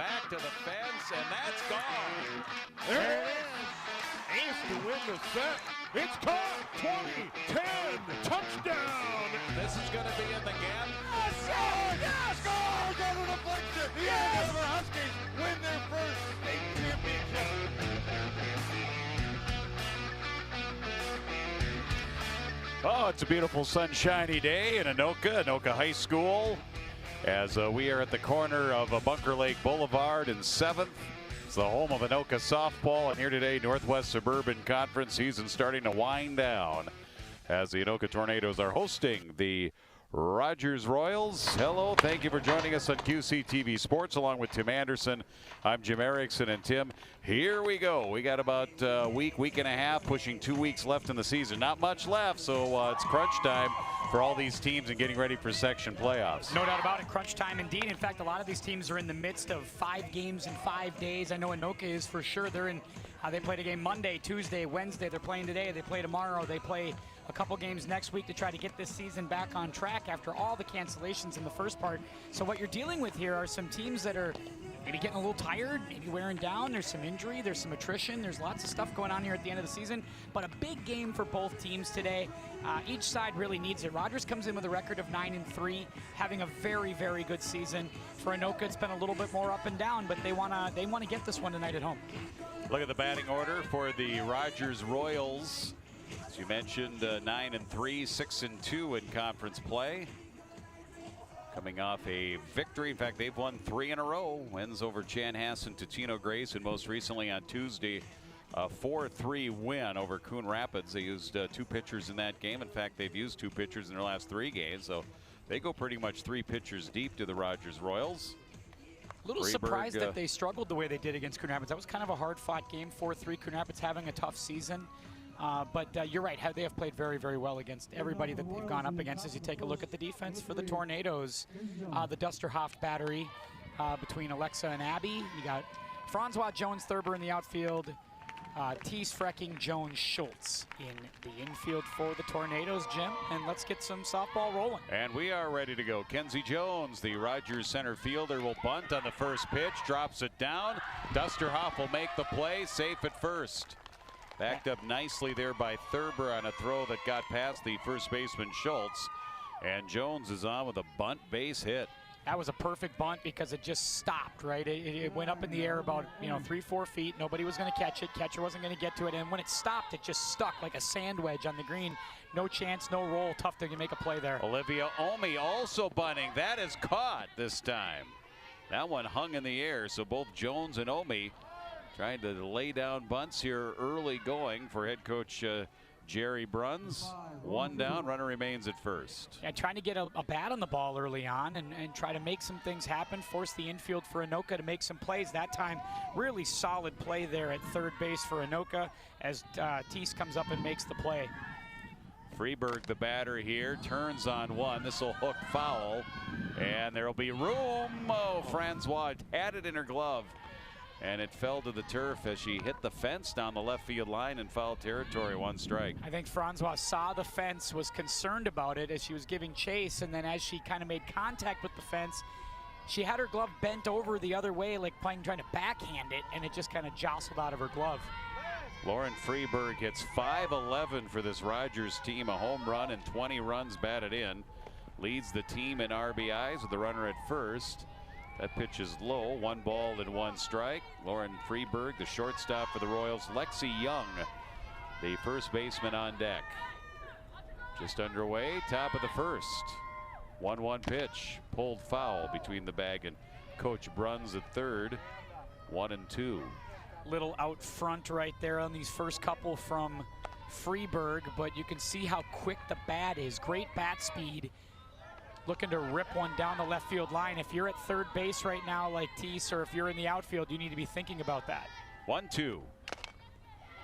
back to the fence, and that's gone. There it is. Ace to win the set. It's caught. 20-10 touchdown. This is going to be in the gap. Score! Yes! Score! Go to deflection. The Andover Huskies win their first state championship. Oh, it's a beautiful sunshiny day in Anoka High School, as we are at the corner of Bunker Lake Boulevard and 7th. It's the home of Anoka softball, and here today, Northwest Suburban Conference season starting to wind down as the Anoka Tornadoes are hosting the Rogers Royals. Hello, thank you for joining us on QCTV Sports along with Tim Anderson. I'm Jim Erickson, and Tim, here we go. We got about a week and a half, pushing 2 weeks left in the season. Not much left, so it's crunch time for all these teams and getting ready for section playoffs. No doubt about it, crunch time indeed. In fact, a lot of these teams are in the midst of 5 games in 5 days. I know Anoka is for sure. They're in. They played a game Monday, Tuesday, Wednesday. They're playing today. They play tomorrow. They play a couple games next week to try to get this season back on track after all the cancellations in the first part. So what you're dealing with here are some teams that are maybe getting a little tired, maybe wearing down. There's some injury, there's some attrition, there's lots of stuff going on here at the end of the season. But a big game for both teams today. Each side really needs it. Rogers comes in with a record of 9-3, having a very, very good season. For Anoka, it's been a little bit more up and down, but they wanna get this one tonight at home. Look at the batting order for the Rogers Royals. As you mentioned, 9-3, 6-2 in conference play. Coming off a victory. In fact, they've won 3 in a row. Wins over Chanhassen, Totino Grace, and most recently on Tuesday, a 4-3 win over Coon Rapids. They used 2 pitchers in that game. In fact, they've used 2 pitchers in their last 3 games. So they go pretty much 3 pitchers deep to the Rogers Royals. A little surprised that they struggled the way they did against Coon Rapids. That was kind of a hard-fought game, 4-3. Coon Rapids having a tough season. But you're right, they have played very, very well against everybody that they've gone up against. As you take a look at the defense for the Tornadoes, the Dusterhoff battery between Alexa and Abby. You got Francois Jones-Thurber in the outfield, Tees, Frecking, Jones, Schultz in the infield for the Tornadoes, Jim. And let's get some softball rolling. And we are ready to go. Kenzie Jones, the Rogers center fielder, will bunt on the first pitch, drops it down. Dusterhoff will make the play, safe at first. Backed up nicely there by Thurber on a throw that got past the first baseman Schultz. And Jones is on with a bunt base hit. That was a perfect bunt because it just stopped, right? It went up in the air about 3-4 feet. Nobody was going to catch it. Catcher wasn't going to get to it. And when it stopped, it just stuck like a sand wedge on the green. No chance, no roll. Tough to make a play there. Olivia Omi also bunting. That is caught this time. That one hung in the air. So both Jones and Omi trying to lay down bunts here early going for head coach Jerry Bruns. 1 down, runner remains at first. Yeah, trying to get a bat on the ball early on and try to make some things happen, force the infield for Anoka to make some plays. That time, really solid play there at third base for Anoka as Tees comes up and makes the play. Freeberg, the batter here, turns on one. This will hook foul, and there will be room. Oh, Francois had it in her glove, and it fell to the turf as she hit the fence down the left field line in foul territory. 1 strike. I think Francois saw the fence, was concerned about it as she was giving chase, and then as she kind of made contact with the fence, she had her glove bent over the other way, like trying to backhand it, and it just kind of jostled out of her glove. Lauren Freeberg hits .511 for this Rogers team, a home run and 20 runs batted in. Leads the team in RBIs with the runner at first. That pitch is low, 1 ball and 1 strike. Lauren Freeberg, the shortstop for the Royals. Lexi Young, the first baseman on deck. Just underway, top of the first. 1-1 pitch, pulled foul between the bag and Coach Bruns at third. 1-2. Little out front right there on these first couple from Freeberg, but you can see how quick the bat is. Great bat speed. Looking to rip one down the left field line. If you're at third base right now like Tees, or if you're in the outfield, you need to be thinking about that. 1-2.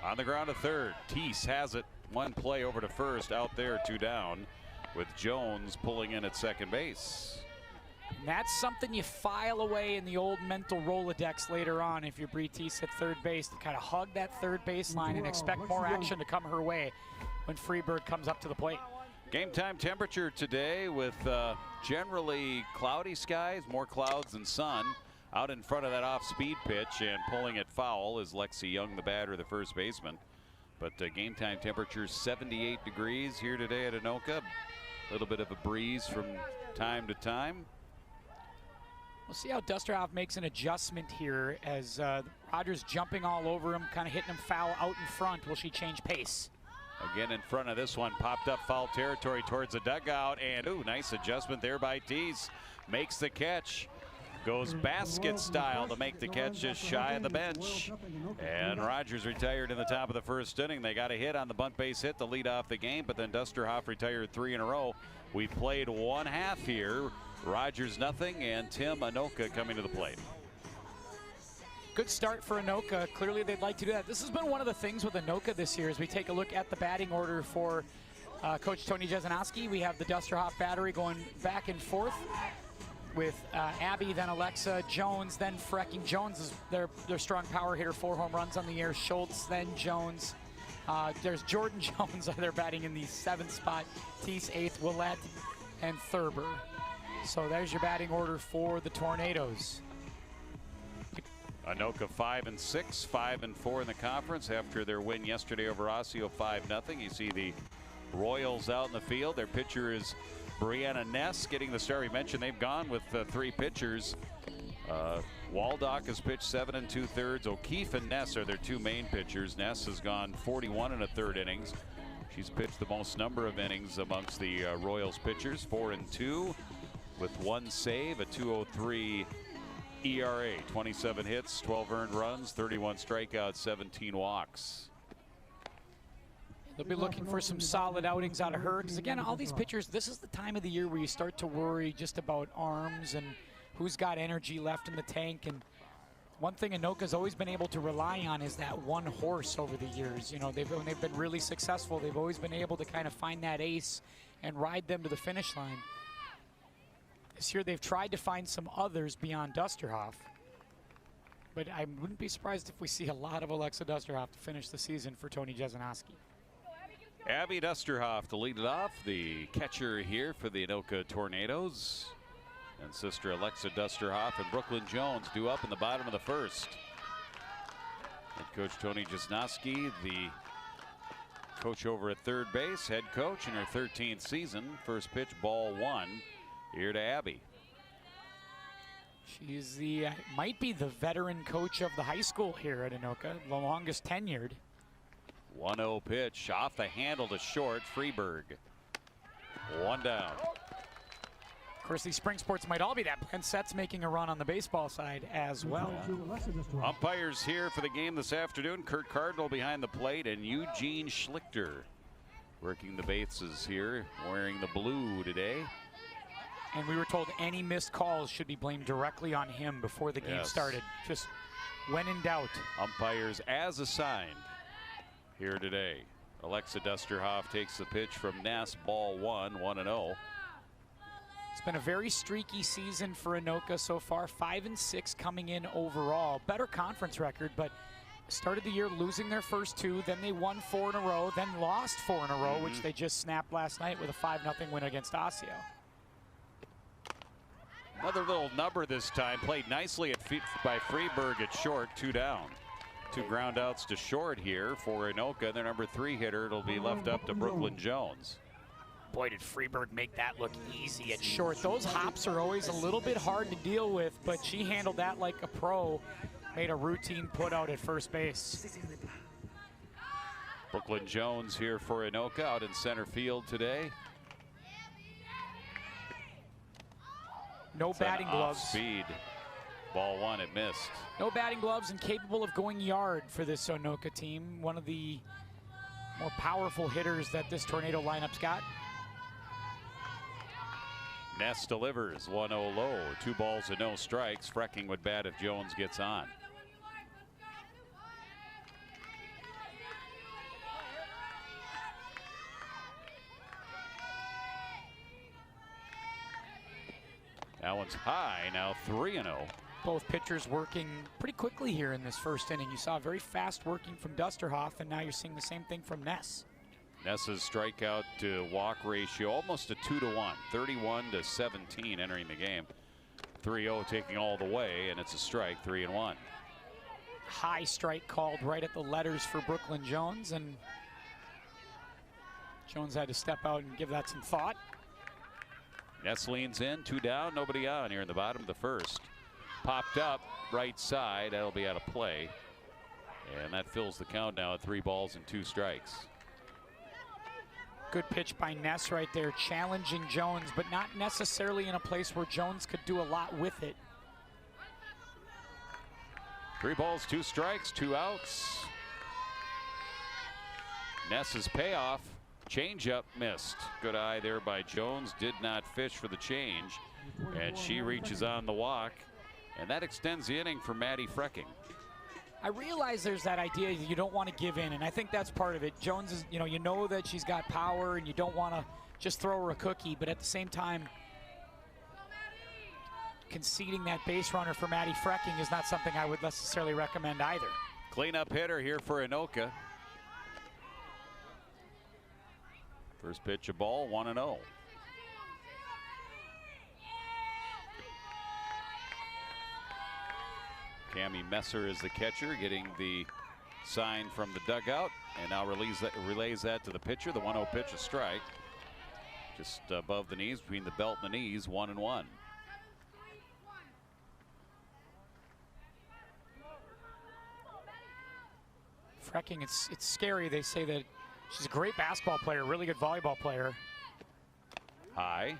On the ground to third. Tees has it. 1 play over to first. Out there, 2 down, with Jones pulling in at second base. And that's something you file away in the old mental Rolodex later on if you're Bree Tees at third base, to kind of hug that third base line and expect more action to come her way when Freeberg comes up to the plate. Game time temperature today with generally cloudy skies, more clouds than sun. out in front of that off-speed pitch, and pulling it foul is Lexi Young, the batter, the first baseman. But game time temperature 78 degrees here today at Anoka. A little bit of a breeze from time to time. We'll see how Dusterhoff makes an adjustment here as Rogers jumping all over him, kind of hitting him foul out in front. Will she change pace? Again in front of this one, popped up foul territory towards the dugout, and ooh, nice adjustment there by Teese. Makes the catch. Goes basket style to make the catch just shy of the bench. And Rogers retired in the top of the first inning. They got a hit on the bunt base hit to lead off the game, but then Dusterhoff retired 3 in a row. We've played one half here. Rogers nothing, and Tim Anoka coming to the plate. Good start for Anoka. Clearly they'd like to do that. This has been one of the things with Anoka this year as we take a look at the batting order for Coach Tony Jesinoski. We have the Dusterhoff battery going back and forth with Abby, then Alexa, Jones, then Frecking. Jones is their strong power hitter, 4 home runs on the year. Schultz, then Jones. There's Jordan Jones. They're batting in the 7th spot. Teese 8th, Willette, and Thurber. So there's your batting order for the Tornadoes. Anoka 5-6, 5-4 in the conference after their win yesterday over Osseo 5-0. You see the Royals out in the field. Their pitcher is Brianna Ness getting the start. We mentioned they've gone with 3 pitchers. Waldock has pitched 7 2/3. O'Keefe and Ness are their 2 main pitchers. Ness has gone 41 1/3 innings. She's pitched the most number of innings amongst the Royals pitchers, 4-2 with 1 save, a 2.03 ERA, 27 hits, 12 earned runs, 31 strikeouts, 17 walks. They'll be looking for some solid outings out of her because, again, all these pitchers, this is the time of the year where you start to worry just about arms and who's got energy left in the tank. And one thing Anoka's always been able to rely on is that one horse over the years. You know, when they've been really successful, they've always been able to kind of find that ace and ride them to the finish line. This year they've tried to find some others beyond Dusterhoff. But I wouldn't be surprised if we see a lot of Alexa Dusterhoff to finish the season for Tony Jesinoski. Abby Dusterhoff to lead it off, the catcher here for the Anoka Tornadoes. And sister Alexa Dusterhoff and Brooklyn Jones due up in the bottom of the first. Head coach Tony Jesinoski, the coach over at third base, head coach in her 13th season. First pitch, ball 1, here to Abby. She's the, might be the veteran coach of the high school here at Anoka, the longest tenured. 1-0 pitch off the handle to short. Freeberg. 1 down. Of course, these spring sports might all be that. And Set's making a run on the baseball side as well. Umpires here for the game this afternoon. Kurt Cardinal behind the plate and Eugene Schlichter working the bases here, wearing the blue today. And we were told any missed calls should be blamed directly on him before the game started. Just when in doubt. Umpires as assigned here today. Alexa Dusterhoff takes the pitch from Ness, ball 1, 1-0. It's been a very streaky season for Anoka so far, 5-6 coming in overall. Better conference record, but started the year losing their first 2, then they won 4 in a row, then lost 4 in a row, which they just snapped last night with a 5-0 win against Osseo. Another little number this time, played nicely by Freeberg at short, 2 down. 2 ground outs to short here for Anoka. Their number 3 hitter, it'll be left up to Brooklyn Jones. Boy, did Freeberg make that look easy at short. Those hops are always a little bit hard to deal with, but she handled that like a pro. Made a routine put out at first base. Brooklyn Jones here for Anoka out in center field today. No batting gloves. Speed. Ball 1, it missed. No batting gloves and capable of going yard for this Anoka team. One of the more powerful hitters that this Tornado lineup's got. Ness delivers 1-0 low, 2 balls and no strikes. Frecking would bat if Jones gets on. That one's high, now 3-0. Both pitchers working pretty quickly here in this first inning. You saw very fast working from Dusterhoff, and now you're seeing the same thing from Ness. Ness's strikeout to walk ratio almost a 2-to-1, 31-17 entering the game. 3-0 taking all the way, and it's a strike, 3-1. High strike called right at the letters for Brooklyn Jones, and Jones had to step out and give that some thought. Ness leans in, 2 down, nobody on here in the bottom of the first. Popped up, right side, that'll be out of play. And that fills the count now at 3 balls and 2 strikes. Good pitch by Ness right there, challenging Jones, but not necessarily in a place where Jones could do a lot with it. 3 balls, 2 strikes, 2 outs. Ness's payoff, changeup missed. Good eye there by Jones, did not fish for the change. And she reaches on the walk, and that extends the inning for Maddie Frecking. I realize there's that idea that you don't want to give in, and I think that's part of it. Jones is, you know that she's got power, and you don't want to just throw her a cookie, but at the same time, conceding that base runner for Maddie Frecking is not something I would necessarily recommend either. Cleanup hitter here for Anoka. First pitch, a ball, 1-0. Cammie Messer is the catcher, getting the sign from the dugout, and now relays that to the pitcher. The 1-0 pitch, a strike. Just above the knees, between the belt and the knees, 1-1. Frecking, it's scary. They say that she's a great basketball player, really good volleyball player. High,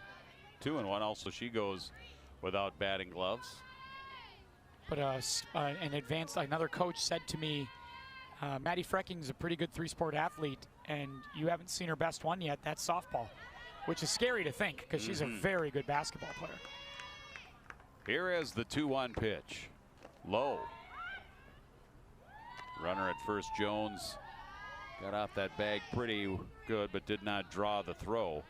2-1. Also, she goes without batting gloves. But another coach said to me, Maddie Frecking is a pretty good 3-sport athlete, and you haven't seen her best one yet. That's softball, which is scary to think because she's a very good basketball player. Here is the 2-1 pitch. Low. Runner at first, Jones got off that bag pretty good, but did not draw the throw.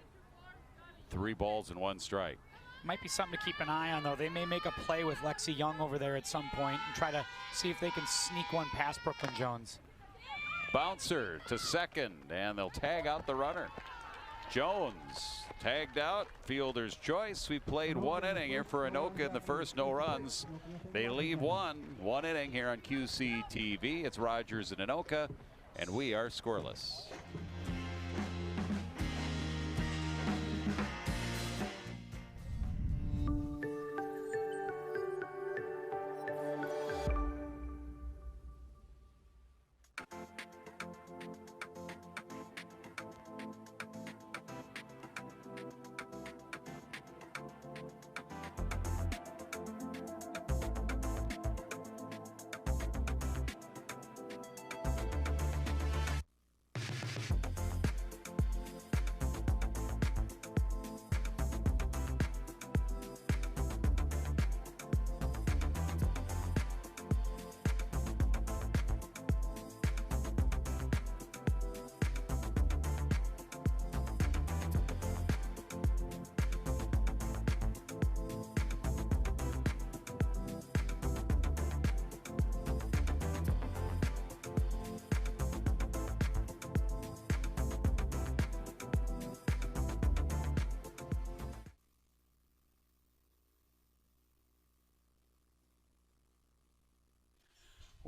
3 balls and 1 strike. Might be something to keep an eye on, though. They may make a play with Lexi Young over there at some point and try to see if they can sneak one past Brooklyn Jones. Bouncer to second, and they'll tag out the runner. Jones tagged out, fielder's choice. We played 1 inning here for Anoka in the first, no runs. They leave one inning here on QCTV. It's Rogers and Anoka, and we are scoreless.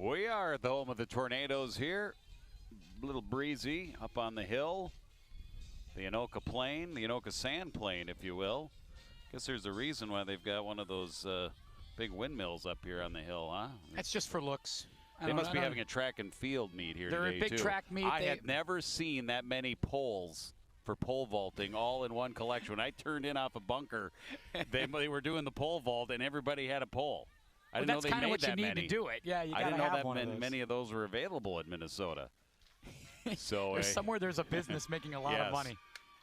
We are at the home of the Tornadoes here. A little breezy up on the hill. The Anoka Plain, the Anoka Sand Plain, if you will. Guess there's a reason why they've got one of those big windmills up here on the hill, huh? That's just for looks. They must be having a track and field meet here today, too. They're a big track meet. I had never seen that many poles for pole vaulting all in one collection. When I turned in off a bunker, they were doing the pole vault, and everybody had a pole. I didn't know they made that many. That's kind of what you need to do it. Yeah, you gotta have one of those. I didn't know that many of those were available in Minnesota. So somewhere there's a business making a lot of money.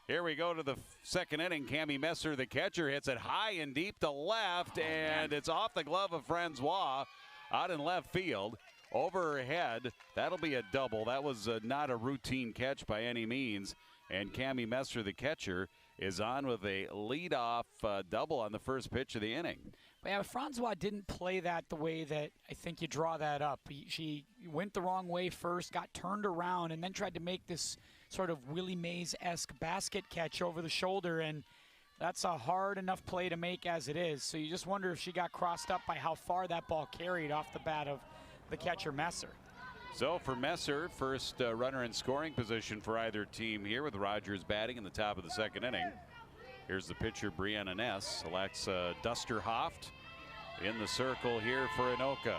Here we go to the second inning. Cammie Messer, the catcher, hits it high and deep to left, and it's off the glove of Francois out in left field. Over her head, that'll be a double. That was not a routine catch by any means. And Cammie Messer, the catcher, is on with a leadoff double on the first pitch of the inning. Yeah, Francois didn't play that the way that I think you draw that up. She went the wrong way first, got turned around, and then tried to make this sort of Willie Mays-esque basket catch over the shoulder. And That's a hard enough play to make as it is. So you just wonder if she got crossed up by how far that ball carried off the bat of the catcher Messer. So for Messer, first runner in scoring position for either team here, with Rogers batting in the top of the second inning. Here's the pitcher, Brianna Ness, selects Dusterhoft in the circle here for Anoka.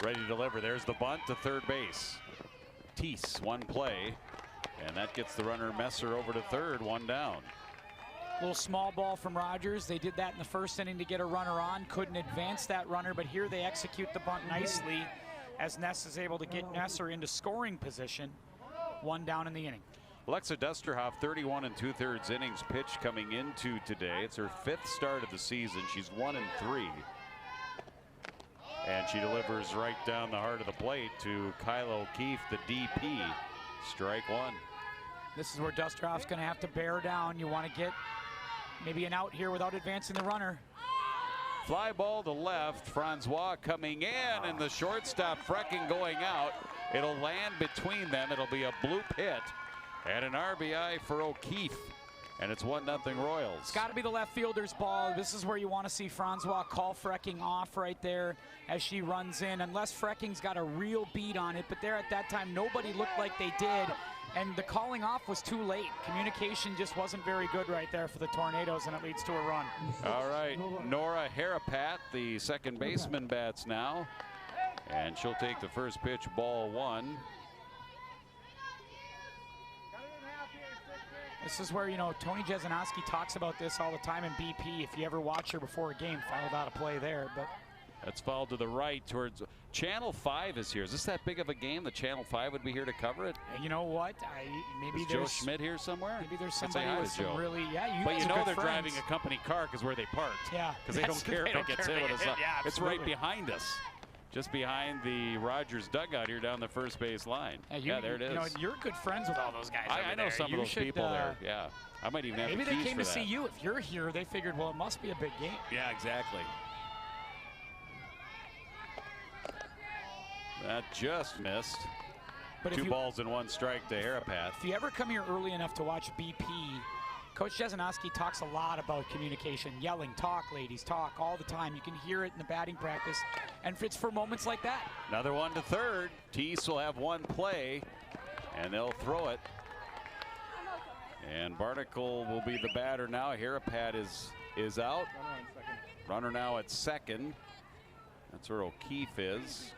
Ready to deliver. There's the bunt to third base. Teese, one play, and that gets the runner Messer over to third, one down. Little small ball from Rogers. They did that in the first inning to get a runner on. Couldn't advance that runner, but here they execute the bunt nicely as Ness is able to get Messer into scoring position. One down in the inning. Alexa Dusterhoff, 31 2/3 innings pitched coming into today. It's her 5th start of the season. She's 1-3. And she delivers right down the heart of the plate to Kylo O'Keefe, the DP. Strike one. This is where Dusterhoff's going to have to bear down. You want to get maybe an out here without advancing the runner. Fly ball to left. Francois coming in, and the shortstop Frecking going out. It'll land between them. It'll be a bloop hit and an RBI for O'Keefe. And it's 1-0 Royals. It's got to be the left fielder's ball. This is where you want to see Francois call Frecking off right there as she runs in, unless Frecking's got a real beat on it. But there at that time, nobody looked like they did. And the calling off was too late. Communication just wasn't very good right there for the Tornadoes, and it leads to a run. All right, Nora Harapat, the second baseman, bats now. And she'll take the first pitch, ball one. This is where, you know, Tony Jesenowski talks about this all the time in BP. If you ever watch her before a game, fouled out a play there. But that's fouled to the right towards Channel 5 is here. Is this that big of a game that Channel 5 would be here to cover it? You know what? Maybe is there's Joe Schmidt here somewhere? Maybe there's somebody with some really, But you know they're driving a company car because where they parked. Yeah. Because they don't care if it gets hit with us. Yeah, it's right behind us. Just behind the Rogers dugout here down the first base line. Yeah, there it is. You know, you're good friends with all those guys. I know some of those people there. Yeah, I might even have the keys for that. Maybe they came to see you. If you're here, they figured, well, it must be a big game. Yeah, exactly. That just missed. But 2 balls and 1 strike to Harapat. If you ever come here early enough to watch BP, Coach Jesenowski talks a lot about communication, yelling, talk, ladies, talk all the time. You can hear it in the batting practice, and it's for moments like that. Another one to third. Teese will have one play, and they'll throw it. And Barnacle will be the batter now. Harapat is out. Runner now at second. That's where O'Keefe is.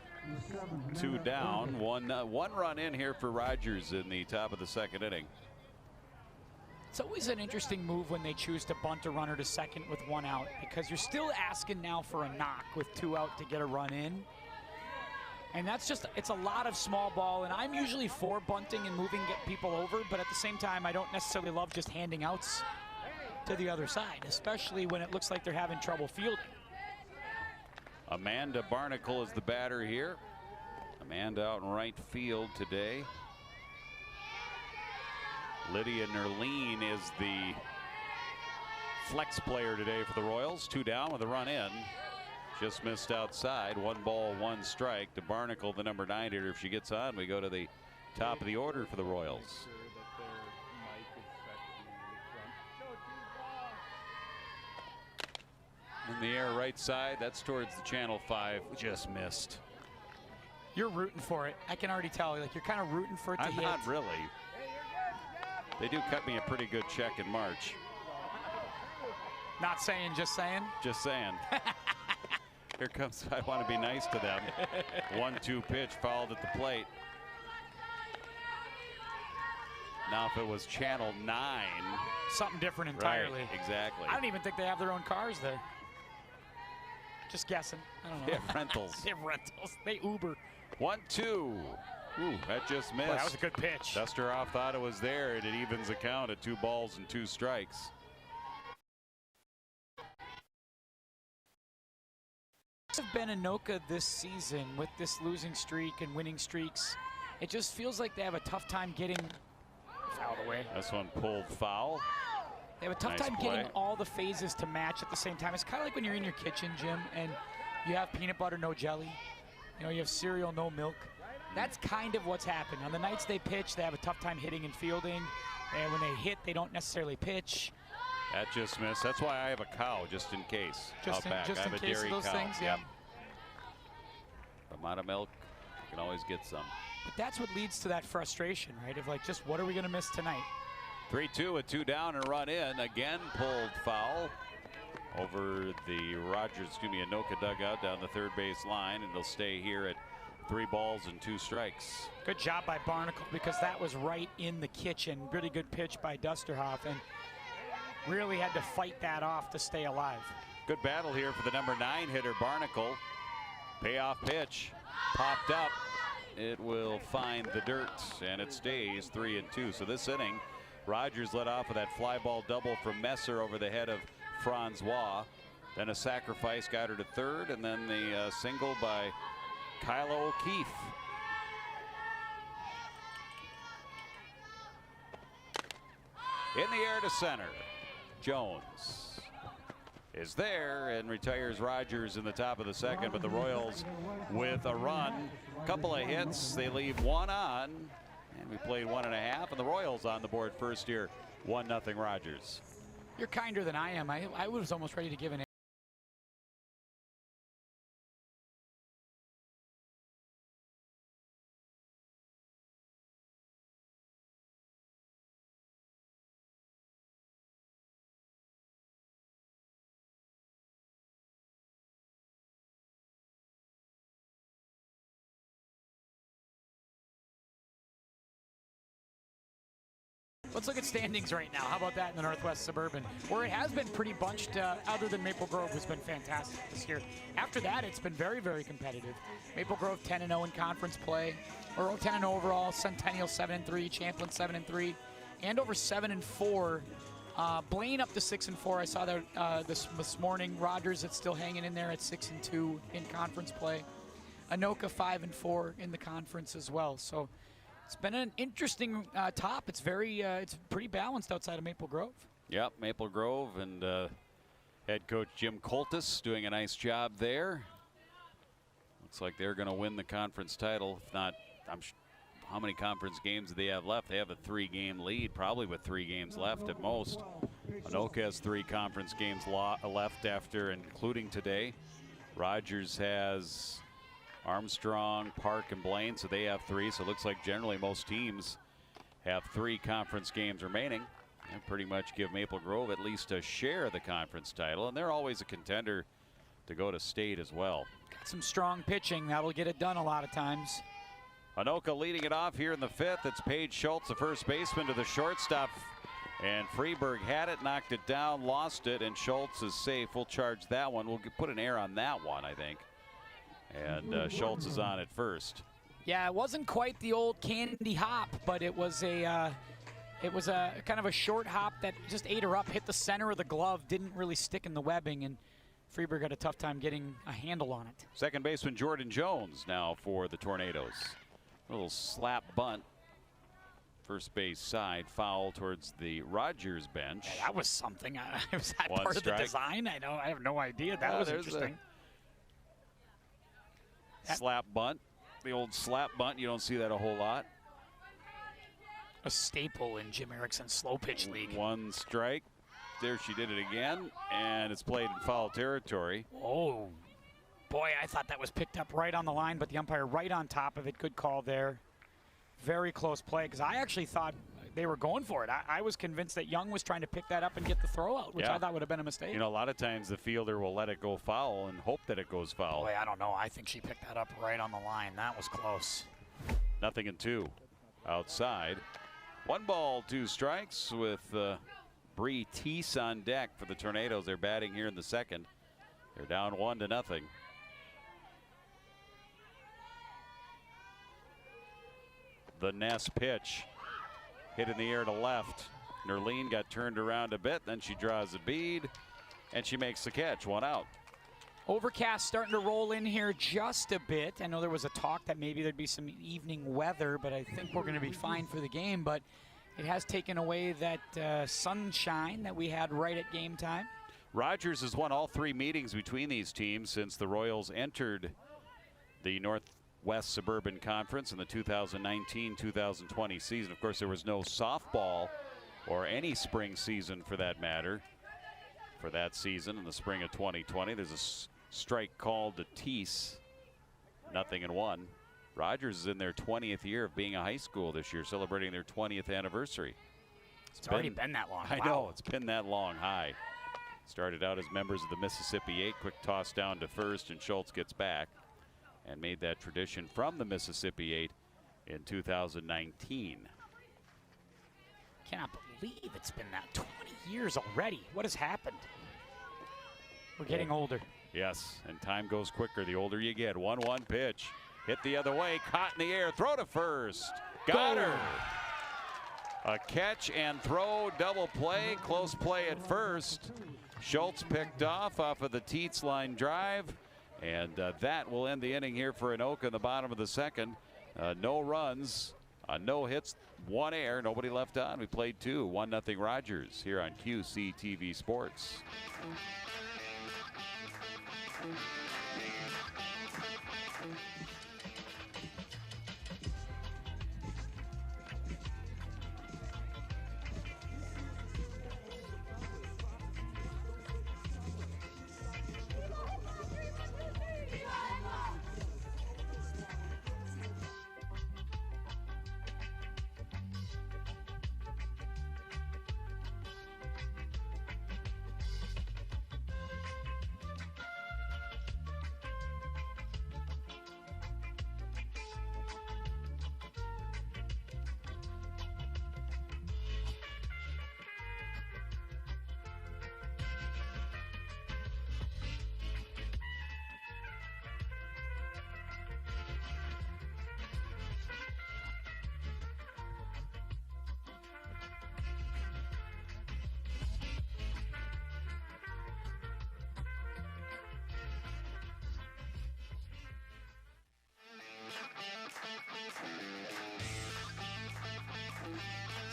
2 down. One run in here for Rogers in the top of the second inning. It's always an interesting move when they choose to bunt a runner to second with 1 out, because you're still asking now for a knock with 2 out to get a run in. And that's just, it's a lot of small ball, and I'm usually for bunting and moving, get people over, but at the same time, I don't necessarily love just handing outs to the other side, especially when it looks like they're having trouble fielding. Amanda Barnacle is the batter here. Amanda out in right field today. Lydia Nerline is the flex player today for the Royals. 2 down with a run in. Just missed outside. 1 ball, 1 strike to Barnacle, the number 9 hitter. If she gets on, we go to the top of the order for the Royals. In the air right side, that's towards the Channel 5. Just missed. You're rooting for it. I can already tell. Like, you're kind of rooting for it to hit. I'm not really. They do cut me a pretty good check in March. Not saying, just saying? Just saying. Here comes, I want to be nice to them. 1-2 pitch fouled at the plate. Now if it was Channel 9. Something different entirely. Right, exactly. I don't even think they have their own cars there. Just guessing. I don't know. They have rentals. They have rentals. They Uber. 1-2. Ooh, that just missed. Boy, that was a good pitch. Dusterhoff thought it was there, and it evens the count at 2 balls and 2 strikes. Have been Anoka this season with this losing streak and winning streaks. It just feels like they have a tough time getting fouled away. This one pulled foul. They have a tough time getting all the phases to match at the same time. It's kind of like when you're in your kitchen, Jim, and you have peanut butter, no jelly. You know, you have cereal, no milk. That's kind of what's happened. On the nights they pitch, they have a tough time hitting and fielding. And when they hit, they don't necessarily pitch. That just missed. That's why I have a cow, just in case. Just out back. just I have in a case dairy of those cow. things, yeah. Amount of milk, you can always get some. But that's what leads to that frustration, right? Of like, just what are we going to miss tonight? 3-2 with 2 down and run in. Again, pulled foul over the Anoka dugout down the third base line, and they'll stay here at 3 balls and 2 strikes. Good job by Barnacle, because that was right in the kitchen. Really good pitch by Dusterhoff, and really had to fight that off to stay alive. Good battle here for the number 9 hitter, Barnacle. Payoff pitch, popped up. It will find the dirt, and it stays 3-2. So this inning, Rogers led off with that fly ball double from Messer over the head of Francois. Then a sacrifice got her to third, and then the single by Kyla O'Keefe. In the air to center. Jones is there and retires Rogers in the top of the second, but the Royals with a run, couple of hits, they leave 1 on, and we played 1.5, and the Royals on the board first here, 1-0 Rogers. You're kinder than I am. I was almost ready to give an Let's look at standings right now. How about that in the Northwest Suburban, where it has been pretty bunched, other than Maple Grove, who's been fantastic this year. After that, it's been very, very competitive. Maple Grove 10-0 in conference play, or 10-0 overall. Centennial 7-3, Champlin 7-3, Andover 7-4. Blaine up to 6-4. I saw that this morning. Rogers, it's still hanging in there at 6-2 in conference play. Anoka 5-4 in the conference as well. So it's been an interesting top. It's it's pretty balanced outside of Maple Grove. Yep, Maple Grove, and head coach Jim Coltis doing a nice job there. Looks like they're going to win the conference title. If not, how many conference games do they have left? They have a 3-game lead, probably with 3 games left at most. Anoka has 3 conference games left after, including today. Rogers has Armstrong, Park, and Blaine, so they have 3. So it looks like generally most teams have 3 conference games remaining, and pretty much give Maple Grove at least a share of the conference title, and they're always a contender to go to state as well. Got some strong pitching. That'll get it done a lot of times. Anoka leading it off here in the 5th. It's Paige Schultz, the first baseman, to the shortstop, and Freeberg had it, knocked it down, lost it, and Schultz is safe. We'll charge that one. We'll put an error on that one, I think. And Schultz is on at first. Yeah, it wasn't quite the old candy hop, but it was a kind of a short hop that just ate her up, hit the center of the glove, didn't really stick in the webbing, and Freeberg had a tough time getting a handle on it. Second baseman Jordan Jones now for the Tornadoes. A little slap bunt. First base side, foul towards the Rogers bench. Yeah, that was something. Was that One part strike. of the design? I have no idea. That was interesting. Slap bunt, the old slap bunt. You don't see that a whole lot. A staple in Jim Erickson's slow pitch league. 1 strike. There she did it again, and it's played in foul territory. Oh, boy, I thought that was picked up right on the line, but the umpire right on top of it. Good call there. Very close play, because I actually thought they were going for it. I was convinced that Young was trying to pick that up and get the throw out, which I thought would have been a mistake. You know, a lot of times the fielder will let it go foul and hope that it goes foul. Boy, I don't know. I think she picked that up right on the line. That was close. 0-2 outside. 1 ball, 2 strikes with Bree Teese on deck for the Tornadoes. They're batting here in the 2nd. They're down 1-0. The Ness pitch hit in the air to left. Nerline got turned around a bit, then she draws a bead, and she makes the catch. 1 out. Overcast starting to roll in here just a bit. I know there was a talk that maybe there'd be some evening weather, but I think we're going to be fine for the game. But it has taken away that sunshine that we had right at game time. Rogers has won all 3 meetings between these teams since the Royals entered the Northwest Suburban Conference in the 2019-2020 season. Of course, there was no softball or any spring season for that matter for that season in the spring of 2020. There's a strike called to Teese. 0-1. Rogers is in their 20th year of being a high school this year, celebrating their 20th anniversary. It's already been that long. I wow. know, it's been that long. High. Started out as members of the Mississippi 8. Quick toss down to first, and Schultz gets back and made that tradition from the Mississippi 8 in 2019. Cannot believe it's been that 20 years already. What has happened? We're getting older. Yes, and time goes quicker the older you get. 1-1 pitch. Hit the other way, caught in the air, throw to first. Got her. A catch and throw, double play, close play at first. Schultz picked off of the Teets line drive, and that will end the inning here for Anoka in the bottom of the second. No runs, no hits, 1 error, nobody left on. We played 2, 1-0 Rogers here on QCTV Sports.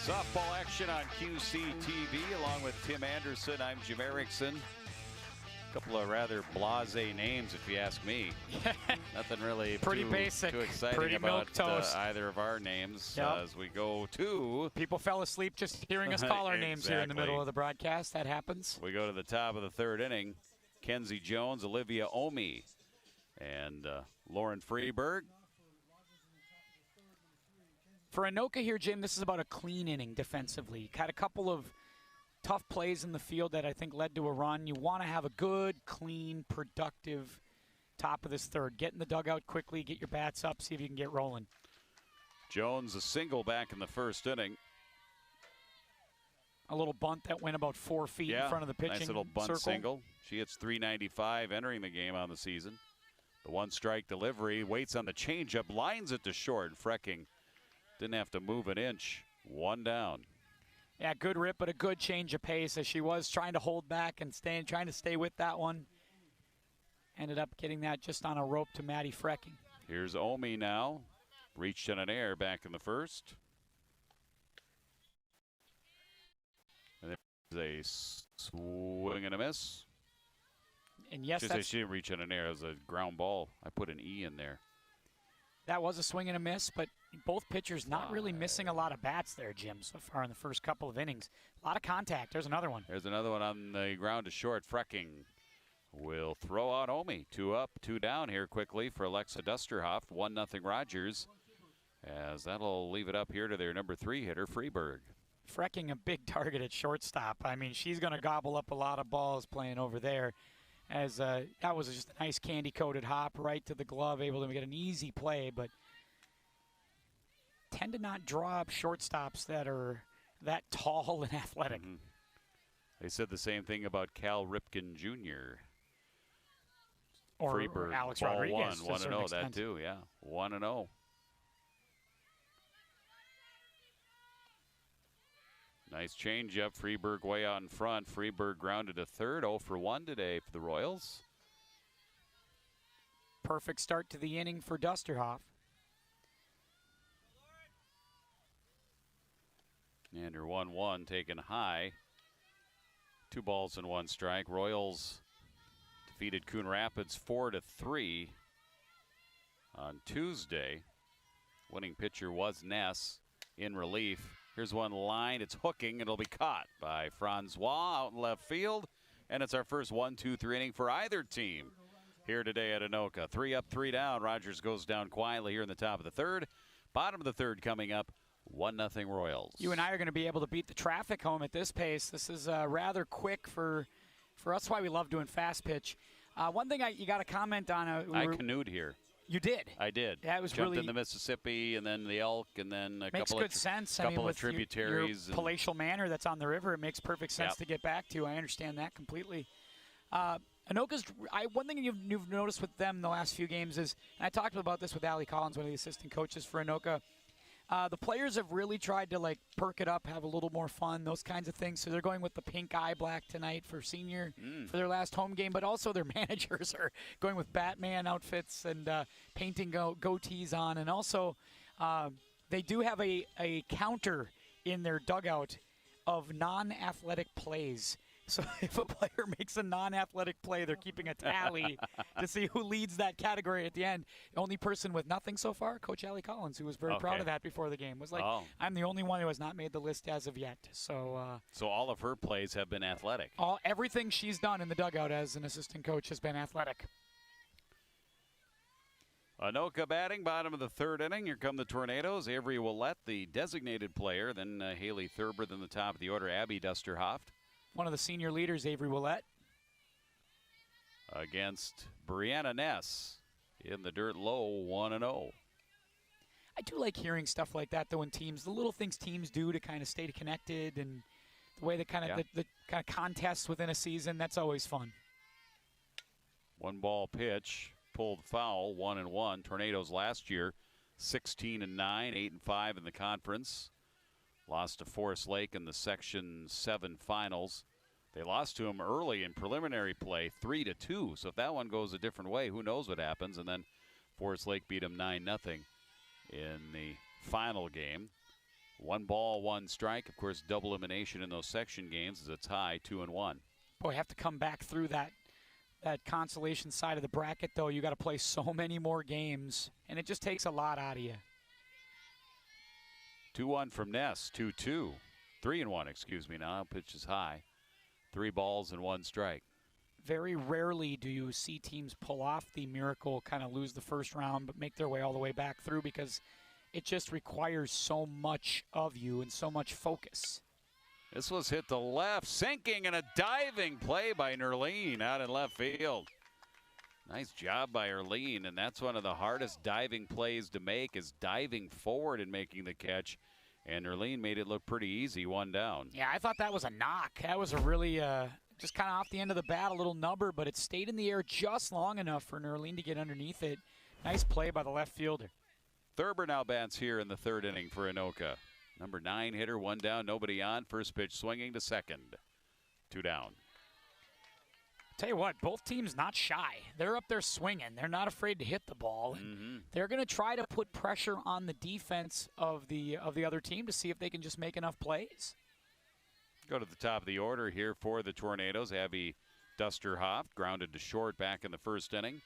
Softball action on QCTV along with Tim Anderson. I'm Jim Erickson. A couple of rather blasé names, if you ask me. Nothing really pretty basic, too exciting pretty about milquetoast. Either of our names. Yep. As we go to... People fell asleep just hearing us call our names here in the middle of the broadcast. That happens. We go to the top of the third inning. Kenzie Jones, Olivia Omi, and Lauren Freeberg. For Anoka here, Jim, this is about a clean inning defensively. Had a couple of tough plays in the field that I think led to a run. You want to have a good, clean, productive top of this third. Get in the dugout quickly, get your bats up, see if you can get rolling. Jones a single back in the first inning. A little bunt that went about 4 feet in front of the pitching nice little bunt circle. single. She hits .395 entering the game on the season. The one-strike delivery, waits on the changeup, lines it to short. Frecking didn't have to move an inch. 1 down. Yeah, good rip, but a good change of pace as she was trying to hold back and trying to stay with that one. Ended up getting that just on a rope to Maddie Frecking. Here's Omi now. Reached in an air back in the first. And there's a swing and a miss. And yes, she didn't reach in an air. It was a ground ball. I put an E in there. That was a swing and a miss, but both pitchers not really missing a lot of bats there, Jim, so far in the first couple of innings. A lot of contact. There's another one. There's another one on the ground to short. Frecking will throw out Omi. 2 up, 2 down here quickly for Alexa Dusterhoff. 1-0 Rogers, as that'll leave it up here to their number 3 hitter, Freeberg. Frecking a big target at shortstop. I mean, she's going to gobble up a lot of balls playing over there. As that was just a nice candy-coated hop right to the glove, able to get an easy play, but tend to not draw up shortstops that are that tall and athletic. Mm-hmm. They said the same thing about Cal Ripken Jr. Or Freeberg, Alex ball Rodriguez. 1-0, that too, yeah. 1-0. Nice changeup. Freeberg way out in front. Freeberg grounded to third. 0 for 1 today for the Royals. Perfect start to the inning for Dusterhoff. And your 1-1 taken high. 2 balls and 1 strike. Royals defeated Coon Rapids 4-3 on Tuesday. Winning pitcher was Ness in relief. Here's one line. It's hooking. It'll be caught by Francois out in left field. And it's our first 1-2-3 inning for either team here today at Anoka. 3 up, 3 down. Rogers goes down quietly here in the top of the third. Bottom of the third coming up, 1-0 Royals. You and I are going to be able to beat the traffic home at this pace. This is rather quick for us. Why we love doing fast pitch. One thing you got to comment on. I canoed here. You did. I did. Yeah, it was Jumped really in the Mississippi and then the Elk and then a makes couple good of sense. couple with of tributaries. Your palatial manor that's on the river, it makes perfect sense to get back to. I understand that completely. Anoka's. One thing you've noticed with them the last few games is, and I talked about this with Allie Collins, one of the assistant coaches for Anoka. The players have really tried to perk it up, have a little more fun, those kinds of things. So they're going with the pink eye black tonight for senior for their last home game. But also their managers are going with Batman outfits and painting goatees on. And also they do have a counter in their dugout of non-athletic plays. So if a player makes a non-athletic play, they're keeping a tally to see who leads that category at the end. The only person with nothing so far, Coach Allie Collins, who was very proud of that before the game, was like, I'm the only one who has not made the list as of yet. So all of her plays have been athletic. Everything she's done in the dugout as an assistant coach has been athletic. Anoka batting, bottom of the third inning. Here come the Tornadoes. Avery Willette, the designated player. Then Haley Thurber, then the top of the order, Abby Dusterhoft. One of the senior leaders, Avery Willette. Against Brianna Ness in the dirt low, 1-0. I do like hearing stuff like that, though, in teams. The little things teams do to kind of stay connected and the way they kind of the kind of contests within a season, that's always fun. 1-ball pitch, pulled foul, 1-1. Tornadoes last year, 16-9, 8-5 in the conference. Lost to Forest Lake in the Section 7 finals. They lost to them early in preliminary play, 3-2. So if that one goes a different way, who knows what happens. And then Forest Lake beat them 9-0 in the final game. 1 ball, 1 strike. Of course, double elimination in those section games is a tie, 2-1. Boy, have to come back through that consolation side of the bracket, though. You got to play so many more games, and it just takes a lot out of you. 2-1 from Ness, 2-2. 3-1, excuse me now. Pitch is high. 3 balls and 1 strike. Very rarely do you see teams pull off the miracle, kind of lose the first round, but make their way all the way back through because it just requires so much of you and so much focus. This was hit to left, sinking, and a diving play by Nerline out in left field. Nice job by Erlene, and that's one of the hardest diving plays to make is diving forward and making the catch. And Erlene made it look pretty easy, 1 down. Yeah, I thought that was a knock. That was a really just kind of off the end of the bat, a little number, but it stayed in the air just long enough for Nerline to get underneath it. Nice play by the left fielder. Thurber now bats here in the third inning for Anoka. Number 9 hitter, 1 down, nobody on. First pitch swinging to second. 2 down. Tell you what, both teams not shy. They're up there swinging. They're not afraid to hit the ball. They're going to try to put pressure on the defense of the other team to see if they can just make enough plays. Go to the top of the order here for the Tornadoes. Abby Dusterhoff grounded to short back in the first inning.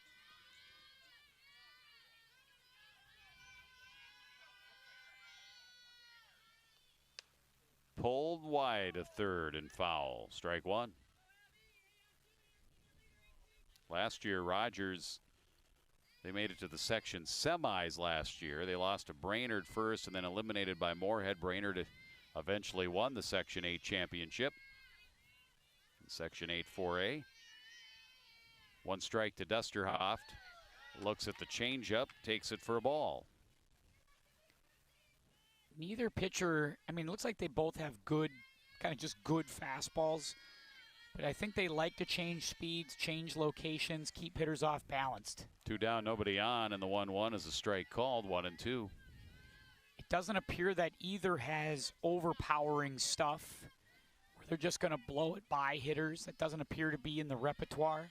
Pulled wide to third and foul. Strike 1. Last year, Rogers, they made it to the section semis last year. They lost to Brainerd first and then eliminated by Moorhead. Brainerd eventually won the Section 8 championship. In Section 8 4A. 1 strike to Dusterhoff. Looks at the changeup, takes it for a ball. Neither pitcher, I mean, it looks like they both have good, kind of just good fastballs. But I think they like to change speeds, change locations, keep hitters off balanced. 2 down, nobody on, and the 1-1 is a strike called, 1-2. It doesn't appear that either has overpowering stuff where they're just going to blow it by hitters. That doesn't appear to be in the repertoire.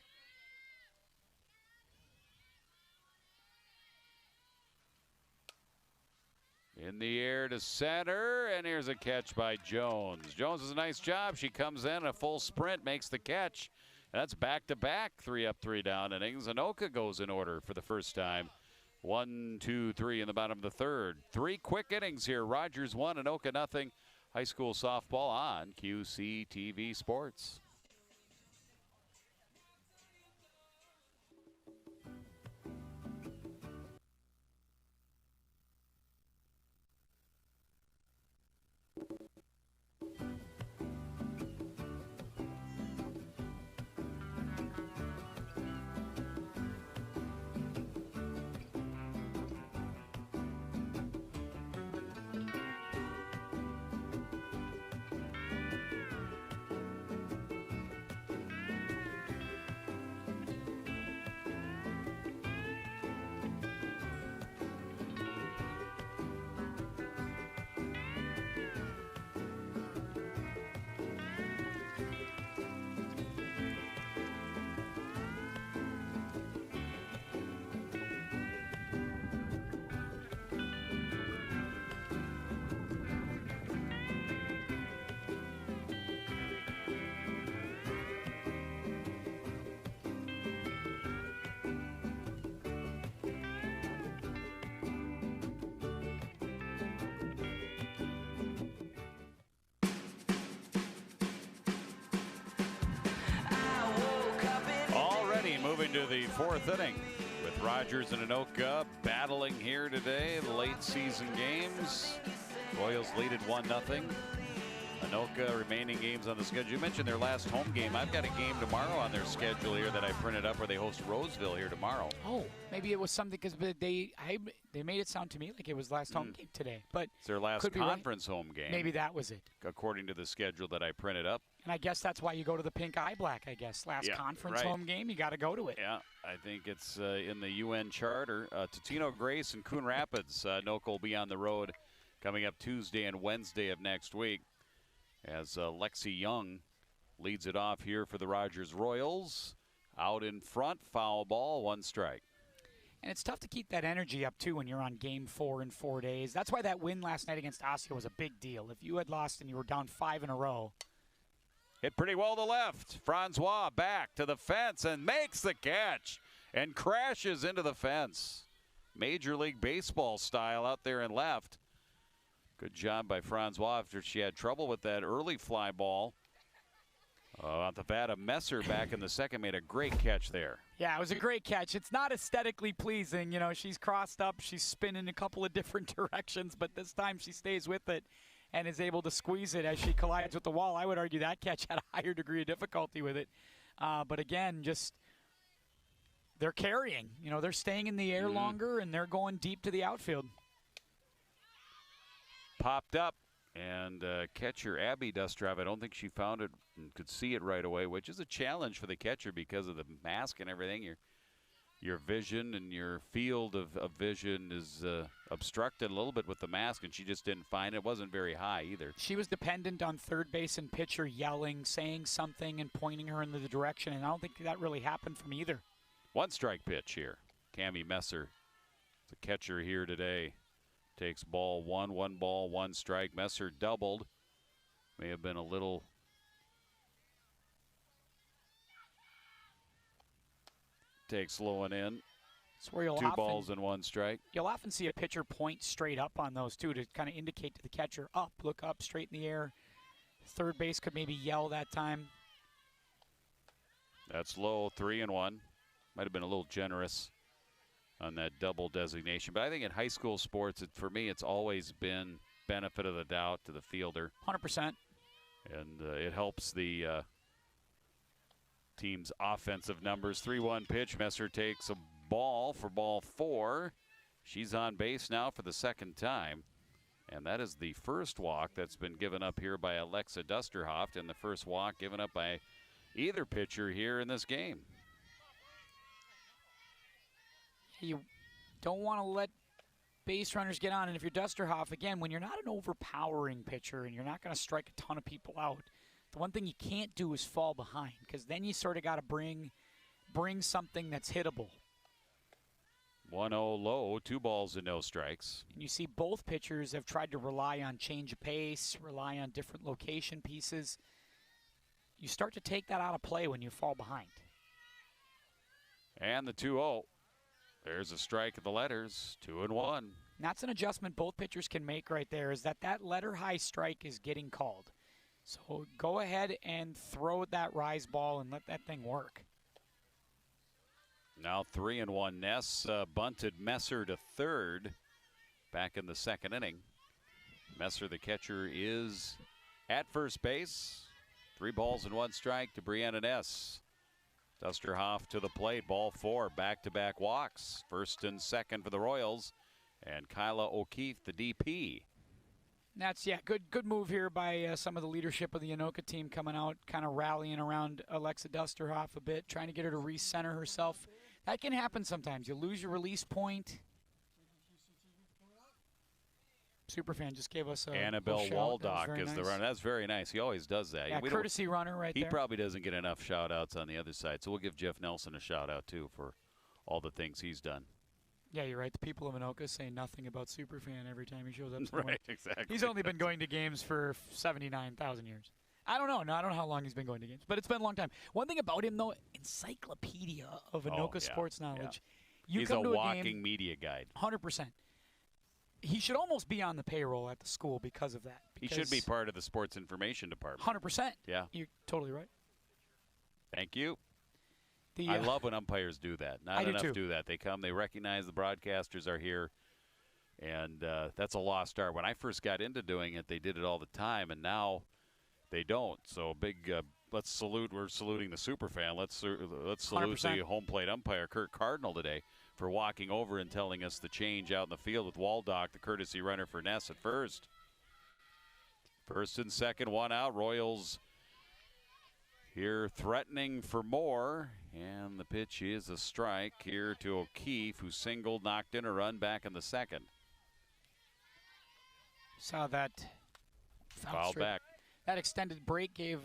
In the air to center, and here's a catch by Jones. Jones does a nice job. She comes in a full sprint, makes the catch. And that's back-to-back 3 up, 3 down innings. Anoka goes in order for the first time. 1, 2, 3 in the bottom of the third. 3 quick innings here. Rogers 1, Anoka nothing. High school softball on QCTV Sports. moving to the fourth inning with Rogers and Anoka battling here today. The late season games. Royals lead at 1-0. Anoka remaining games on the schedule. You mentioned their last home game. I've got a game tomorrow on their schedule here that I printed up where they host Roseville here tomorrow. Oh, maybe it was something because they made it sound to me like it was last home game today. But it's their last conference home game. Maybe that was it. According to the schedule that I printed up. And I guess that's why you go to the pink eye black, I guess. Last conference home game, you got to go to it. Yeah, I think it's in the UN charter. Totino Grace and Coon Rapids. Anoka will be on the road coming up Tuesday and Wednesday of next week, as Lexi Young leads it off here for the Rogers Royals. Out in front, foul ball, 1 strike. And it's tough to keep that energy up, too, when you're on game 4 in 4 days. That's why that win last night against Osseo was a big deal. If you had lost and you were down 5 in a row. Hit pretty well to left. Francois back to the fence and makes the catch and crashes into the fence. Major League Baseball style out there in left. Good job by Francois after she had trouble with that early fly ball. At the bat of Messer back in the second made a great catch there. Yeah, it was a great catch. It's not aesthetically pleasing. You know, she's crossed up, she's spinning a couple of different directions, but this time she stays with it and is able to squeeze it as she collides with the wall. I would argue that catch had a higher degree of difficulty with it. But again, just they're carrying. You know, they're staying in the air longer, and they're going deep to the outfield. Popped up, and catcher Abby Dustrov, I don't think she found it and could see it right away, which is a challenge for the catcher because of the mask and everything. Your vision and your field of vision is obstructed a little bit with the mask, and she just didn't find it. It wasn't very high either. She was dependent on third base and pitcher yelling, saying something, and pointing her in the direction, and I don't think that really happened from either. 1 strike pitch here. Cammie Messer, the catcher here today. Takes ball 1, 1 ball, 1 strike. Messer doubled. May have been a little. Takes low and in. That's where you'll 2 balls and 1 strike. You'll often see a pitcher point straight up on those, too, to kind of indicate to the catcher, up, look up, straight in the air. Third base could maybe yell that time. That's low, 3-1. Might have been a little generous on that double designation. But I think in high school sports, for me, it's always been benefit of the doubt to the fielder. 100%. And it helps the team's offensive numbers. 3-1 pitch. Messer takes a ball for ball 4. She's on base now for the second time. And that is the first walk that's been given up here by Alexa Dusterhoft, and the first walk given up by either pitcher here in this game. You don't want to let base runners get on. And if you're Dusterhoff, again, when you're not an overpowering pitcher and you're not going to strike a ton of people out, the one thing you can't do is fall behind, because then you sort of got to bring something that's hittable. 1-0 low, 2 balls and no strikes. And you see both pitchers have tried to rely on change of pace, rely on different location pieces. You start to take that out of play when you fall behind. And the 2-0. There's a strike at the letters, 2-1. And that's an adjustment both pitchers can make right there, is that letter high strike is getting called. So go ahead and throw that rise ball and let that thing work. Now 3-1. Ness bunted Messer to third back in the second inning. Messer, the catcher, is at first base. 3 balls and 1 strike to Brianna Ness. Dusterhoff to the plate, ball 4, back-to-back walks. First and second for the Royals, and Kyla O'Keefe, the DP. That's, good move here by some of the leadership of the Anoka team coming out, kind of rallying around Alexa Dusterhoff a bit, trying to get her to recenter herself. That can happen sometimes. You lose your release point. Superfan just gave us a Annabelle Waldock is the runner. That's very nice. He always does that. Yeah, courtesy runner right there. He probably doesn't get enough shout-outs on the other side, so we'll give Jeff Nelson a shout-out, too, for all the things he's done. Yeah, you're right. The people of Anoka say nothing about Superfan every time he shows up. Right, exactly. He's only been going to games for 79,000 years. I don't know. No, I don't know how long he's been going to games, but it's been a long time. One thing about him, though, encyclopedia of Anoka sports knowledge. Yeah. He's a walking media guide. 100%. He should almost be on the payroll at the school because of that. He should be part of the sports information department. 100%. Yeah. You're totally right. Thank you. I love when umpires do that. Not enough do that. They come, they recognize the broadcasters are here, and that's a lost art. When I first got into doing it, they did it all the time, and now they don't. So big, let's salute. We're saluting the superfan. Let's salute 100%. the home plate umpire, Kurt Cardinal, today for walking over and telling us the change out in the field with Waldock, the courtesy runner for Ness at first. First and second, one out. Royals here threatening for more, and the pitch is a strike here to O'Keefe, who singled, knocked in a run back in the second. Saw that foul back. That extended break gave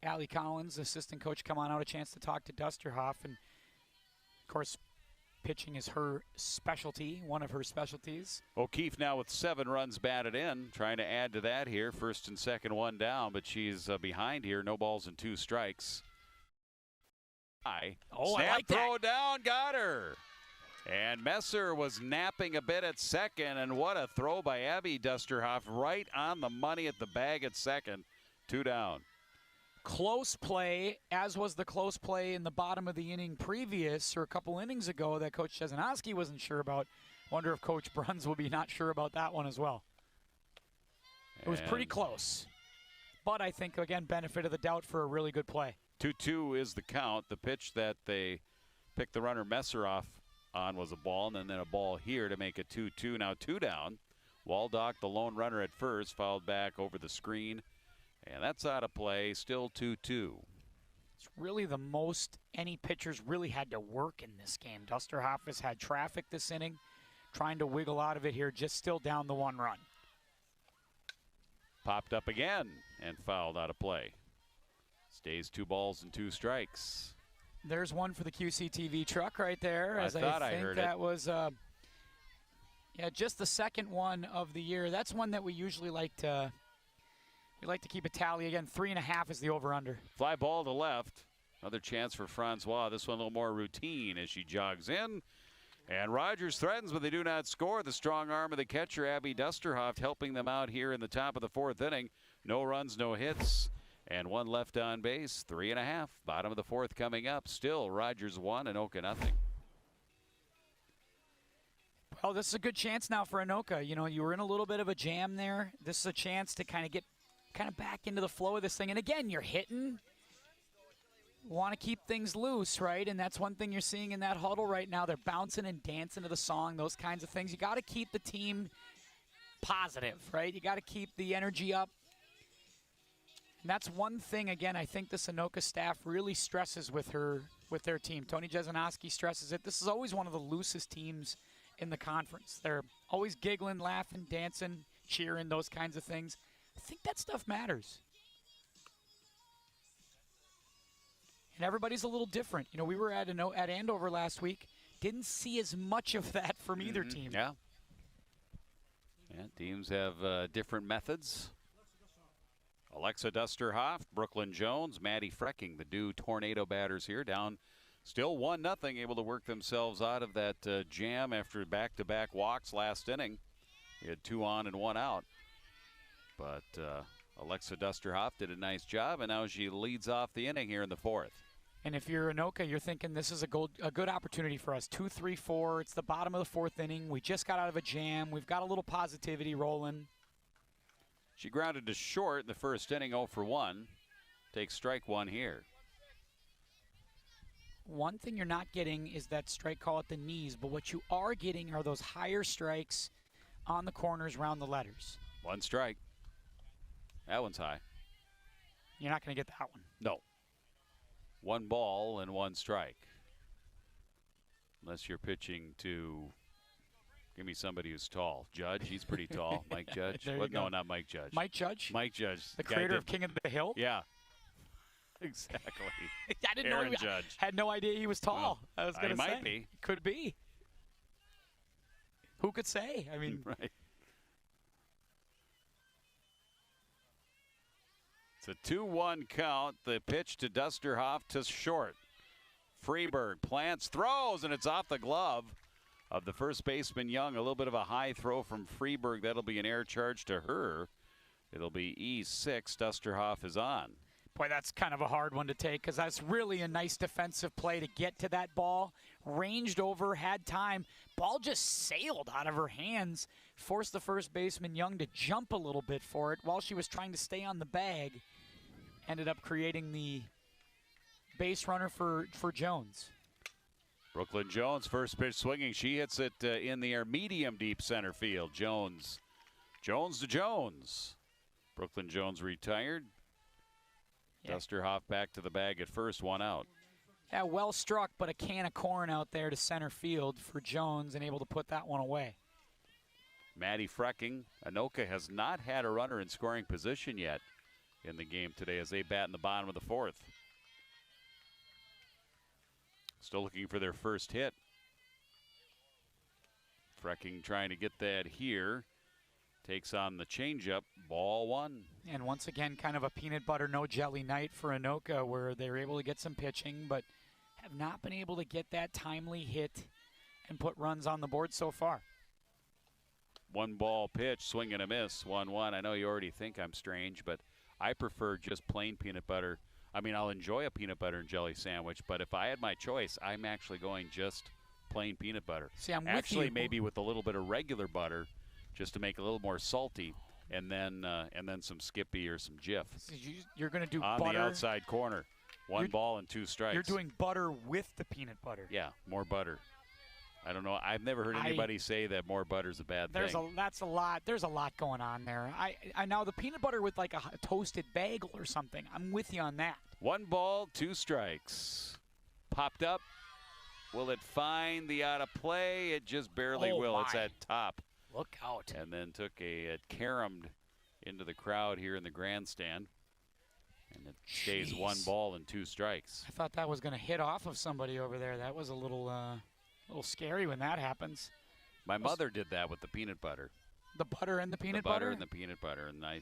Allie Collins, assistant coach, come on out, a chance to talk to Dusterhoff, and of course pitching is her specialty, one of her specialties. O'Keefe now with 7 runs batted in, trying to add to that here. First and second, one down, but she's behind here. No balls and 2 strikes. Oh, snap, I like throw that. down, got her. And Messer was napping a bit at second, and what a throw by Abby Dusterhoff, right on the money at the bag at second. 2 down. Close play, as was the close play in the bottom of the inning previous, or a couple innings ago, that Coach Chesanoski wasn't sure about. Wonder if Coach Bruns will be not sure about that one as well. It was pretty close. But I think, again, benefit of the doubt for a really good play. 2-2 is the count. The pitch that they picked the runner Messer off on was a ball, and then a ball here to make it 2-2. Now 2 down. Waldock, the lone runner at first, fouled back over the screen. And that's out of play, still 2-2. It's really the most any pitchers really had to work in this game. Dusterhoff has had traffic this inning, trying to wiggle out of it here, just still down the 1 run. Popped up again and fouled out of play. Stays 2 balls and 2 strikes. There's one for the QCTV truck right there. I thought I heard that it. was, just the second one of the year. That's one that we usually like to keep a tally. Again, 3.5 is the over-under. Fly ball to left. Another chance for Francois. This one a little more routine as she jogs in. And Rogers threatens, but they do not score. The strong arm of the catcher, Abby Dusterhoff, helping them out here in the top of the 4th inning. No runs, no hits, and 1 left on base. 3.5. Bottom of the 4th coming up. Still Rogers 1 and Anoka nothing. Well, this is a good chance now for Anoka. You know, you were in a little bit of a jam there. This is a chance to kind of get back into the flow of this thing. And again, you're hitting. Want to keep things loose, right? And that's one thing you're seeing in that huddle right now. They're bouncing and dancing to the song, those kinds of things. You got to keep the team positive, right? You got to keep the energy up. And that's one thing, again, I think the Anoka staff really stresses with their team. Tony Jezanoski stresses it. This is always one of the loosest teams in the conference. They're always giggling, laughing, dancing, cheering, those kinds of things. I think that stuff matters. And everybody's a little different. You know, we were at Andover last week. Didn't see as much of that from either team. Yeah. Teams have different methods. Alexa Dusterhoff, Brooklyn Jones, Maddie Frecking, the Dew Tornado batters here, down still 1-0, able to work themselves out of that jam after back-to-back walks last inning. He had 2 on and 1 out. But Alexa Dusterhoff did a nice job, and now she leads off the inning here in the 4th. And if you're Anoka, you're thinking this is a good opportunity for us. 2, 3, 4. It's the bottom of the 4th inning. We just got out of a jam. We've got a little positivity rolling. She grounded to short in the first inning, 0 for 1. Takes strike 1 here. One thing you're not getting is that strike call at the knees, but what you are getting are those higher strikes on the corners around the letters. 1 strike. That one's high. You're not going to get that one. No. 1 ball and 1 strike. Unless you're pitching to, give me somebody who's tall. Judge, he's pretty tall. Mike Judge. No, not Mike Judge. Mike Judge? Mike Judge. The creator of King of the Hill? Yeah. Exactly. I didn't know Judge. Had no idea he was tall. Well, I was going to say. He might be. Could be. Who could say? I mean. Right. It's a 2-1 count. The pitch to Dusterhoff to short. Freeberg plants, throws, and it's off the glove of the first baseman Young. A little bit of a high throw from Freeberg. That'll be an air charge to her. It'll be E6. Dusterhoff is on. Boy, that's kind of a hard one to take because that's really a nice defensive play to get to that ball. Ranged over, had time. Ball just sailed out of her hands. Forced the first baseman, Young, to jump a little bit for it while she was trying to stay on the bag. Ended up creating the base runner for Jones. Brooklyn Jones, first pitch swinging. She hits it in the air, medium deep center field. Jones to Jones. Brooklyn Jones retired. Yeah. Dusterhoff back to the bag at first, one out. Yeah, well struck, but a can of corn out there to center field for Jones and able to put that one away. Maddie Frecking. Anoka has not had a runner in scoring position yet in the game today as they bat in the bottom of the fourth. Still looking for their first hit. Frecking trying to get that here. Takes on the changeup, ball one. And once again, kind of a peanut butter, no jelly night for Anoka where they're able to get some pitching, but have not been able to get that timely hit and put runs on the board so far. One ball pitch, swing and a miss, 1-1. I know you already think I'm strange, but I prefer just plain peanut butter. I mean, I'll enjoy a peanut butter and jelly sandwich, but if I had my choice, I'm actually going just plain peanut butter. See, I'm actually with you. Maybe with a little bit of regular butter, just to make it a little more salty, and then some Skippy or some Jif. You're going to do on butter the outside corner. One ball and 2 strikes. You're doing butter with the peanut butter. Yeah, more butter. I don't know. I've never heard anybody say that more butter's a bad thing. That's a lot. There's a lot going on there. I now the peanut butter with like a toasted bagel or something. I'm with you on that. 1 ball, 2 strikes. Popped up. Will it find the out of play? It just barely will. My. It's at top. Look out. And then took a caromed into the crowd here in the grandstand. And it stays 1 ball and 2 strikes. I thought that was going to hit off of somebody over there. That was a little scary when that happens. My mother did that with the peanut butter. The butter and the peanut butter? butter? And the peanut butter. And I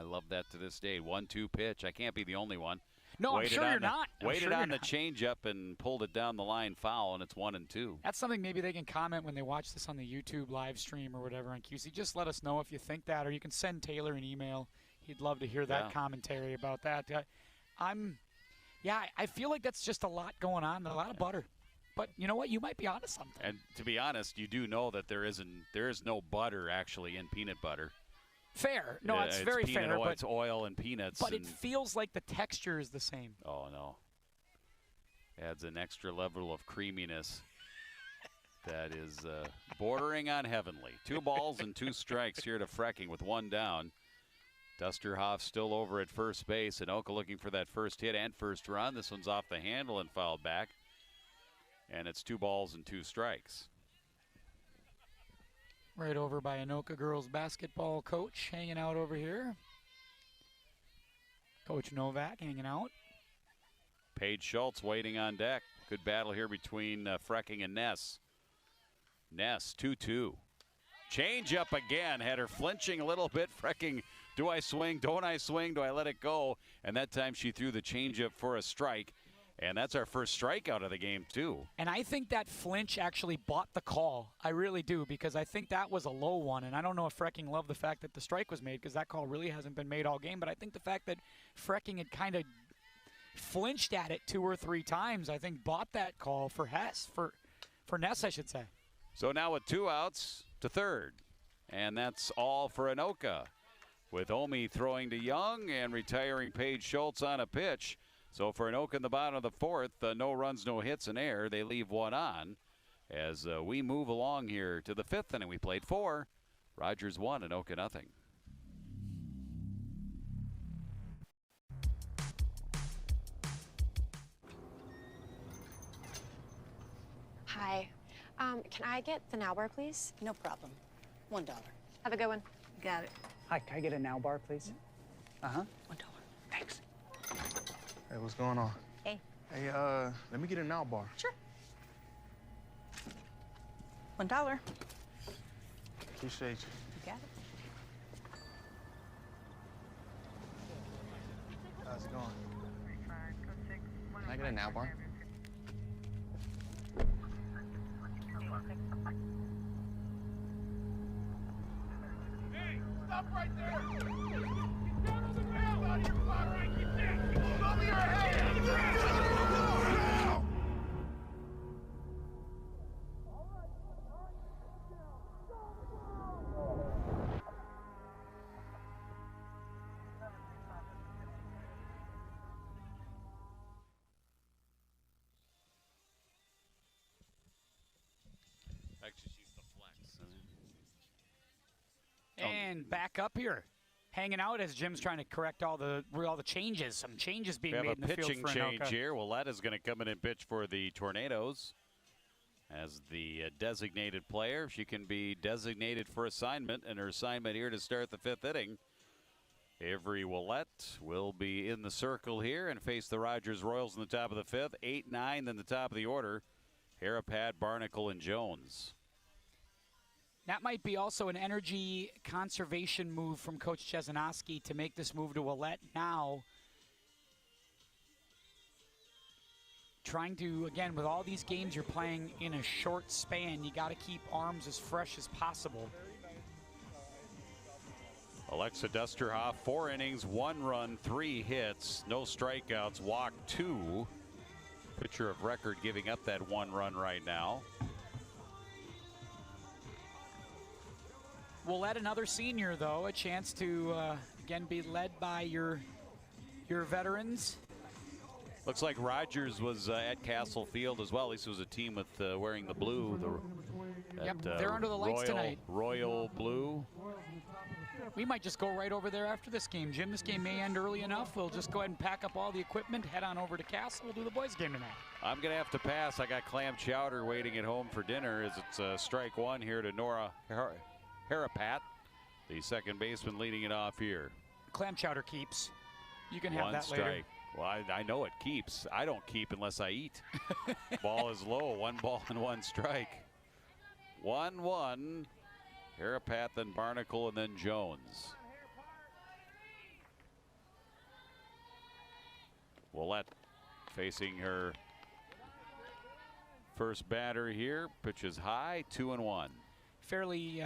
love that to this day. 1-2 pitch. I can't be the only one. No, I'm sure you're not. Waited on the changeup and pulled it down the line foul, and it's 1-2. That's something maybe they can comment when they watch this on the YouTube live stream or whatever on QC. Just let us know if you think that, or you can send Taylor an email. He'd love to hear that commentary about that. I feel like that's just a lot going on, a lot of butter. But you know what? You might be onto something. And to be honest, you do know that there is no butter actually in peanut butter. Fair. No, it's very fair. But it's oil and peanuts. But it feels like the texture is the same. Oh, no. Adds an extra level of creaminess that is bordering on heavenly. 2 balls and 2 strikes here to Frecking with 1 down. Dusterhoff still over at first base. Anoka looking for that first hit and first run. This one's off the handle and fouled back. And it's 2 balls and 2 strikes. Right over by Anoka girls basketball coach hanging out over here. Coach Novak hanging out. Paige Schultz waiting on deck. Good battle here between Frecking and Ness. Ness 2-2. Change up again. Had her flinching a little bit. Frecking, do I swing? Don't I swing? Do I let it go? And that time she threw the changeup for a strike. And that's our first strikeout of the game, too. And I think that flinch actually bought the call. I really do, because I think that was a low one. And I don't know if Frecking loved the fact that the strike was made, because that call really hasn't been made all game. But I think the fact that Frecking had kind of flinched at it 2 or 3 times, I think bought that call for Ness, I should say. So now with 2 outs to third. And that's all for Anoka. With Omi throwing to Young and retiring Paige Schultz on a pitch. So for Anoka in the bottom of the fourth, no runs, no hits in air. They leave 1 on as we move along here to the 5th inning. We played 4. Rogers 1, Anoka nothing. Hi. Can I get the now bar, please? No problem. $1. Have a good one. Got it. Hi, can I get a now bar, please? $1. Thanks. Hey, what's going on? Hey. Hey, let me get a now bar. Sure. $1. Appreciate you. You got it. How's it going? Can I get a now bar? Hey, stop right there! Get down on the ground out here, Potter! Get down! Ryan back up here, hanging out as Jim's trying to correct all the changes. Some changes being made in the field for Anoka. We have a pitching change here. Willetta's going to come in and pitch for the Tornadoes as the designated player. She can be designated for assignment, and her assignment here to start the 5th inning. Avery Willett will be in the circle here and face the Rogers Royals in the top of the 5th. 8-9 then the top of the order. Harapat, Barnacle, and Jones. That might be also an energy conservation move from Coach Chesanowski to make this move to Willett now. Trying to, again, with all these games you're playing in a short span, you got to keep arms as fresh as possible. Alexa Dusterhoff, 4 innings, 1 run, 3 hits, no strikeouts, walked 2. Pitcher of record giving up that 1 run right now. Willett, another senior, though, a chance to, again, be led by your veterans. Looks like Rogers was at Castle Field as well. At least it was a team with wearing the blue. Yep, they're under the lights tonight. Royal blue. We might just go right over there after this game, Jim. This game may end early enough. We'll just go ahead and pack up all the equipment, head on over to Castle. We'll do the boys' game tonight. I'm going to have to pass. I got clam chowder waiting at home for dinner as it's strike 1 here to Nora Harapat, the second baseman leading it off here. Clam chowder keeps. You can have 1 that strike. later. Well, I know it keeps. I don't keep unless I eat. Ball is low. 1 ball and 1 strike. 1-1. Harapat, then Barnacle, and then Jones. Willett facing her first batter here. Pitches high, 2-1. Fairly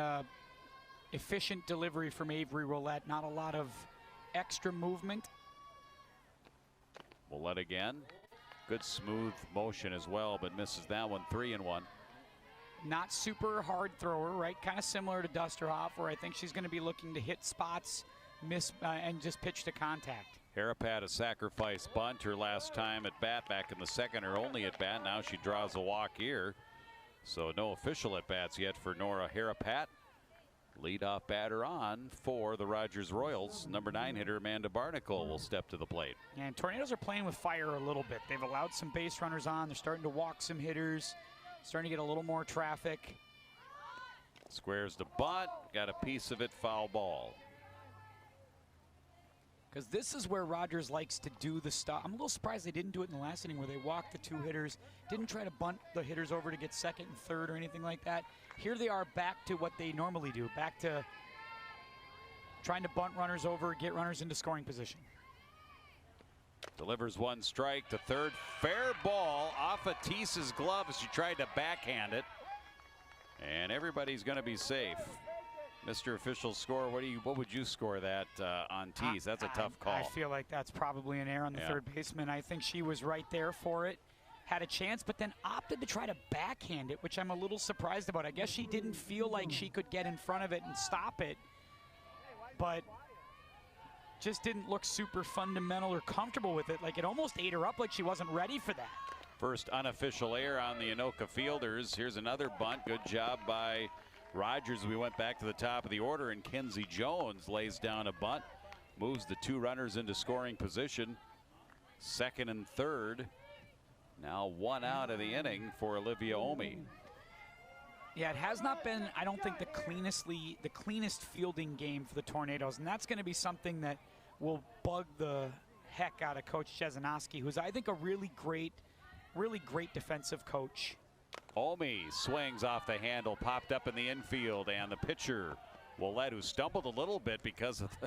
efficient delivery from Avery Willett. Not a lot of extra movement. Willett again. Good smooth motion as well, but misses that one. 3-1. Not super hard thrower, right? Kind of similar to Dusterhoff, where I think she's going to be looking to hit spots, miss, and just pitch to contact. Harapat, a sacrifice bunt her last time at bat back in the second, her only at bat. Now she draws a walk here. So no official at bats yet for Nora Harapat. Leadoff batter on for the Rogers Royals. Number 9 hitter Amanda Barnacle will step to the plate. And Tornadoes are playing with fire a little bit. They've allowed some base runners on. They're starting to walk some hitters. Starting to get a little more traffic. Squares the bunt, got a piece of it, foul ball. Because this is where Rogers likes to do the stuff. I'm a little surprised they didn't do it in the last inning where they walked the 2 hitters, didn't try to bunt the hitters over to get second and third or anything like that. Here they are back to what they normally do, back to trying to bunt runners over, get runners into scoring position. Delivers 1 strike to third. Fair ball off of Teese's glove as she tried to backhand it. And everybody's going to be safe. Mr. Official Score, what would you score that on Teese? That's a tough call. I feel like that's probably an error on the third baseman. I think she was right there for it. Had a chance, but then opted to try to backhand it, which I'm a little surprised about. I guess she didn't feel like she could get in front of it and stop it. But just didn't look super fundamental or comfortable with it. Like it almost ate her up like she wasn't ready for that. First unofficial error on the Anoka fielders. Here's another bunt. Good job by Rogers. We went back to the top of the order, and Kenzie Jones lays down a bunt. Moves the 2 runners into scoring position. Second and third. Now 1 out of the inning for Olivia Omi. Yeah, it has not been, I don't think, the cleanest fielding game for the Tornadoes, and that's going to be something that will bug the heck out of Coach Chesanowski, who's, I think, a really great defensive coach. Omi swings off the handle, popped up in the infield, and the pitcher, Willett, who stumbled a little bit because of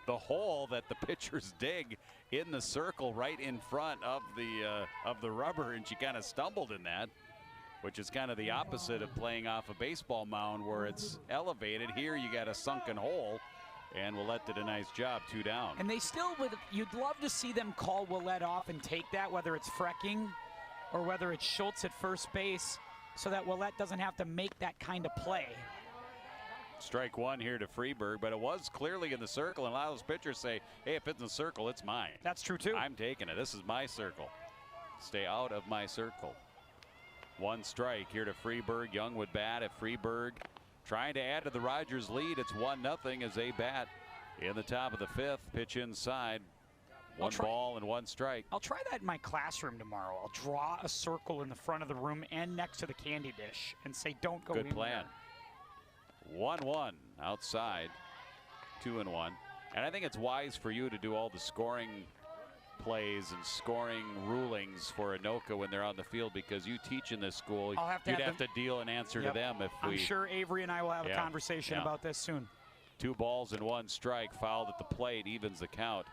the hole that the pitchers dig in the circle right in front of the rubber, and she kind of stumbled in that, which is kind of the opposite of playing off a baseball mound where it's elevated. Here you got a sunken hole, and Willett did a nice job, 2 down. And they still would, you'd love to see them call Willett off and take that, whether it's Frecking or whether it's Schultz at first base, so that Willett doesn't have to make that kind of play. Strike 1 here to Freeberg, but it was clearly in the circle, and a lot of those pitchers say, hey, if it's in the circle, it's mine. That's true, too. I'm taking it. This is my circle. Stay out of my circle. 1 strike here to Freeberg. Young would bat if Freeberg trying to add to the Rogers lead. It's 1-0 as they bat in the top of the 5th. Pitch inside. One ball and 1 strike. I'll try that in my classroom tomorrow. I'll draw a circle in the front of the room and next to the candy dish and say, don't go Good anywhere. plan. 1-1 outside. 2-1. And I think it's wise for you to do all the scoring plays and scoring rulings for Anoka when they're on the field, because you teach in this school. You'd have to deal and answer to them if we. I'm sure Avery and I will have a conversation about this soon. 2 balls and 1 strike, fouled at the plate, evens the count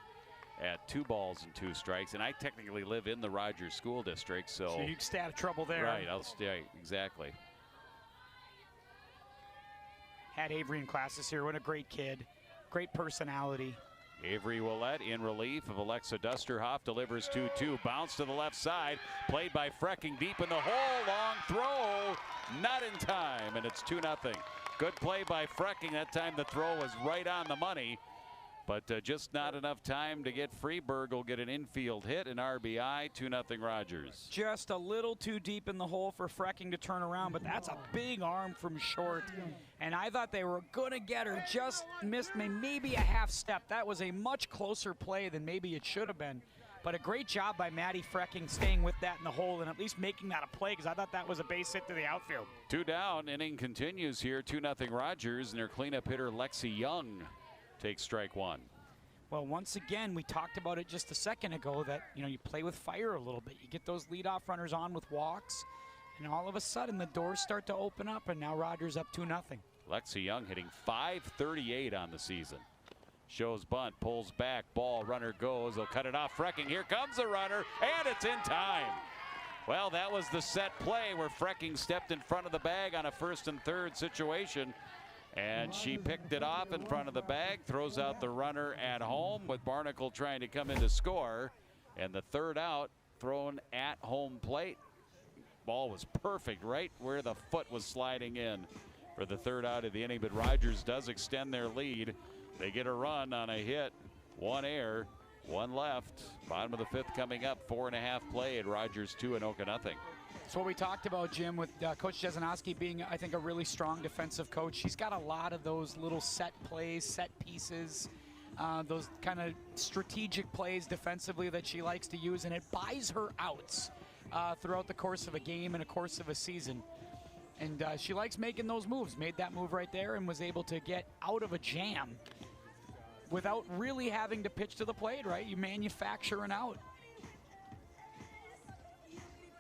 at 2 balls and 2 strikes. And I technically live in the Rogers School District, so you can stay out of trouble there. Right, I'll stay, exactly. Had Avery in classes here. What a great kid. Great personality. Avery Willett in relief of Alexa Dusterhoff, delivers 2-2. Bounce to the left side, played by Frecking deep in the hole. Long throw, not in time, and it's 2-0. Good play by Frecking. That time the throw was right on the money, but just not enough time to get Freeberg. Will get an infield hit, an RBI, 2-0 Rogers. Just a little too deep in the hole for Frecking to turn around, but that's a big arm from short. And I thought they were going to get her, just missed maybe a half step. That was a much closer play than maybe it should have been. But a great job by Maddie Frecking staying with that in the hole and at least making that a play, because I thought that was a base hit to the outfield. 2 down, inning continues here, 2-0 Rogers, and their cleanup hitter Lexi Young takes strike 1. Well, once again, we talked about it just a second ago that, you play with fire a little bit. You get those leadoff runners on with walks, and all of a sudden the doors start to open up, and now Rogers up 2-0. Lexi Young hitting .538 on the season. Shows bunt, pulls back, ball, runner goes. They'll cut it off. Frecking, here comes the runner, and it's in time. Well, that was the set play where Frecking stepped in front of the bag on a 1st and 3rd situation. And she picked it off in front of the bag, throws out the runner at home with Barnacle trying to come in to score. And the 3rd out thrown at home plate. Ball was perfect right where the foot was sliding in for the 3rd out of the inning. But Rogers does extend their lead. They get a run on a hit, 1 air, 1 left. Bottom of the 5th coming up, 4.5 played. Rogers 2, Anoka 0. That's what we talked about, Jim, with Coach Jesenowski being, I think, a really strong defensive coach. He's got a lot of those little set plays, set pieces, those kind of strategic plays defensively that she likes to use, and it buys her outs throughout the course of a game and a course of a season. And she likes making those moves. Made that move right there and was able to get out of a jam without really having to pitch to the plate, right? You manufacture an out.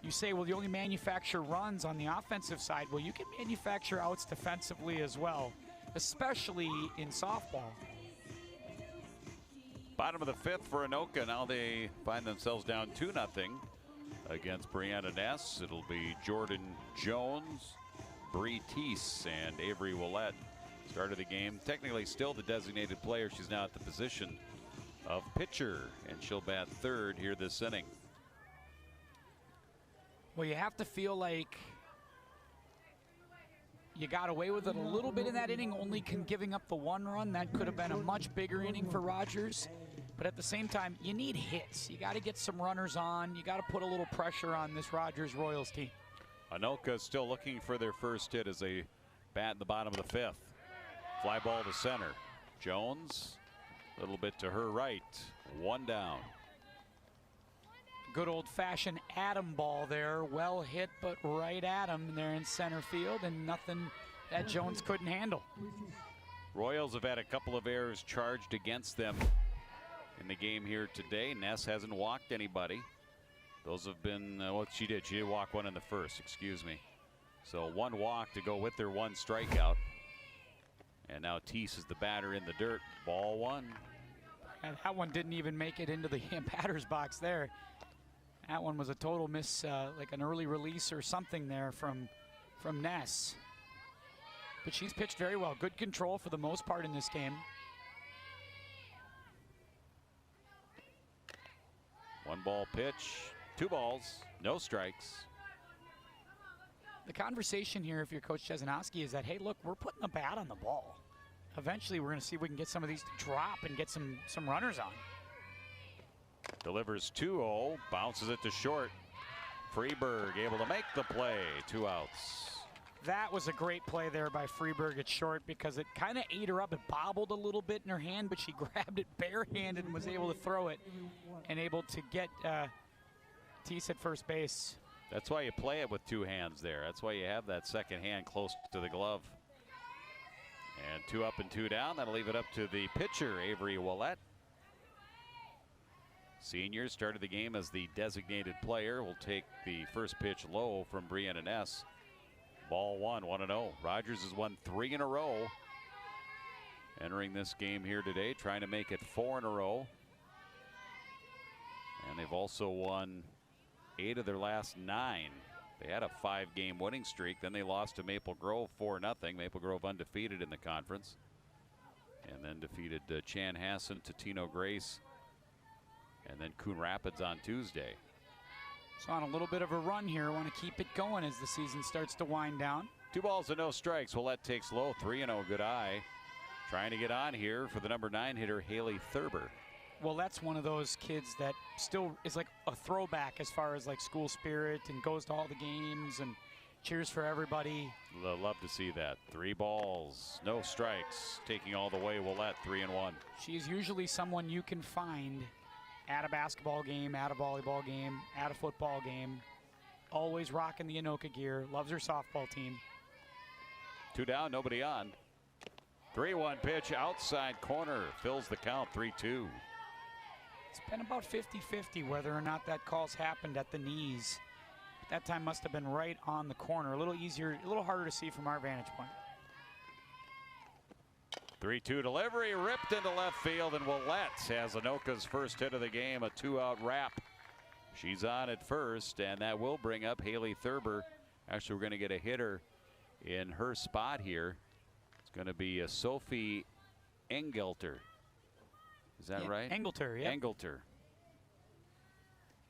You say, well, you only manufacture runs on the offensive side. Well, you can manufacture outs defensively as well, especially in softball. Bottom of the 5th for Anoka. Now they find themselves down 2-0 against Brianna Ness. It'll be Jordan Jones, Bree Teese, and Avery Willett. Start of the game. Technically still the designated player. She's now at the position of pitcher, and she'll bat 3rd here this inning. Well, you have to feel like you got away with it a little bit in that inning, only giving up the 1 run. That could have been a much bigger inning for Rogers. But at the same time, you need hits. You got to get some runners on. You got to put a little pressure on this Rogers Royals team. Anoka still looking for their first hit as they bat in the bottom of the 5th. Fly ball to center. Jones, a little bit to her right. 1 down. Good old-fashioned Adam ball there. Well hit, but right at him there in center field, and nothing that Jones couldn't handle. Royals have had a couple of errors charged against them in the game here today. Ness hasn't walked anybody. Those have been what she did. She did walk 1 in the 1st, excuse me. So 1 walk to go with their 1 strikeout. And now Teese is the batter in the dirt. Ball 1. And that one didn't even make it into the batter's box there. That one was a total miss, like an early release or something there from Ness. But she's pitched very well. Good control for the most part in this game. 1 ball pitch, 2 balls, no strikes. The conversation here, if you're Coach Jesenowski, is that, hey, look, we're putting the bat on the ball. Eventually, we're going to see if we can get some of these to drop and get some runners on. Delivers 2-0, bounces it to short. Freeberg able to make the play. 2 outs. That was a great play there by Freeberg at short because it kind of ate her up. It bobbled a little bit in her hand, but she grabbed it barehanded and was able to throw it and able to get Teese at first base. That's why you play it with two hands there. That's why you have that second hand close to the glove. And 2 up and 2 down. That'll leave it up to the pitcher, Avery Willett. Senior started the game as the designated player. Will take the first pitch low from Brianna Ness. Ball 1-0. Rogers has won 3 in a row. Entering this game here today, trying to make it 4 in a row. And they've also won 8 of their last 9. They had a 5-game winning streak. Then they lost to Maple Grove 4-0. Maple Grove undefeated in the conference. And then defeated Chanhassen, Totino Grace, and then Coon Rapids on Tuesday. So on a little bit of a run here. Want to keep it going as the season starts to wind down. 2 balls and no strikes. Willett takes low, 3-0. Good eye. Trying to get on here for the number 9 hitter, Haley Thurber. Well, that's one of those kids that still is like a throwback as far as like school spirit and goes to all the games and cheers for everybody. Love to see that. 3 balls, no strikes. Taking all the way, Willett, 3-1. She's usually someone you can find at a basketball game, at a volleyball game, at a football game. Always rocking the Anoka gear. Loves her softball team. 2 down, nobody on. 3-1 pitch, outside corner. Fills the count, 3-2. It's been about 50-50 whether or not that call's happened at the knees. That time must have been right on the corner. A little easier, a little harder to see from our vantage point. 3-2 delivery, ripped into left field, and Willett has Anoka's first hit of the game, a 2-out wrap. She's on at first, and that will bring up Haley Thurber. Actually, we're going to get a hitter in her spot here. It's going to be Sophie Engelter. Is that right? Engelter, yeah. Engelter.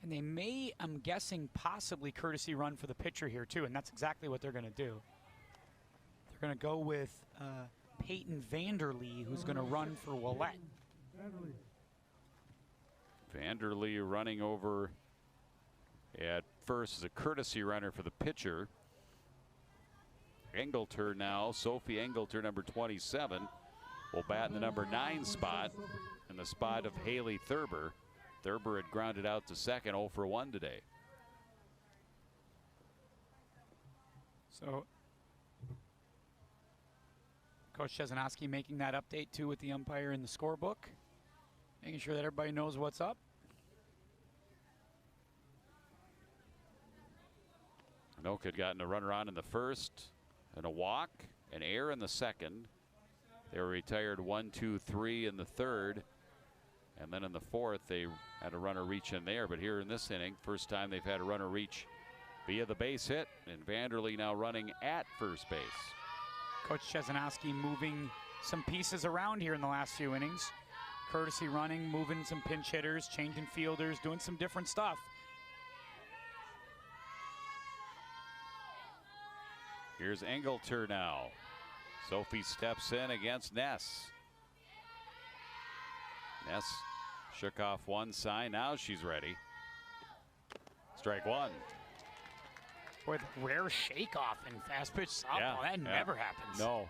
And they may, I'm guessing, possibly courtesy run for the pitcher here, too, and that's exactly what they're going to do. They're going to go with Peyton Vanderlee, who's going to run for Willett. Vanderlee running over at first as a courtesy runner for the pitcher. Engelter now, Sophie Engelter, number 27, will bat in the number 9 spot in the spot of Haley Thurber. Thurber had grounded out to second, 0 for 1 today. So Coach Chesanoski making that update too with the umpire in the scorebook, making sure that everybody knows what's up. Anoka had gotten a runner on in the first, and a walk, an error in the second. They were retired 1, 2, 3 in the third. And then in the fourth, they had a runner reach in there. But here in this inning, first time they've had a runner reach via the base hit. And Vanderlee now running at first base. Coach Chesanoski moving some pieces around here in the last few innings. Courtesy running, moving some pinch hitters, changing fielders, doing some different stuff. Here's Engelter now. Sophie steps in against Ness. Ness shook off one sign. Now she's ready. Strike 1. With rare shake off in fast pitch softball. That never happens. No.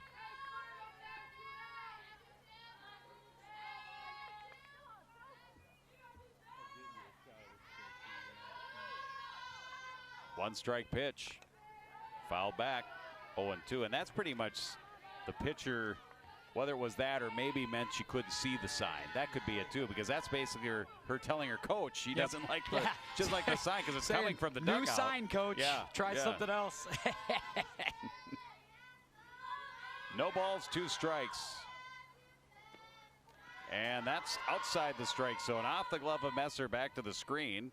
One strike pitch. Foul back. 0-2. And that's pretty much the pitcher. Whether it was that or maybe meant she couldn't see the sign. That could be it too, because that's basically her telling her coach she doesn't like the, just like the sign because it's coming from the dugout. New sign, coach. Yeah, Try something else. No balls, 2 strikes. And that's outside the strike zone. Off the glove of Messer, back to the screen.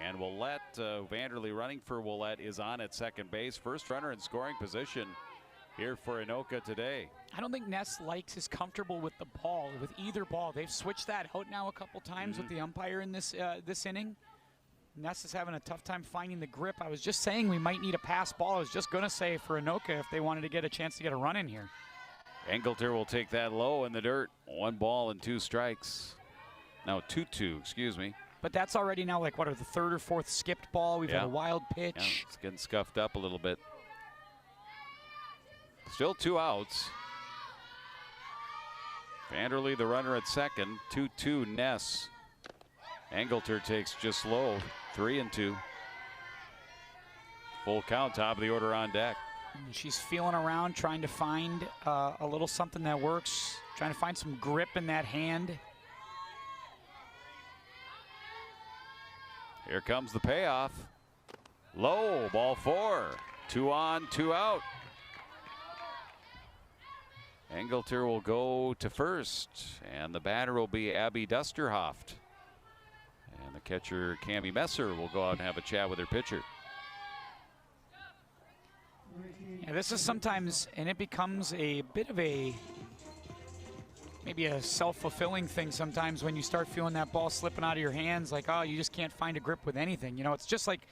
And Willett, Vanderlee running for Willett is on at second base. First runner in scoring position here for Anoka today. I don't think Ness likes is comfortable with the ball, with either ball. They've switched that out now a couple times with the umpire in this this inning. Ness is having a tough time finding the grip. I was just saying we might need a pass ball. I was just going to say for Anoka if they wanted to get a chance to get a run in here. Engelter will take that low in the dirt. 1 ball and 2 strikes. No, 2-2, excuse me. But that's already now like, what, are the 3rd or 4th skipped ball? We've had a wild pitch. Yeah, it's getting scuffed up a little bit. Still 2 outs. Vanderlee, the runner at second. 2-2 Ness. Engelter takes just low. 3-2. Full count, top of the order on deck. She's feeling around, trying to find a little something that works, trying to find some grip in that hand. Here comes the payoff. Low, ball 4. 2 on, 2 out. Engelter will go to first, and the batter will be Abby Dusterhoft. And the catcher, Cammie Messer, will go out and have a chat with her pitcher. Yeah, this is sometimes, and it becomes a bit of maybe a self-fulfilling thing sometimes when you start feeling that ball slipping out of your hands, like, oh, you just can't find a grip with anything. You know, it's just like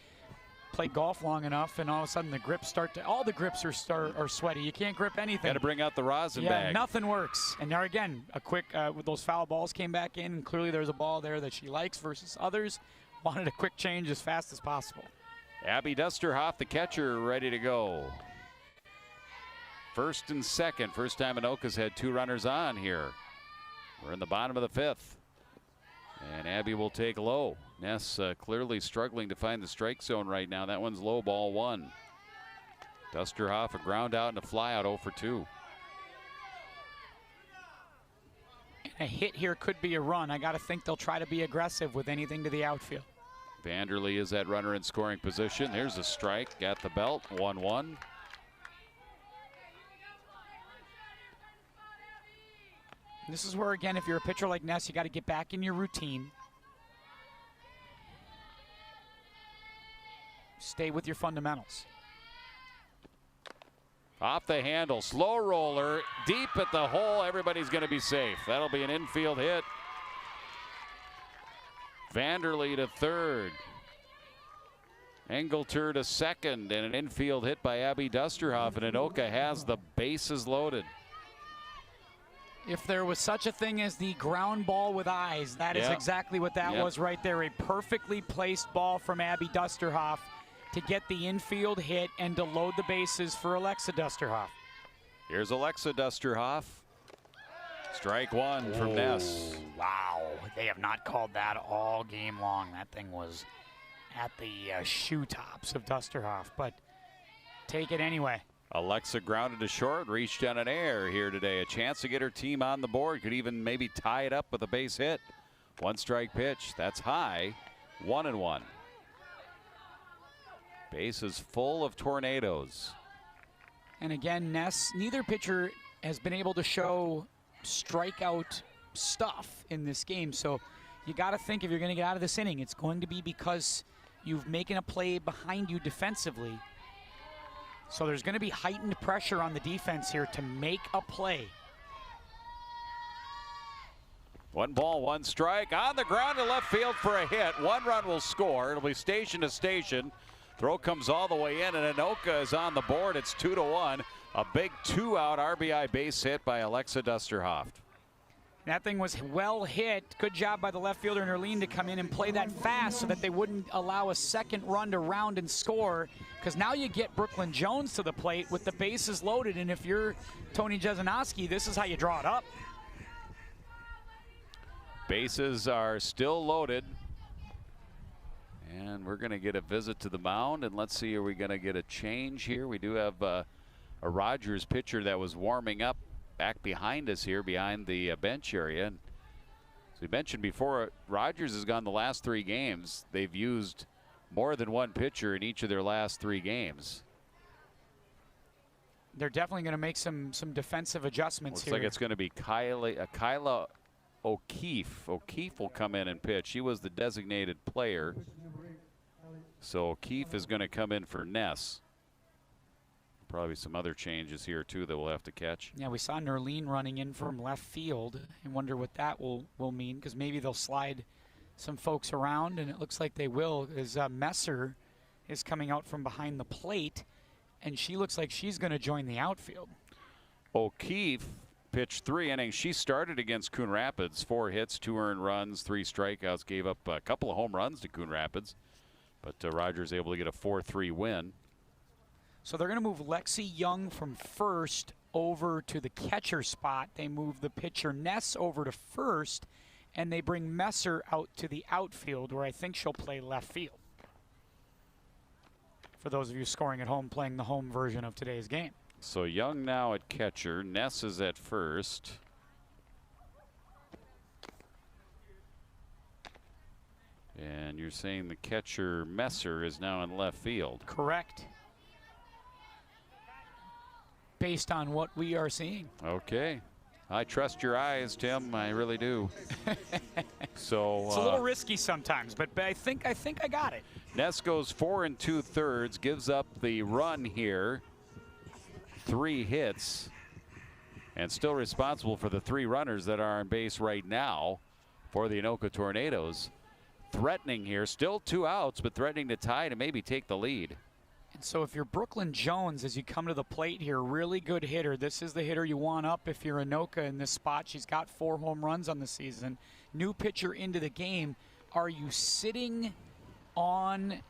play golf long enough and all of a sudden the grips all the grips are sweaty. You can't grip anything. Got to bring out the rosin bag. Nothing works. And there again, a quick, with those foul balls came back in, and clearly there's a ball there that she likes versus others. Wanted a quick change as fast as possible. Abby Dusterhoff, the catcher, ready to go. First and second. First time Anoka's had 2 runners on here. We're in the bottom of the 5th. And Abby will take low. Ness clearly struggling to find the strike zone right now. That one's low, ball 1. Dusterhoff, a ground out and a fly out, 0 for 2. A hit here could be a run. I got to think they'll try to be aggressive with anything to the outfield. Vanderlee is that runner in scoring position. There's a strike at the belt, 1-1. This is where, again, if you're a pitcher like Ness, you got to get back in your routine. Stay with your fundamentals. Off the handle, slow roller, deep at the hole. Everybody's going to be safe. That'll be an infield hit. Vanderlee to third. Engelter to second, and an infield hit by Abby Dusterhoff, and Anoka has the bases loaded. If there was such a thing as the ground ball with eyes, that is exactly what that was right there. A perfectly placed ball from Abby Dusterhoff to get the infield hit and to load the bases for Alexa Dusterhoff. Here's Alexa Dusterhoff. Strike 1 from Ness. Wow, they have not called that all game long. That thing was at the shoe tops of Dusterhoff, but take it anyway. Alexa grounded to short, reached on an air here today. A chance to get her team on the board. Could even maybe tie it up with a base hit. 1 strike pitch. That's high. 1-1. Base is full of tornadoes. And again, Ness, neither pitcher has been able to show strikeout stuff in this game. So you got to think if you're going to get out of this inning, it's going to be because you've making a play behind you defensively. So there's going to be heightened pressure on the defense here to make a play. 1 ball, 1 strike. On the ground to left field for a hit. 1 run will score. It'll be station to station. Throw comes all the way in, and Anoka is on the board. It's 2-1. A big 2-out RBI base hit by Alexa Dusterhoff. That thing was well hit. Good job by the left fielder Nerline to come in and play that fast so that they wouldn't allow a second run to round and score. Because now you get Brooklyn Jones to the plate with the bases loaded. And if you're Tony Jesenowski, this is how you draw it up. Bases are still loaded. And we're going to get a visit to the mound. And let's see, are we going to get a change here? We do have a Rogers pitcher that was warming up back behind us here, behind the bench area. And as we mentioned before, Rogers has gone the last 3 games. They've used more than 1 pitcher in each of their last 3 games. They're definitely going to make some defensive adjustments here. Looks like it's going to be Kyla O'Keefe. O'Keefe will come in and pitch. She was the designated player. So O'Keefe is going to come in for Ness. Probably some other changes here too that we'll have to catch. Yeah, we saw Nerline running in from left field. I wonder what that will mean, because maybe they'll slide some folks around, and it looks like they will, as Messer is coming out from behind the plate, and she looks like she's going to join the outfield. O'Keefe pitched 3 innings. She started against Coon Rapids, 4 hits, 2 earned runs, 3 strikeouts, gave up a couple of home runs to Coon Rapids, but Rogers able to get a 4-3 win. So they're going to move Lexi Young from first over to the catcher spot. They move the pitcher Ness over to first, and they bring Messer out to the outfield, where I think she'll play left field. For those of you scoring at home, playing the home version of today's game. So Young now at catcher. Ness is at first. And you're saying the catcher Messer is now in left field. Correct. Based on what we are seeing. Okay. I trust your eyes, Tim. I really do. So it's a little risky sometimes, but I think I got it. Ness goes 4 2/3, gives up the run here. 3 hits, and still responsible for the 3 runners that are on base right now for the Anoka Tornadoes. Threatening here, still 2 outs, but threatening to tie to maybe take the lead. And so if you're Brooklyn Jones, as you come to the plate here, really good hitter. This is the hitter you want up if you're Anoka in this spot. She's got 4 home runs on the season. New pitcher into the game. Are you sitting on...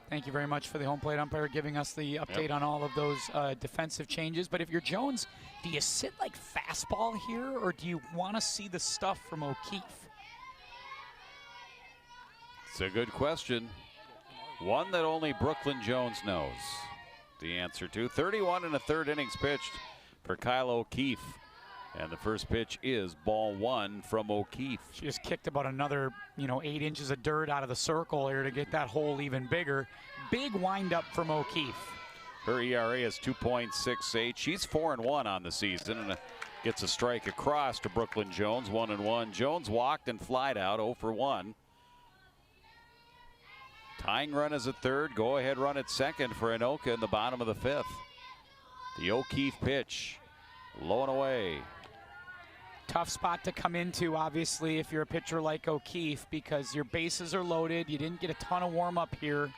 Thank you very much for the home plate umpire giving us the update on all of those defensive changes. But if you're Jones, do you sit like fastball here, or do you want to see the stuff from O'Keefe? It's a good question. One that only Brooklyn Jones knows the answer to. 31 1/3 innings pitched for Kyle O'Keefe. And the first pitch is ball 1 from O'Keefe. She just kicked about another, 8 inches of dirt out of the circle here to get that hole even bigger. Big windup from O'Keefe. Her ERA is 2.68. She's 4-1 on the season, and gets a strike across to Brooklyn Jones, 1-1. Jones walked and flied out, 0 for 1. Tying run is at third. Go ahead run at second for Anoka in the bottom of the 5th. The O'Keefe pitch, low and away. Tough spot to come into, obviously, if you're a pitcher like O'Keefe, because your bases are loaded. You didn't get a ton of warm-up here.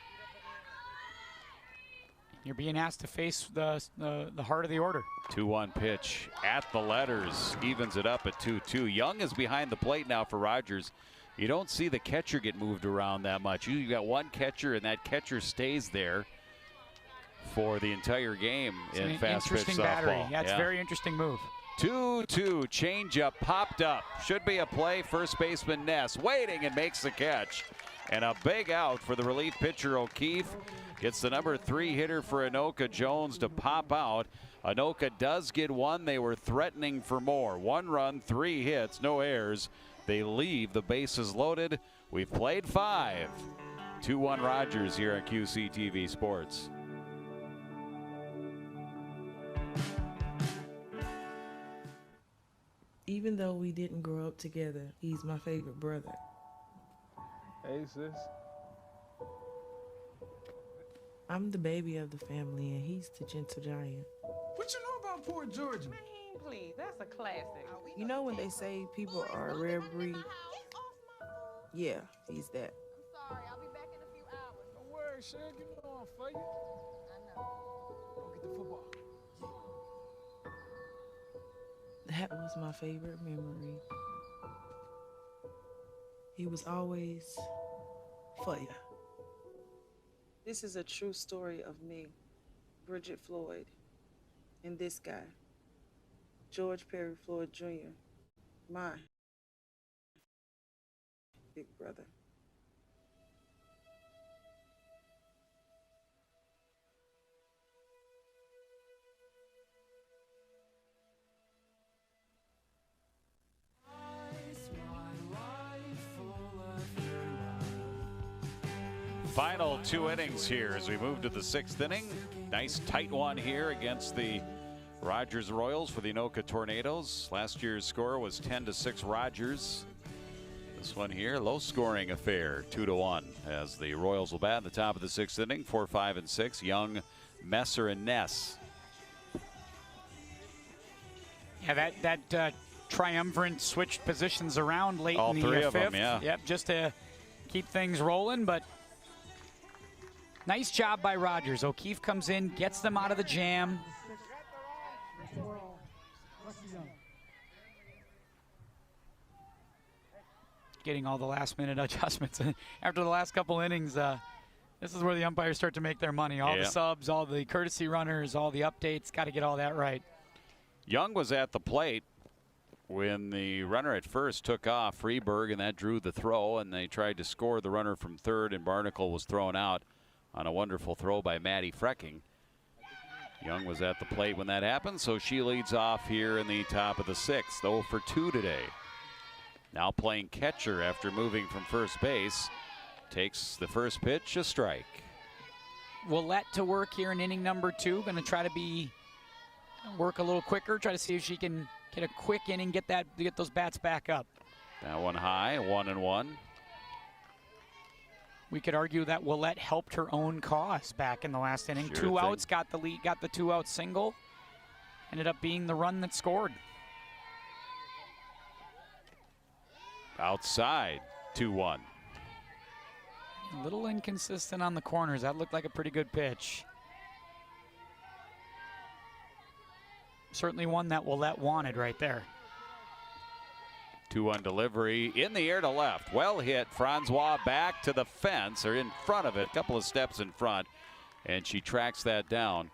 You're being asked to face the heart of the order. 2-1 pitch at the letters, evens it up at 2-2. Young is behind the plate now for Rogers. You don't see the catcher get moved around that much. You got one catcher, and that catcher stays there for the entire game in fast pitch softball. Battery. Yeah, it's a very interesting move. 2-2, changeup popped up. Should be a play. First baseman Ness waiting and makes the catch. And a big out for the relief pitcher O'Keefe. Gets the number 3 hitter for Anoka Jones to pop out. Anoka does get one. They were threatening for more. 1 run, 3 hits, no errors. They leave the bases loaded. We've played 5. 2-1 Rogers here on QCTV Sports. Even though we didn't grow up together, he's my favorite brother. Hey, sis. I'm the baby of the family, and he's the gentle giant. What you know about Port Georgia? Man, please, that's a classic. You know when they say people are a rare breed? Yeah, he's that. I'm sorry, I'll be back in a few hours. Don't worry, Shaq, you know I'm for you. I know. Go get the football. That was my favorite memory. He was always for you. This is a true story of me, Bridget Floyd, and this guy, George Perry Floyd Jr., my big brother. Final 2 innings here as we move to the 6th inning. Nice tight one here against the Rogers Royals for the Anoka Tornadoes. Last year's score was 10-6 Rogers. This one here, low scoring affair, 2-1 as the Royals will bat in the top of the 6th inning, 4, 5, and 6. Young, Messer, and Ness. Yeah, that triumvirate switched positions around late All in the 3 of 5th. them, yeah. Yep, just to keep things rolling, but nice job by Rogers. O'Keefe comes in, gets them out of the jam. getting all the last-minute adjustments. After the last couple innings, this is where the umpires start to make their money. All the subs, all the courtesy runners, all the updates, got to get all that right. Young was at the plate when the runner at first took off, Freeberg, and that drew the throw, and they tried to score the runner from third, and Barnacle was thrown out on a wonderful throw by Maddie Frecking. Young was at the plate when that happened, so she leads off here in the top of the 6th, 0 for 2 today. Now playing catcher after moving from first base. Takes the first pitch, a strike. Willette to work here in inning number 2. Going to try to work a little quicker, try to see if she can get a quick inning, get those bats back up. That one high, 1-1. We could argue that Willette helped her own cause back in the last inning. Sure 2 outs, got the lead, got the 2-out single. Ended up being the run that scored. Outside, 2-1. A little inconsistent on the corners. That looked like a pretty good pitch. Certainly one that Willette wanted right there. 2-1 delivery in the air to left. Well hit. Francois back to the fence, or in front of it, a couple of steps in front, and she tracks that down.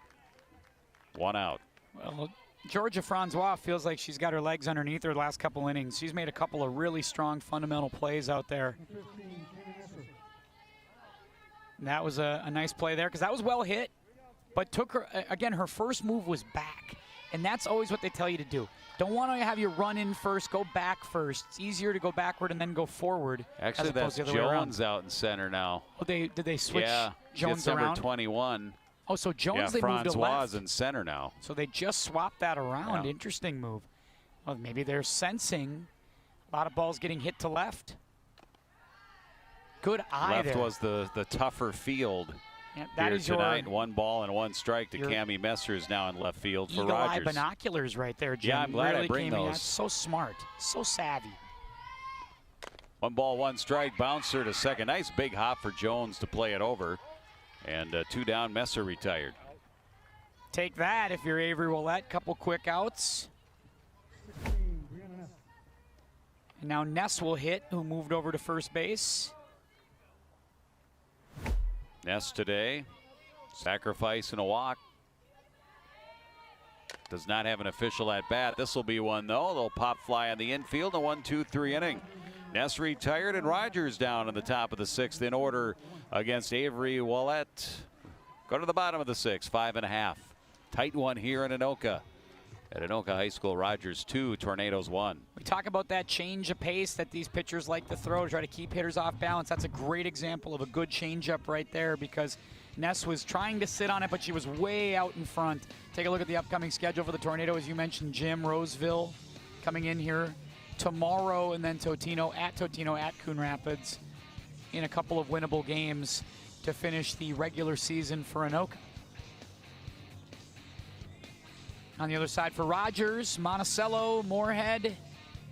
1 out. Well, Georgia Francois feels like she's got her legs underneath her the last couple innings. She's made a couple of really strong fundamental plays out there. And that was a nice play there because that was well hit, but took her, again, her first move was back. And that's always what they tell you to do. Don't want to have you run in first, go back first. It's easier to go backward and then go forward. Actually, that's Jones out in center now. Oh, did they switch Jones number around? 21. Oh, so Jones, they moved to left. Francois in center now. So they just swapped that around. Yeah. Interesting move. Well, maybe they're sensing a lot of balls getting hit to left. Good eye left there. was the tougher field. Yeah, that here is tonight. 1 ball and 1 strike to Cami Messers now in left field for Rogers. Eagle eye binoculars right there, Jim. Yeah, I'm glad really I bring those. That's so smart, so savvy. 1 ball, 1 strike, bouncer to second. Nice big hop for Jones to play it over. And 2 down, Messer retired. Take that if you're Avery Willette. Couple quick outs. And now Ness will hit, who moved over to first base. Ness today, sacrifice and a walk. Does not have an official at bat. This will be one though. They'll pop fly on the infield. A 1-2-3 inning. Ness retired and Rogers down in the top of the 6th in order against Avery Willette. Go to the bottom of the 6th, 5.5. Tight one here in Anoka. At Anoka High School, Rogers 2, Tornadoes 1. We talk about that change of pace that these pitchers like to throw to try to keep hitters off balance. That's a great example of a good changeup right there because Ness was trying to sit on it, but she was way out in front. Take a look at the upcoming schedule for the Tornado. As you mentioned, Jim, Roseville coming in here tomorrow, and then Totino, at Coon Rapids in a couple of winnable games to finish the regular season for Anoka. On the other side for Rogers, Monticello, Moorhead.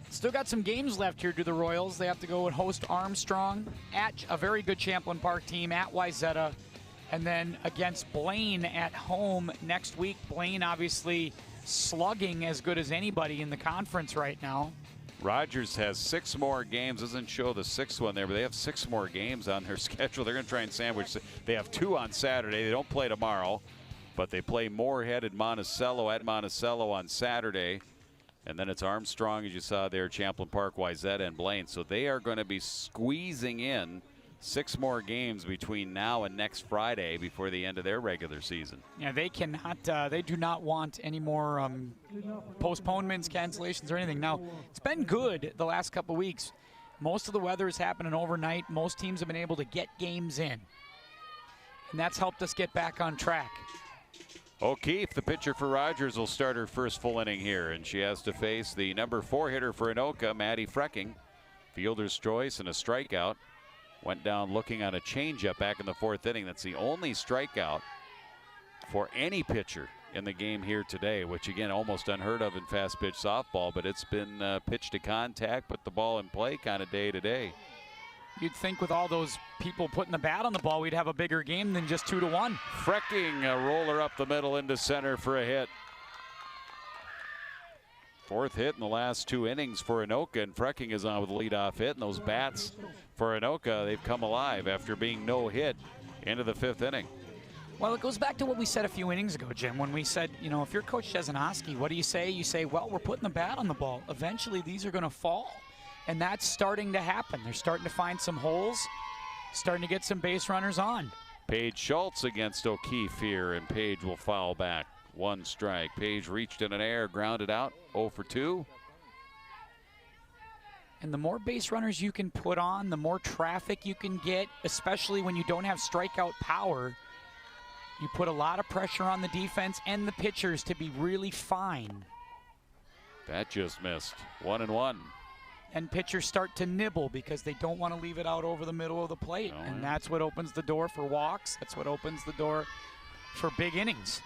Still got some games left here to the Royals. They have to go and host Armstrong at a very good Champlain Park team at Wayzata, and then against Blaine at home next week. Blaine obviously slugging as good as anybody in the conference right now. Rogers has 6 more games. Doesn't show the 6th one there, but they have 6 more games on their schedule. They're going to try and sandwich. They have 2 on Saturday. They don't play tomorrow, but they play Moorhead and Monticello at Monticello on Saturday. And then it's Armstrong, as you saw there, Champlain Park, Wayzata, and Blaine. So they are going to be squeezing in 6 more games between now and next Friday before the end of their regular season. Yeah, they cannot. They do not want any more postponements, cancellations, or anything. Now, it's been good the last couple weeks. Most of the weather is happening overnight. Most teams have been able to get games in, and that's helped us get back on track. O'Keefe, the pitcher for Rogers, will start her first full inning here, and she has to face the number 4 hitter for Anoka, Maddie Frecking. Fielder's choice and a strikeout. Went down looking on a changeup back in the 4th inning. That's the only strikeout for any pitcher in the game here today, which again, almost unheard of in fast pitch softball, but it's been pitch to contact, put the ball in play kind of day to day. You'd think with all those people putting the bat on the ball, we'd have a bigger game than just 2-1. Frecking, a roller up the middle into center for a hit. Fourth hit in the last 2 innings for Anoka, and Frecking is on with a leadoff hit. And those bats for Anoka, they've come alive after being no hit into the 5th inning. Well, it goes back to what we said a few innings ago, Jim, when we said, you know, if you're Coach Jesenowski, what do you say? You say, well, we're putting the bat on the ball. Eventually, these are going to fall. And that's starting to happen. They're starting to find some holes, starting to get some base runners on. Page Schultz against O'Keefe here, and Page will foul back. 1 strike. Page reached in an air, grounded out, 0 for 2. And the more base runners you can put on, the more traffic you can get, especially when you don't have strikeout power. You put a lot of pressure on the defense and the pitchers to be really fine. That just missed. 1-1. And pitchers start to nibble because they don't want to leave it out over the middle of the plate. Oh, and yeah. that's what opens the door for walks. That's what opens the door for big innings.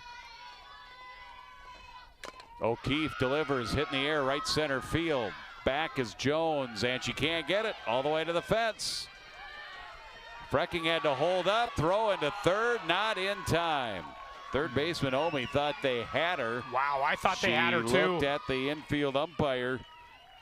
O'Keefe delivers, hit in the air, right center field. Back is Jones, and she can't get it all the way to the fence. Frecking had to hold up, throw into third, not in time. Third baseman Omi thought they had her. Wow, I thought they had her too. She looked at the infield umpire,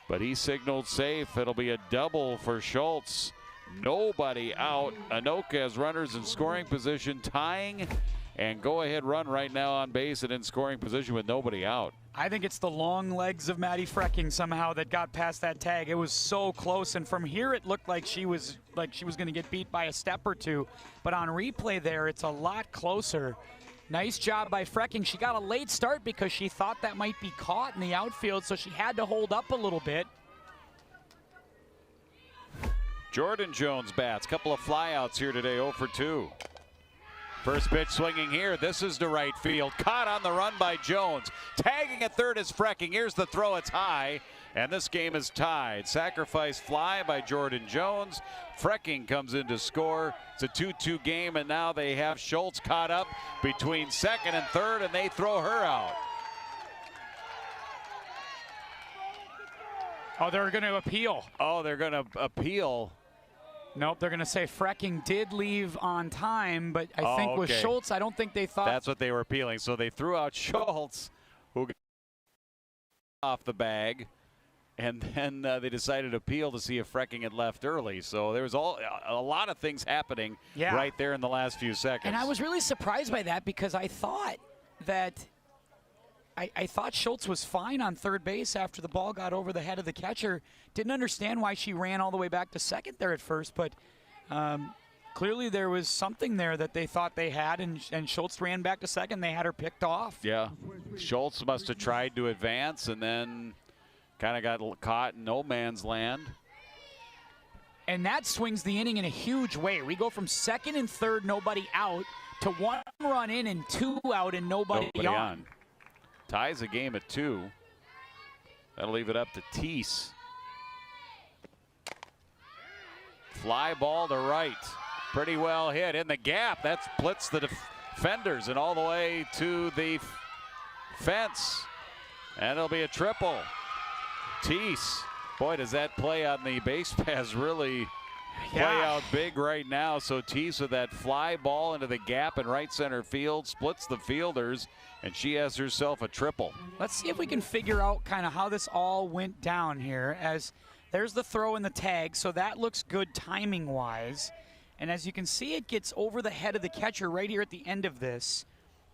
but he signaled safe. It'll be a double for Schultz. Nobody out. Anoka has runners in scoring position, tying, and go-ahead run right now on base and in scoring position with nobody out. I think it's the long legs of Maddie Frecking somehow that got past that tag. It was so close, and from here it looked like she was going to get beat by a step or two. But on replay there, it's a lot closer. Nice job by Frecking. She got a late start because she thought that might be caught in the outfield, so she had to hold up a little bit. Jordan Jones bats. Couple of flyouts here today, 0 for 2. First pitch swinging here. This is to right field. Caught on the run by Jones. Tagging at third is Frecking. Here's the throw. It's high. And this game is tied. Sacrifice fly by Jordan Jones. Frecking comes in to score. It's a 2-2 game, and now they have Schultz caught up between second and third, and they throw her out. Oh, they're going to appeal. Oh, they're going to appeal. Nope, they're going to say Frecking did leave on time, but I think with Schultz, I don't think they thought. That's what they were appealing. So they threw out Schultz, who got off the bag, and then they decided to appeal to see if Frecking had left early. So there was a lot of things happening right there in the last few seconds. And I was really surprised by that because I thought that I thought Schultz was fine on third base after the ball got over the head of the catcher. Didn't understand why she ran all the way back to second there at first, but clearly there was something there that they thought they had, and Schultz ran back to second. They had her picked off. Yeah, Schultz must have tried to advance and then kind of got caught in no man's land. And that swings the inning in a huge way. We go from second and third, nobody out, to 1 run in and 2 out and nobody on. Ties the game at 2. That'll leave it up to Teese. Fly ball to right. Pretty well hit in the gap. That splits the defenders and all the way to the fence. And it'll be a triple. Teese. Boy, does that play on the base pass really play out big right now. So Teese with that fly ball into the gap in right center field, splits the fielders, and she has herself a triple. Let's see if we can figure out kind of how this all went down here. As there's the throw and the tag, so that looks good timing-wise. And as you can see, it gets over the head of the catcher right here at the end of this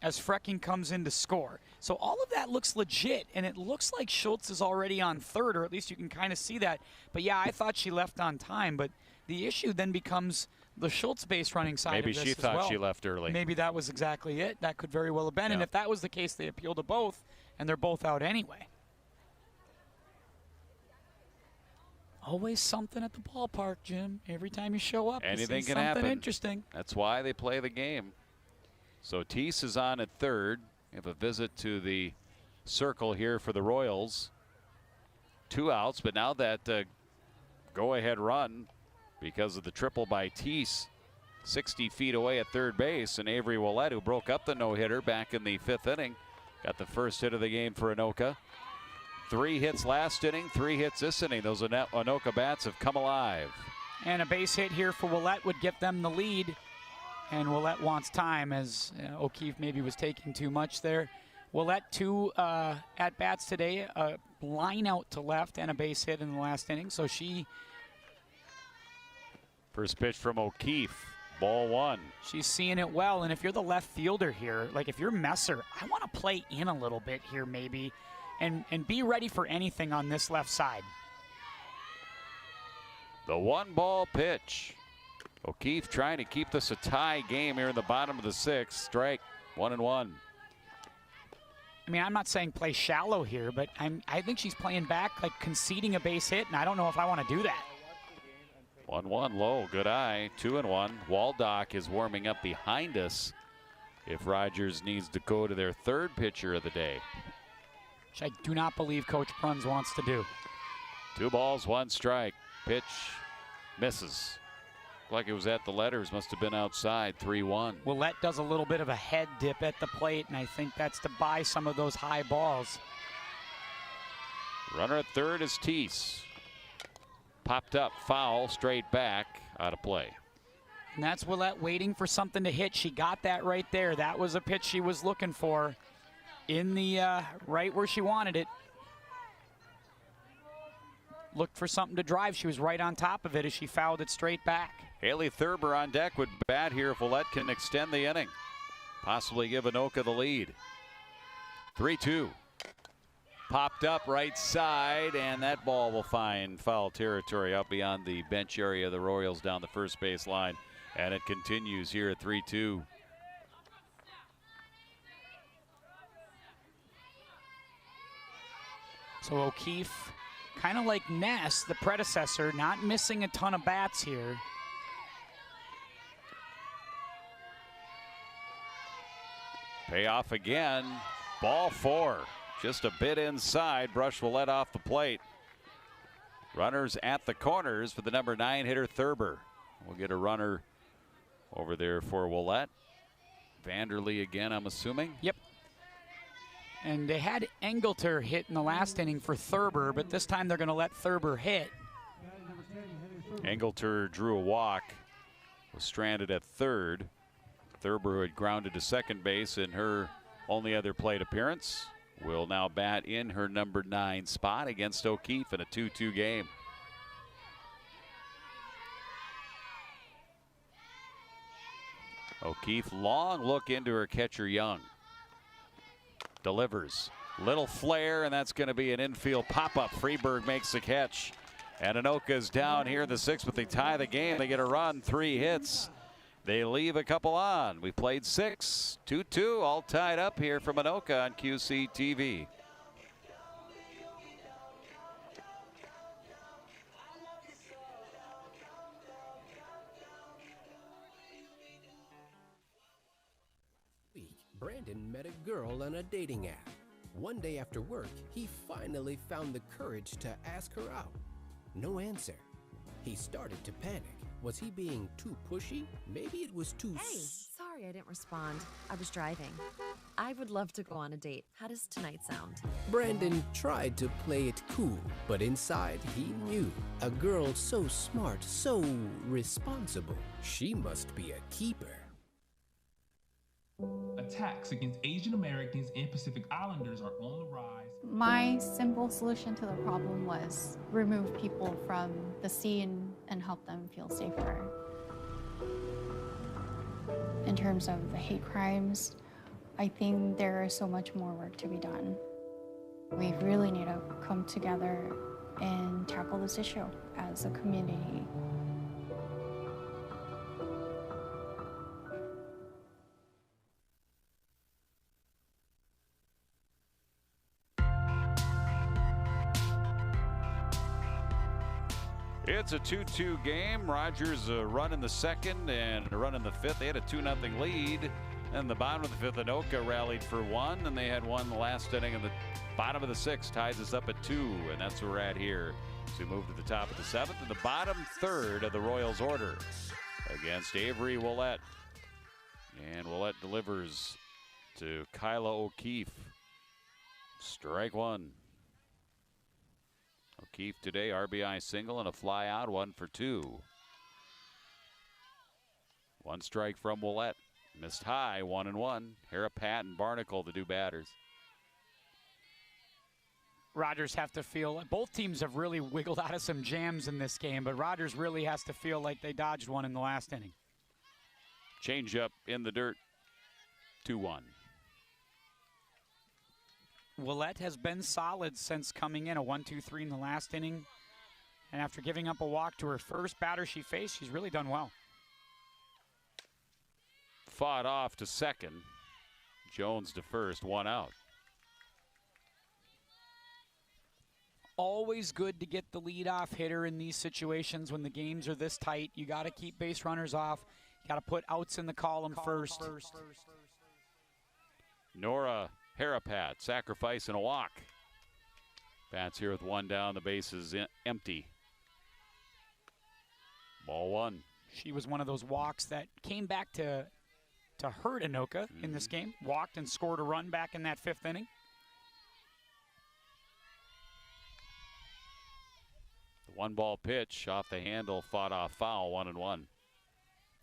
as Frecking comes in to score. So all of that looks legit, and it looks like Schultz is already on third, or at least you can kind of see that. But yeah, I thought she left on time, but the issue then becomes the Schultz base running side of this as well. Maybe she thought she left early. Maybe that was exactly it. That could very well have been. And if that was the case, they appeal to both, and they're both out anyway. Always something at the ballpark, Jim. Every time you show up, anything you see can something happen. Interesting. That's why they play the game. So Teese is on at third. We have a visit to the circle here for the Royals. 2 outs, but now that go-ahead run because of the triple by Teese, 60 feet away at third base, and Avery Willett, who broke up the no-hitter back in the 5th inning, got the first hit of the game for Anoka. 3 hits last inning, 3 hits this inning. Those Anoka bats have come alive. And a base hit here for Willett would get them the lead. And Willett wants time, as O'Keefe maybe was taking too much there. Willette 2 at-bats today, a line out to left and a base hit in the last inning. So she... First pitch from O'Keefe, ball 1. She's seeing it well, and if you're the left fielder here, like if you're Messer, I want to play in a little bit here maybe and be ready for anything on this left side. The 1-ball pitch. O'Keefe trying to keep this a tie game here in the bottom of the 6th. Strike, 1-1. I mean, I'm not saying play shallow here, but I think she's playing back, like conceding a base hit, and I don't know if I want to do that. 1-1 low, good eye, 2-1. Waldock is warming up behind us if Rogers needs to go to their 3rd pitcher of the day. Which I do not believe Coach Bruns wants to do. 2 balls, 1 strike. Pitch misses. Like it was at the letters, must have been outside, 3-1. Willette does a little bit of a head dip at the plate, and I think that's to buy some of those high balls. Runner at 3rd is Teese. Popped up, foul, straight back, out of play. And that's Willette waiting for something to hit. She got that right there. That was a pitch she was looking for in the right where she wanted it. Looked for something to drive. She was right on top of it as she fouled it straight back. Haley Thurber on deck would bat here if Willette can extend the inning. Possibly give Anoka the lead. 3-2. Popped up right side, and that ball will find foul territory out beyond the bench area of the Royals down the first base line. And it continues here at 3-2. So O'Keefe, kind of like Ness, the predecessor, not missing a ton of bats here. Payoff again. Ball 4. Just a bit inside. Brush will let off the plate. Runners at the corners for the number 9 hitter Thurber. We'll get a runner over there for Willette. Vanderlee again, I'm assuming. Yep. And they had Engelter hit in the last inning for Thurber, but this time they're going to let Thurber hit. Engelter drew a walk, was stranded at 3rd. Thurber, who had grounded to second base in her only other plate appearance, will now bat in her number 9 spot against O'Keefe in a 2-2 game. O'Keefe, long look into her catcher Young. Delivers. Little flare, and that's going to be an infield pop-up. Freeberg makes the catch. And Anoka's down here in the 6th, but they tie the game. They get a run, 3 hits. They leave a couple on. We played 6, 2-2, all tied up here from Anoka on QCTV. Brandon met a girl on a dating app. One day after work, he finally found the courage to ask her out. No answer. He started to panic. Was he being too pushy? Maybe it was too... Hey, sorry I didn't respond. I was driving. I would love to go on a date. How does tonight sound? Brandon tried to play it cool, but inside he knew. A girl so smart, so responsible. She must be a keeper. Attacks against Asian Americans and Pacific Islanders are on the rise. My simple solution to the problem was remove people from the scene and help them feel safer. In terms of the hate crimes, I think there is so much more work to be done. We really need to come together and tackle this issue as a community. It's a 2-2 game. Rogers a run in the 2nd and a run in the 5th. They had a 2-0 lead. And the bottom of the 5th, Anoka rallied for 1, and they had 1 the last inning. And the bottom of the 6th ties us up at 2, and that's where we're at here. So we move to the top of the 7th and the bottom 3rd of the Royals order against Avery Willette. And Willette delivers to Kyla O'Keefe. Strike 1. O'Keefe today, RBI single and a fly out, 1 for 2. 1 strike from Willette. Missed high, 1-1. Harapat and Barnacle, the 2 batters. Rogers have to feel, both teams have really wiggled out of some jams in this game, but Rogers really has to feel like they dodged one in the last inning. Change up in the dirt, 2-1. Willette has been solid since coming in, a 1-2-3 in the last inning. And after giving up a walk to her first batter she faced, she's really done well. Fought off to second. Jones to first, 1 out. Always good to get the leadoff hitter in these situations when the games are this tight. You got to keep base runners off. You got to put outs in the column first. Nora Harapat, sacrifice and a walk. Bats here with 1 down, the base is empty. Ball 1. She was one of those walks that came back to hurt Anoka in this game. Walked and scored a run back in that 5th inning. The 1-ball pitch off the handle, fought off foul, 1-1.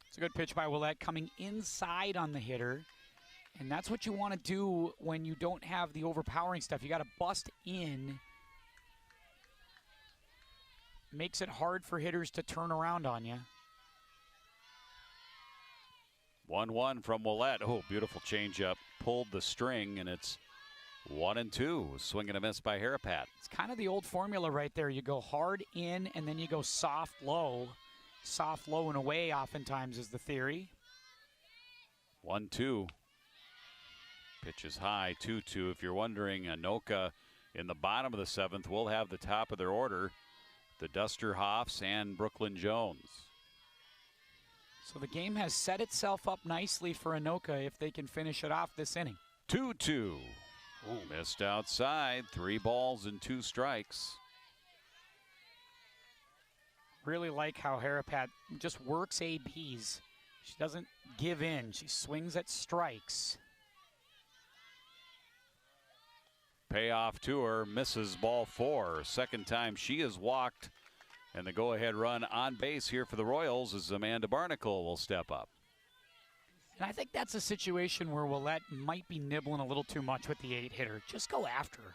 It's a good pitch by Willette, coming inside on the hitter. And that's what you want to do when you don't have the overpowering stuff. You got to bust in. Makes it hard for hitters to turn around on you. 1-1 from Willette. Oh, beautiful changeup. Pulled the string, and it's 1-2. Swing and a miss by Harapat. It's kind of the old formula right there. You go hard in, and then you go soft, low. Soft, low, and away oftentimes is the theory. 1-2. Pitch is high, 2-2. If you're wondering, Anoka in the bottom of the 7th will have the top of their order, the Dusterhoffs and Brooklyn Jones. So the game has set itself up nicely for Anoka if they can finish it off this inning. 2-2. Missed outside. 3 balls and 2 strikes. Really like how Harapat just works ABs. She doesn't give in. She swings at strikes. Payoff to her, misses ball 4. Second time she has walked. And the go-ahead run on base here for the Royals as Amanda Barnacle will step up. And I think that's a situation where Willette might be nibbling a little too much with the 8-hitter. Just go after her.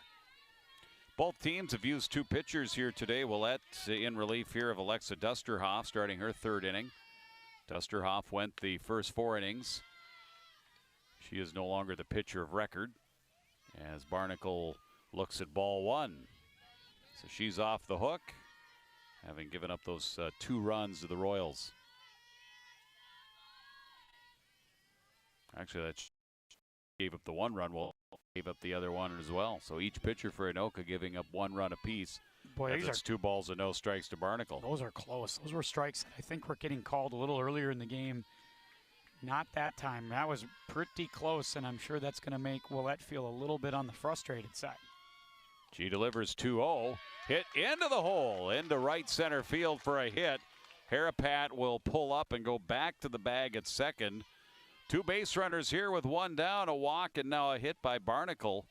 Both teams have used 2 pitchers here today. Willette in relief here of Alexa Dusterhoff starting her 3rd inning. Dusterhoff went the first 4 innings. She is no longer the pitcher of record as Barnacle looks at ball 1. So she's off the hook, having given up those 2 runs to the Royals. Actually, that gave up the 1 run. Well, gave up the other one as well. So each pitcher for Anoka giving up 1 run apiece. Boy, these are 2 balls and no strikes to Barnacle. Those are close. Those were strikes that I think were getting called a little earlier in the game. Not that time. That was pretty close, and I'm sure that's going to make Willette feel a little bit on the frustrated side. She delivers 2-0. Hit into the hole, into right center field for a hit. Harapat will pull up and go back to the bag at second. 2 base runners here with 1 down, a walk, and now a hit by Barnacle.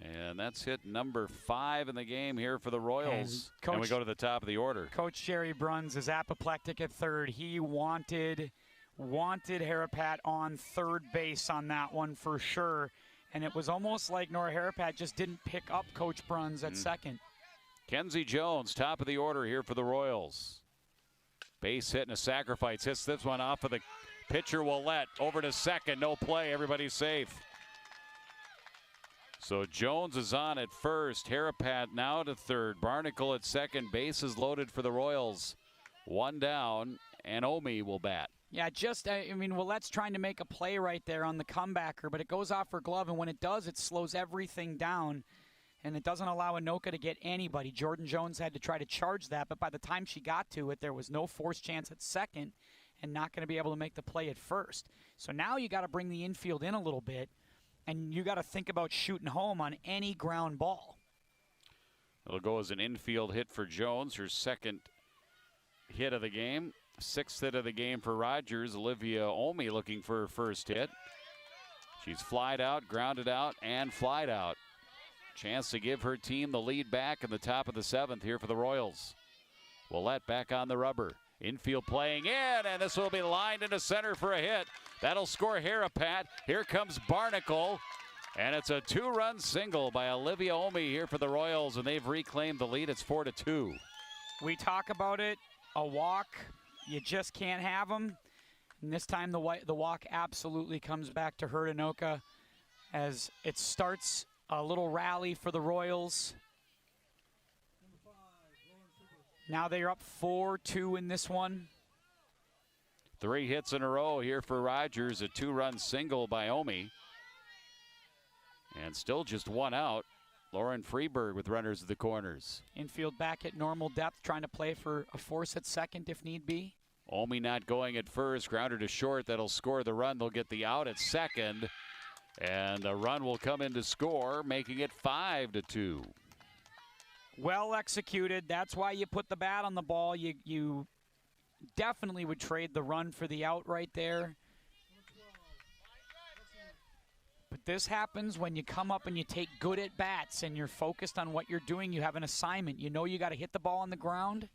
And that's hit number 5 in the game here for the Royals. And we go to the top of the order. Coach Jerry Bruns is apoplectic at 3rd. He wanted Harapat on 3rd base on that one for sure. And it was almost like Nora Harapat just didn't pick up Coach Bruns at 2nd. Kenzie Jones, top of the order here for the Royals. Base hit and a sacrifice. Hits this one off of the pitcher Willette. Over to 2nd, no play, everybody's safe. So Jones is on at 1st. Harapat now to 3rd. Barnacle at 2nd. Bases loaded for the Royals. 1 down, and Omi will bat. Yeah, Willette's trying to make a play right there on the comebacker, but it goes off her glove, and when it does, it slows everything down, and it doesn't allow Anoka to get anybody. Jordan Jones had to try to charge that, but by the time she got to it, there was no force chance at 2nd and not going to be able to make the play at 1st. So now you got to bring the infield in a little bit, and you got to think about shooting home on any ground ball. It'll go as an infield hit for Jones, her 2nd hit of the game. 6th hit of the game for Rogers. Olivia Omi looking for her 1st hit. She's flied out, grounded out, and flied out. Chance to give her team the lead back in the top of the 7th here for the Royals. Willette back on the rubber. Infield playing in, and this will be lined into center for a hit. That'll score Harapat. Here comes Barnacle. And it's a 2-run single by Olivia Omi here for the Royals, and they've reclaimed the lead. It's 4-2. We talk about it, a walk, you just can't have them. And this time the walk absolutely comes back to hurt Anoka as it starts a little rally for the Royals. Now they're up 4-2 in this one. 3 hits in a row here for Rogers, a 2-run single by Omi. And still just 1 out. Lauren Freeberg with runners at the corners. Infield back at normal depth, trying to play for a force at second if need be. Omi not going at first, grounder to short. That'll score the run. They'll get the out at second. And the run will come in to score, making it 5-2. Well executed. That's why you put the bat on the ball. You definitely would trade the run for the out right there. But this happens when you come up and you take good at bats and you're focused on what you're doing. You have an assignment. You know you got to hit the ball on the ground.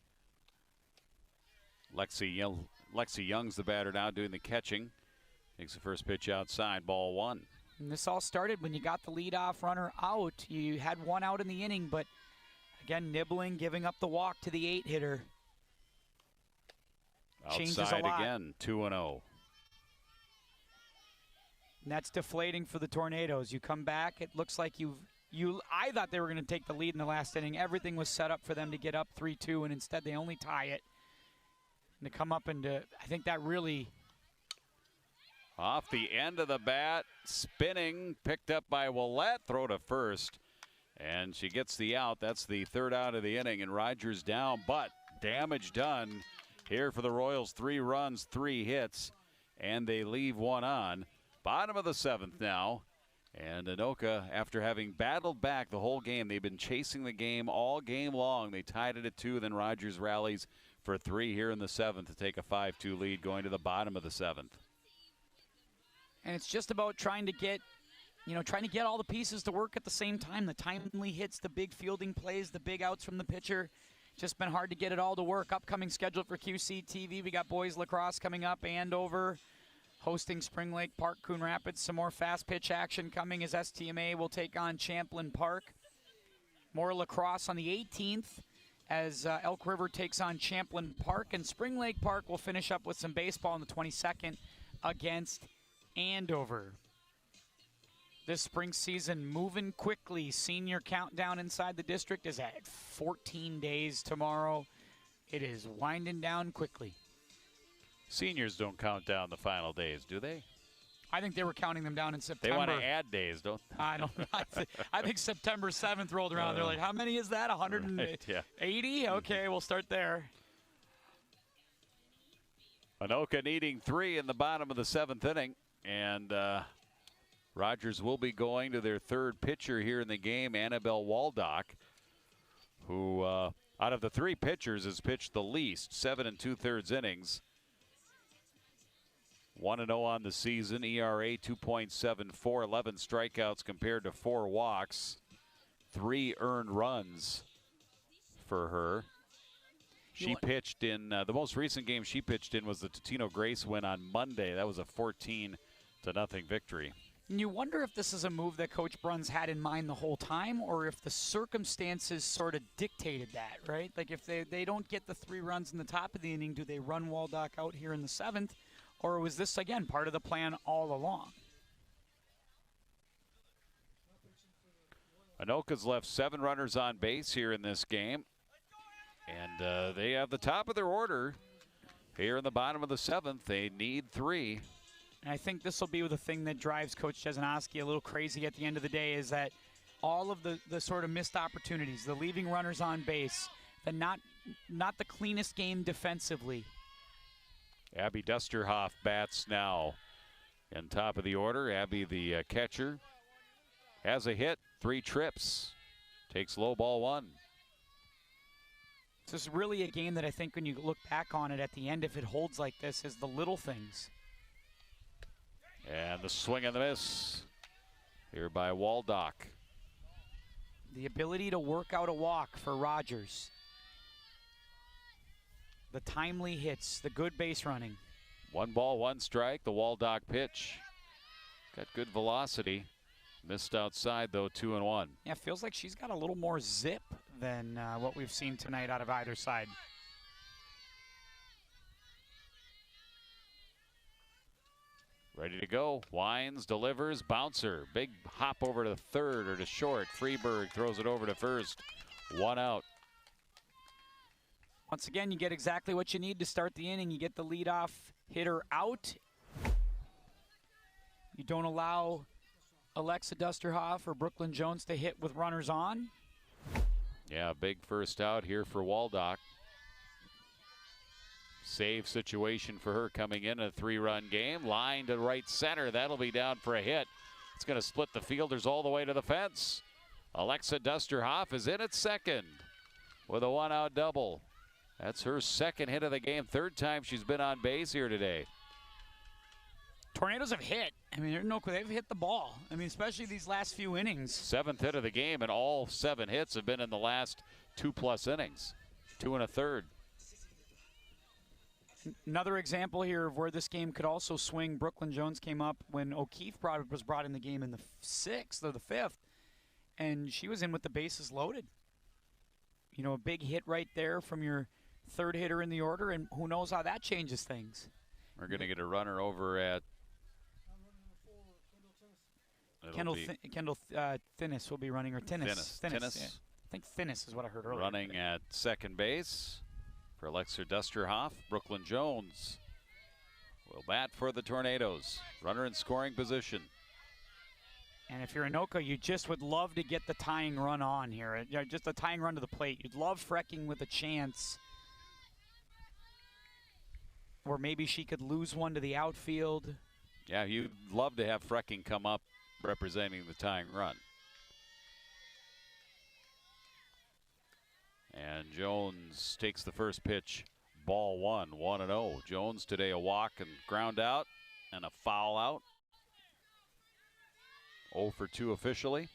Lexi Young's the batter now doing the catching. Takes the first pitch outside, ball 1. And this all started when you got the leadoff runner out. You had 1 out in the inning, but again, nibbling, giving up the walk to the 8-hitter. Outside again, 2-0. And that's deflating for the Tornadoes. You come back, it looks like I thought they were going to take the lead in the last inning. Everything was set up for them to get up 3-2, and instead they only tie it. And to come up and I think that really... Off the end of the bat, spinning, picked up by Willette, throw to first. And she gets the out. That's the 3rd out of the inning, and Rogers down, but damage done here for the Royals. 3 runs, 3 hits, and they leave 1 on. Bottom of the 7th now, and Anoka, after having battled back the whole game, they've been chasing the game all game long. They tied it at 2, then Rogers rallies for 3 here in the 7th to take a 5-2 lead going to the bottom of the 7th. And it's just about trying to get all the pieces to work at the same time. The timely hits, the big fielding plays, the big outs from the pitcher. Just been hard to get it all to work. Upcoming schedule for QCTV. We got boys lacrosse coming up, Andover hosting Spring Lake Park, Coon Rapids. Some more fast pitch action coming as STMA will take on Champlain Park. More lacrosse on the 18th as Elk River takes on Champlain Park. And Spring Lake Park will finish up with some baseball on the 22nd against Andover. This spring season moving quickly. Senior countdown inside the district is at 14 days tomorrow. It is winding down quickly. Seniors don't count down the final days, do they? I think they were counting them down in September. They want to add days, don't they? I don't know. I think September 7th rolled around. They're like, how many is that? 180? Right, yeah. Okay, we'll start there. Anoka needing 3 in the bottom of the 7th inning. And Rogers will be going to their 3rd pitcher here in the game, Annabelle Waldock, who out of the 3 pitchers has pitched the least, 7 2/3 innings. 1-0 on the season, ERA 2.74, 11 strikeouts compared to 4 walks, 3 earned runs for her. She pitched in, the most recent game she pitched in was the Totino Grace win on Monday. That was a 14-0 victory. And you wonder if this is a move that Coach Bruns had in mind the whole time, or if the circumstances sort of dictated that, right? Like if they don't get the 3 runs in the top of the inning, do they run Waldock out here in the 7th? Or was this, again, part of the plan all along? Anoka's left 7 runners on base here in this game. And they have the top of their order here in the bottom of the 7th. They need 3. And I think this will be the thing that drives Coach Jesinoski a little crazy at the end of the day, is that all of the sort of missed opportunities, the leaving runners on base, the not the cleanest game defensively. Abby Dusterhoff bats now in top of the order. Abby, the catcher, has a hit, 3 trips, takes low ball 1. This is really a game that I think when you look back on it at the end, if it holds like this, is the little things. And the swing and the miss here by Waldock. The ability to work out a walk for Rogers. The timely hits, the good base running. 1 ball, 1 strike, the Waldock pitch. Got good velocity. Missed outside, though, 2-1. Yeah, feels like she's got a little more zip than what we've seen tonight out of either side. Ready to go. Wines delivers. Bouncer. Big hop over to third or to short. Freeberg throws it over to first. 1 out. Once again, you get exactly what you need to start the inning. You get the leadoff hitter out. You don't allow Alexa Dusterhoff or Brooklyn Jones to hit with runners on. Yeah, big first out here for Waldock. Save situation for her coming in a 3-run game. Line to right center. That'll be down for a hit. It's going to split the fielders all the way to the fence. Alexa Dusterhoff is in at second with a 1-out double. That's her second hit of the game. Third time she's been on base here today. Tornadoes have hit. I mean, they've hit the ball. I mean, especially these last few innings. 7th hit of the game, and all 7 hits have been in the last 2+ innings. 2 1/3. Another example here of where this game could also swing. Brooklyn Jones came up when O'Keefe was brought in the game in the 6th or the 5th, and she was in with the bases loaded. You know, a big hit right there from your third hitter in the order, and who knows how that changes things. We're going to get a runner over at Kendall Thinnis will be running, or Tinnis. Yeah. I think Thinnis is what I heard earlier. Running at second base for Alexa Dusterhoff. Brooklyn Jones will bat for the Tornadoes. Runner in scoring position. And if you're Anoka, you just would love to get the tying run on here. Just a tying run to the plate. You'd love Frecking with a chance. Or maybe she could lose one to the outfield. Yeah, you'd love to have Frecking come up representing the tying run. And Jones takes the first pitch. Ball 1, 1-0. Jones today a walk and ground out and a foul out. 0 for 2 officially.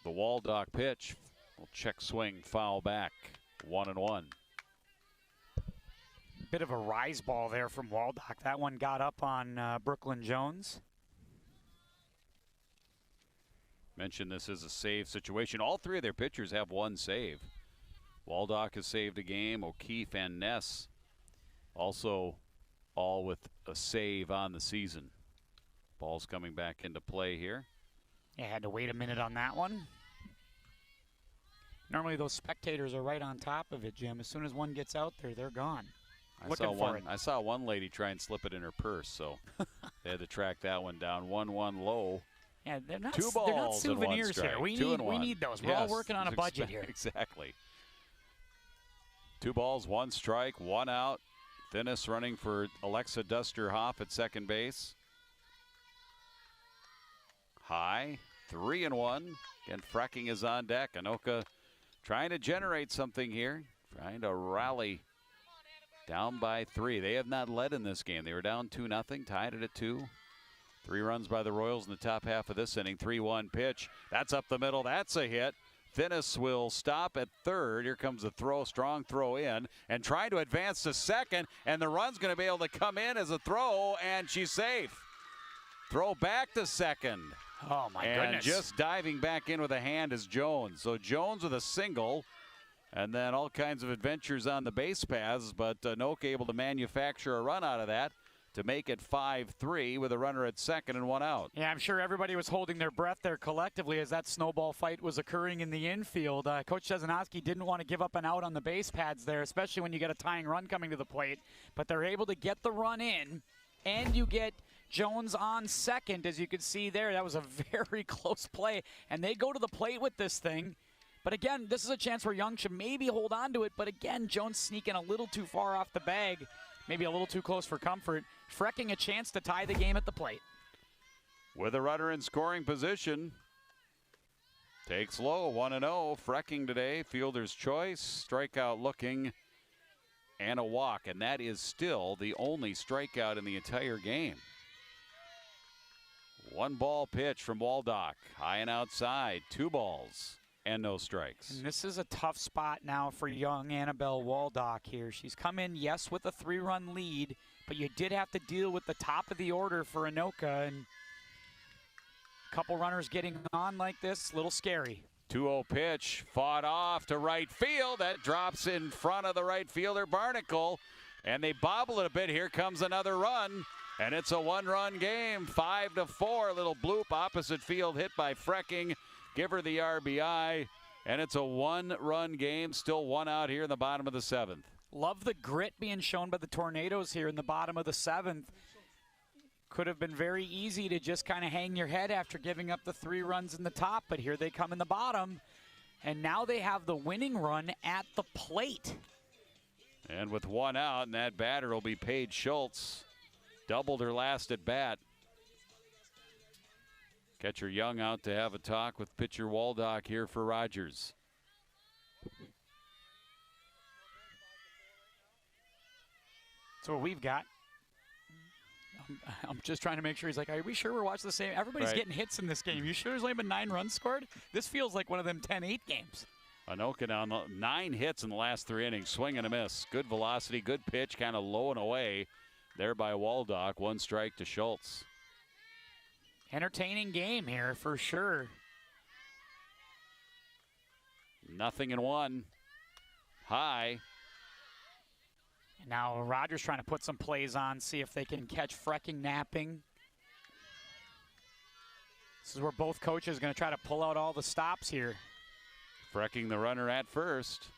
The Waldock pitch. Will check swing, foul back. 1-1. Bit of a rise ball there from Waldock. That one got up on Brooklyn Jones. Mentioned this is a save situation. All 3 of their pitchers have 1 save. Waldock has saved a game. O'Keefe and Ness also all with a save on the season. Ball's coming back into play here. Yeah, had to wait a minute on that one. Normally those spectators are right on top of it, Jim. As soon as one gets out there, they're gone. I saw one lady try and slip it in her purse, so they had to track that one down. 1-1 low. Yeah, they're not 2 balls they're not souvenirs and 1 here. strike. We need those. We're all working on a budget here. Exactly. 2 balls, 1 strike, 1 out. Thinnis running for Alexa Dusterhoff at second base. High, 3-1. Again, Frecking is on deck. Anoka trying to generate something here, trying to rally. Down by 3. They have not led in this game. They were down 2-0, tied it at 2. 3 runs by the Royals in the top half of this inning. 3-1 pitch. That's up the middle. That's a hit. Thinnis will stop at third. Here comes the throw, strong throw in, and trying to advance to second, and the run's going to be able to come in as a throw, and she's safe. Throw back to second. Oh, my goodness. goodness. And just diving back in with a hand is Jones. So Jones with a single. And then all kinds of adventures on the base paths, but Anoka able to manufacture a run out of that to make it 5-3 with a runner at second and 1 out. Yeah, I'm sure everybody was holding their breath there collectively as that snowball fight was occurring in the infield. Coach Szczesanowski didn't want to give up an out on the base pads there, especially when you get a tying run coming to the plate. But they're able to get the run in, and you get Jones on second, as you can see there. That was a very close play, and they go to the plate with this thing. But again, this is a chance where Young should maybe hold on to it. But again, Jones sneaking a little too far off the bag, maybe a little too close for comfort. Frecking a chance to tie the game at the plate. With a runner in scoring position, takes low, 1-0. Frecking today, fielder's choice, strikeout looking, and a walk. And that is still the only strikeout in the entire game. 1 ball pitch from Waldock, high and outside, 2 balls and no strikes. And this is a tough spot now for young Annabelle Waldock here. She's come in, yes, with a 3-run lead, but you did have to deal with the top of the order for Anoka, and a couple runners getting on like this, a little scary. 2-0 pitch, fought off to right field. That drops in front of the right fielder, Barnacle, and they bobble it a bit. Here comes another run, and it's a 1-run game, 5-4. Little bloop, opposite field hit by Frecking. Give her the RBI, and it's a 1-run game. Still 1 out here in the bottom of the 7th. Love the grit being shown by the Tornadoes here in the bottom of the 7th. Could have been very easy to just kind of hang your head after giving up the 3 runs in the top, but here they come in the bottom, and now they have the winning run at the plate. And with 1 out, and that batter will be Paige Schultz. Doubled her last at bat. Catcher Young out to have a talk with pitcher Waldock here for Rogers. That's what we've got. I'm just trying to make sure. He's like, are we sure we're watching the same? Everybody's getting hits in this game. You sure there's only been 9 runs scored? This feels like one of them 10-8 games. Anoka down 9 hits in the last 3 innings. Swing and a miss. Good velocity, good pitch, kind of low and away there by Waldock. 1 strike to Schultz. Entertaining game here for sure. 0-1. High. Now Rogers trying to put some plays on, see if they can catch Frecking napping. This is where both coaches are going to try to pull out all the stops here. Frecking the runner at first.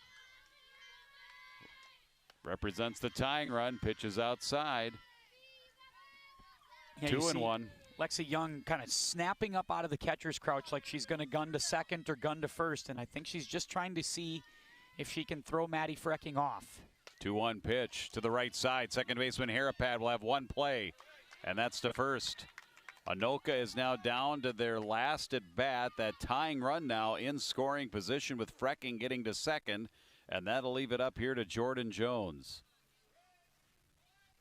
Represents the tying run, pitches outside. Yeah, 2-1. Lexi Young kind of snapping up out of the catcher's crouch like she's going to gun to second or gun to first, and I think she's just trying to see if she can throw Maddie Frecking off. 2-1 pitch to the right side. Second baseman Harapad will have 1 play, and that's to first. Anoka is now down to their last at bat. That tying run now in scoring position with Frecking getting to second, and that'll leave it up here to Jordan Jones.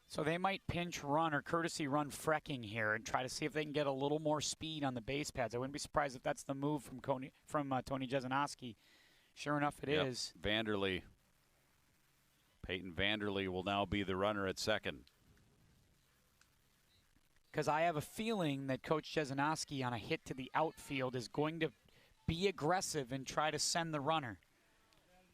So they might pinch run or courtesy run Frecking here and try to see if they can get a little more speed on the base pads. I wouldn't be surprised if that's the move from Tony Jesenowski. Sure enough, it is. Vanderlee. Peyton Vanderlee will now be the runner at second. Because I have a feeling that Coach Jesenowski on a hit to the outfield is going to be aggressive and try to send the runner.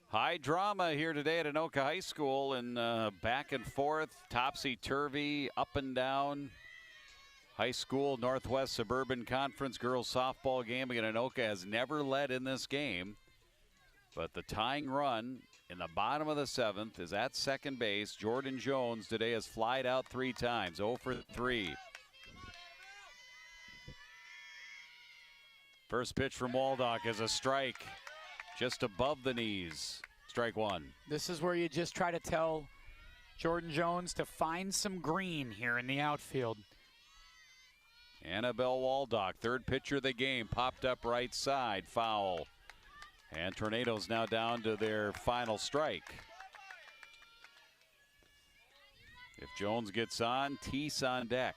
High drama here today at Anoka High School, and back and forth, topsy-turvy, up and down. High school Northwest Suburban Conference girls softball game again. Anoka has never led in this game, but the tying run in the bottom of the 7th is at second base. Jordan Jones today has flied out 3 times, 0 for 3. First pitch from Waldock is a strike. Just above the knees. Strike 1. This is where you just try to tell Jordan Jones to find some green here in the outfield. Annabelle Waldock, third pitcher of the game, popped up right side, foul. And Tornadoes now down to their final strike. If Jones gets on, Teese on deck.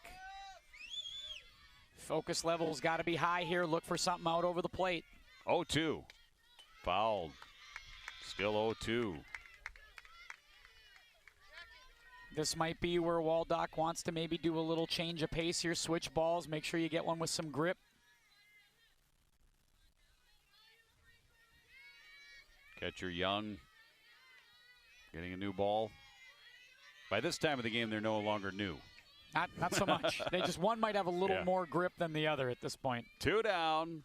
Focus level's got to be high here. Look for something out over the plate. 0-2. Fouled. Still 0-2. This might be where Waldock wants to maybe do a little change of pace here. Switch balls. Make sure you get one with some grip. Catcher Young getting a new ball. By this time of the game, they're no longer new. Not so much. One might have a little more grip than the other at this point. 2 down,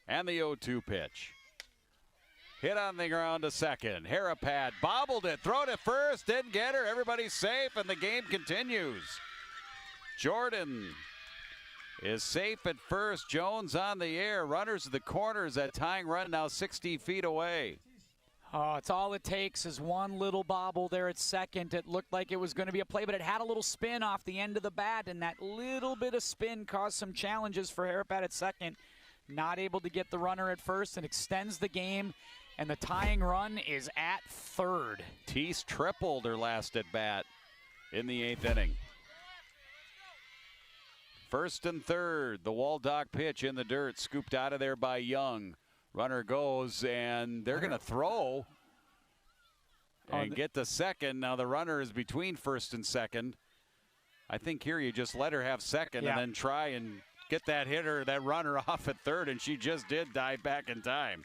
and the 0-2 pitch. Hit on the ground to second. Harapad bobbled it, thrown it first, didn't get her. Everybody's safe, and the game continues. Jordan is safe at first. Jones on the air. Runners at the corners. That tying run now 60 feet away. Oh, it's all it takes is one little bobble there at second. It looked like it was going to be a play, but it had a little spin off the end of the bat, and that little bit of spin caused some challenges for Harapad at second. Not able to get the runner at first, and extends the game, and the tying run is at third. Teese tripled her last at bat in the 8th inning. First and third, the Waldock pitch in the dirt, scooped out of there by Young. Runner goes, and they're going to throw and get the second. Now the runner is between first and second. I think here you just let her have second and then try and get that hitter, that runner off at third, and she just did dive back in time.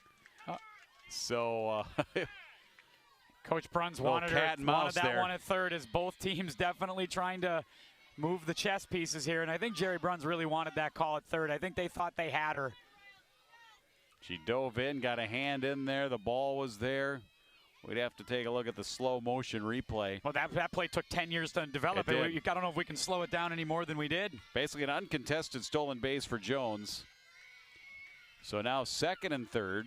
So Coach Bruns wanted that one at third, as both teams definitely trying to move the chess pieces here. And I think Jerry Bruns really wanted that call at third. I think they thought they had her. She dove in, got a hand in there. The ball was there. We'd have to take a look at the slow motion replay. Well, that play took 10 years to develop. I don't know if we can slow it down any more than we did. Basically an uncontested stolen base for Jones. So now second and third.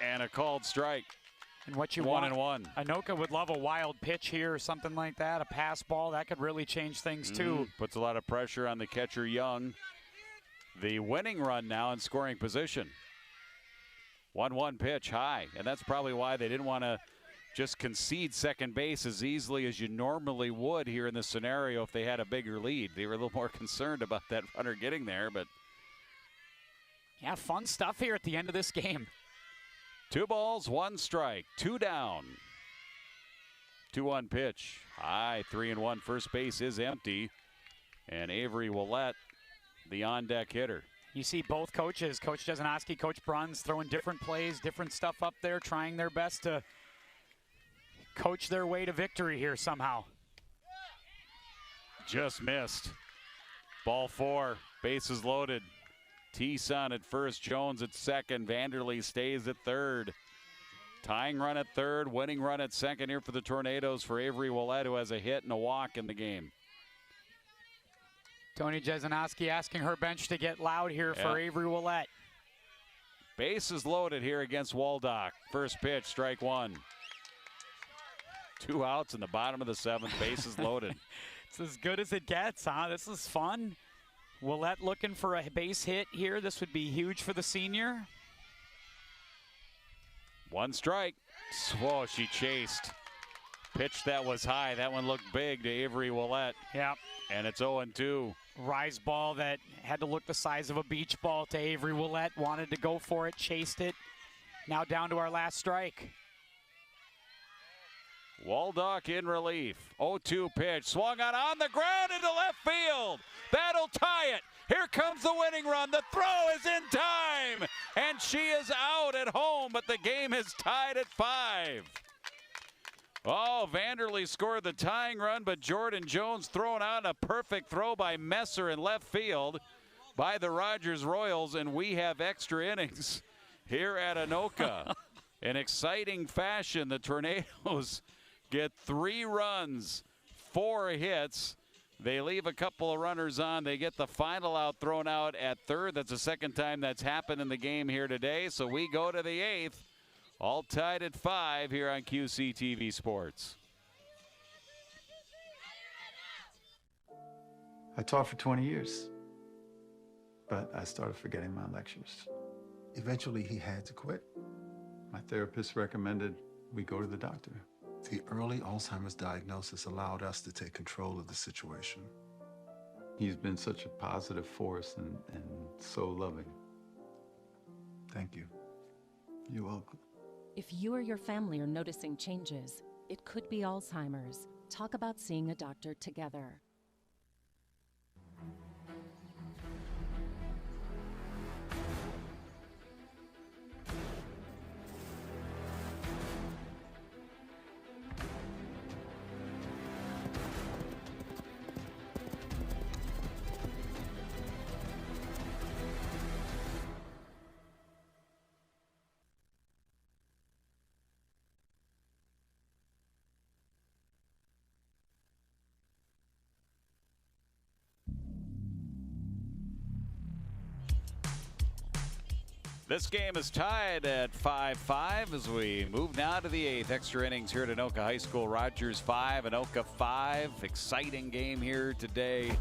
And a called strike. And what you 1-1. Anoka would love a wild pitch here or something like that, a pass ball. That could really change things too. Puts a lot of pressure on the catcher, Young. The winning run now in scoring position. 1-1 pitch high, and that's probably why they didn't want to just concede second base as easily as you normally would here in this scenario if they had a bigger lead. They were a little more concerned about that runner getting there, but yeah, fun stuff here at the end of this game. 2 balls, 1 strike, 2 down. 2-1 pitch, high, 3-1. First base is empty, and Avery Willette, the on-deck hitter. You see both coaches, Coach Jesenowski, Coach Bruns, throwing different plays, different stuff up there, trying their best to coach their way to victory here somehow. Just missed. Ball 4, bases loaded. T-Son at first, Jones at second, Vanderlee stays at third. Tying run at third, winning run at second here for the Tornadoes for Avery Willette, who has a hit and a walk in the game. Tony Jesenowski asking her bench to get loud here for Avery Willette. Bases loaded here against Waldock. First pitch, strike 1. 2 outs in the bottom of the 7th, bases loaded. It's as good as it gets, huh? This is fun. Willette looking for a base hit here. This would be huge for the senior. 1 strike. Whoa, she chased. Pitch that was high. That one looked big to Avery Willette. Yep. And it's 0-2. Rise ball that had to look the size of a beach ball to Avery Willette. Wanted to go for it, chased it. Now down to our last strike. Waldock in relief. 0-2 pitch. Swung on the ground into left field. That'll tie it. Here comes the winning run. The throw is in time. And she is out at home, but the game is tied at 5. Oh, Vanderlee scored the tying run, but Jordan Jones throwing out a perfect throw by Messer in left field by the Rogers Royals, and we have extra innings here at Anoka. In exciting fashion, the Tornadoes get 3 runs, 4 hits. They leave a couple of runners on. They get the final out thrown out at third. That's the second time that's happened in the game here today. So we go to the 8th. All tied at 5 here on QCTV Sports. I taught for 20 years, but I started forgetting my lectures. Eventually, he had to quit. My therapist recommended we go to the doctor. The early Alzheimer's diagnosis allowed us to take control of the situation. He's been such a positive force and so loving. Thank you. You're welcome. If you or your family are noticing changes, it could be Alzheimer's. Talk about seeing a doctor together. This game is tied at 5-5 as we move now to the 8th. Extra innings here at Anoka High School. Rogers 5, Anoka 5. Exciting game here today.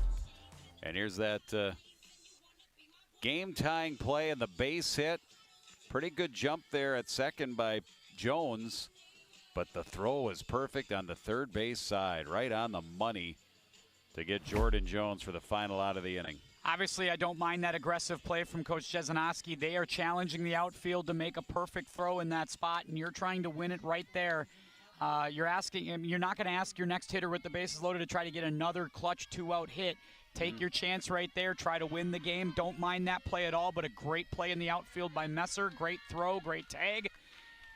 And here's that game-tying play and the base hit. Pretty good jump there at second by Jones. But the throw was perfect on the third base side. Right on the money to get Jordan Jones for the final out of the inning. Obviously, I don't mind that aggressive play from Coach Jesenowski. They are challenging the outfield to make a perfect throw in that spot, and you're trying to win it right there. You're not going to ask your next hitter with the bases loaded to try to get another clutch 2-out hit. Take your chance right there. Try to win the game. Don't mind that play at all, but a great play in the outfield by Messer. Great throw, great tag.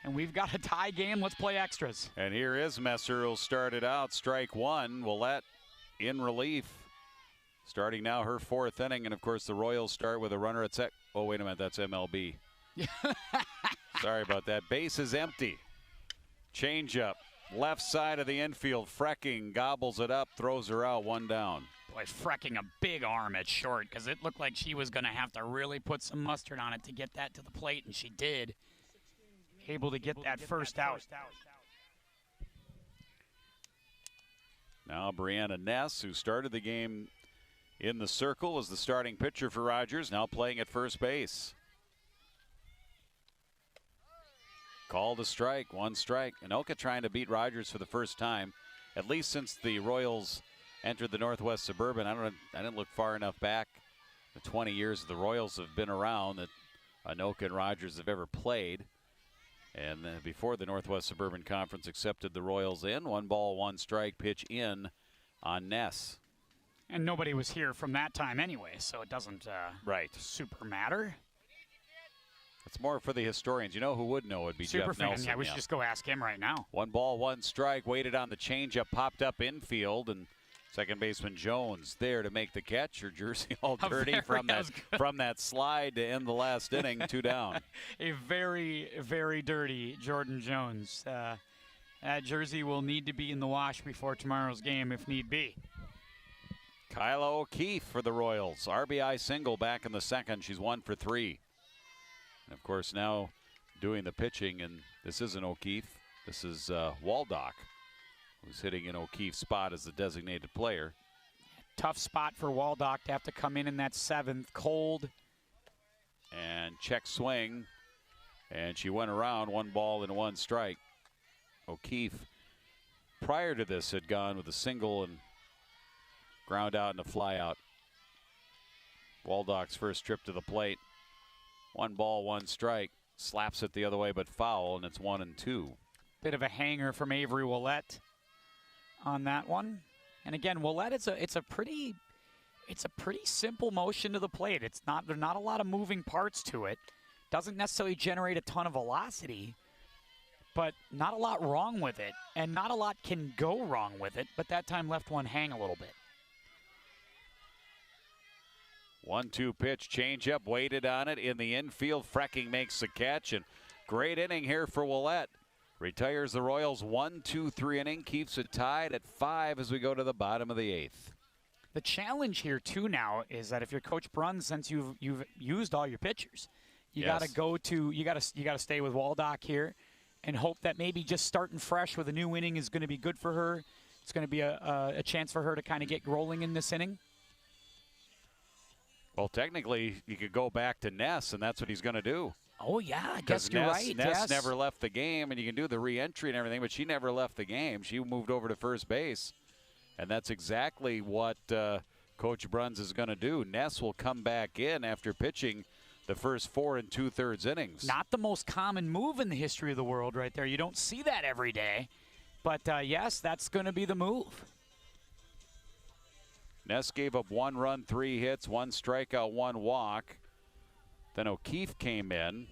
And we've got a tie game. Let's play extras. And here is Messer. He'll start it out. Strike one. Willette in relief. Starting now her 4th inning. And, of course, the Royals start with a runner at second. Oh, wait a minute. That's MLB. Sorry about that. Base is empty. Changeup. Left side of the infield. Frecking gobbles it up. Throws her out. 1 down. Boy, Frecking a big arm at short because it looked like she was going to have to really put some mustard on it to get that to the plate, and she did. Able to get that first out. Now Brianna Ness, who started the game in the circle, was the starting pitcher for Rogers, now playing at first base. Called a strike, 1 strike. Anoka trying to beat Rogers for the first time, at least since the Royals entered the Northwest Suburban. I didn't look far enough back. The 20 years the Royals have been around that Anoka and Rogers have ever played. And before the Northwest Suburban Conference accepted the Royals in, 1 ball, 1 strike, pitch in on Ness. And nobody was here from that time anyway, so it doesn't super matter. It's more for the historians. You know who would know? It'd be Super Jeff fan. Nelson. Yeah, we should just go ask him right now. 1 ball, 1 strike, waited on the changeup, popped up infield, and second baseman Jones there to make the catch. Her jersey all dirty from that slide to end the last inning. 2 down. A very, very dirty Jordan Jones. That jersey will need to be in the wash before tomorrow's game if need be. Kyla O'Keefe for the Royals. RBI single back in the second. She's 1 for 3. And of course now doing the pitching, and this isn't O'Keefe. This is Waldock, who's hitting in O'Keefe's spot as the designated player. Tough spot for Waldock to have to come in that 7th. Cold. And check swing. And she went around, 1 ball and 1 strike. O'Keefe, prior to this, had gone with a single and ground out and a fly out. Waldock's first trip to the plate. 1 ball, 1 strike. Slaps it the other way, but foul, and it's 1-2. Bit of a hanger from Avery Willette on that one. And again, Willette, it's a pretty simple motion to the plate. There's not a lot of moving parts to it. Doesn't necessarily generate a ton of velocity, but not a lot wrong with it, and not a lot can go wrong with it. But that time left one hang a little bit. 1-2 pitch, changeup, waited on it in the infield. Frecking makes the catch, and great inning here for Willette. Retires the Royals 1-2-3 inning, keeps it tied at 5 as we go to the bottom of the 8th. The challenge here too now is that if you're Coach Bruns, since you've used all your pitchers, you got to stay with Waldock here, and hope that maybe just starting fresh with a new inning is going to be good for her. It's going to be a chance for her to kind of get rolling in this inning. Well, technically, you could go back to Ness, and that's what he's going to do. Oh, yeah, I guess you're right. Ness never left the game, and you can do the re-entry and everything, but she never left the game. She moved over to first base, and that's exactly what Coach Bruns is going to do. Ness will come back in after pitching the first 4 2/3 innings. Not the most common move in the history of the world right there. You don't see that every day, but yes, that's going to be the move. Ness gave up 1 run, 3 hits, 1 strikeout, 1 walk. Then O'Keefe came in.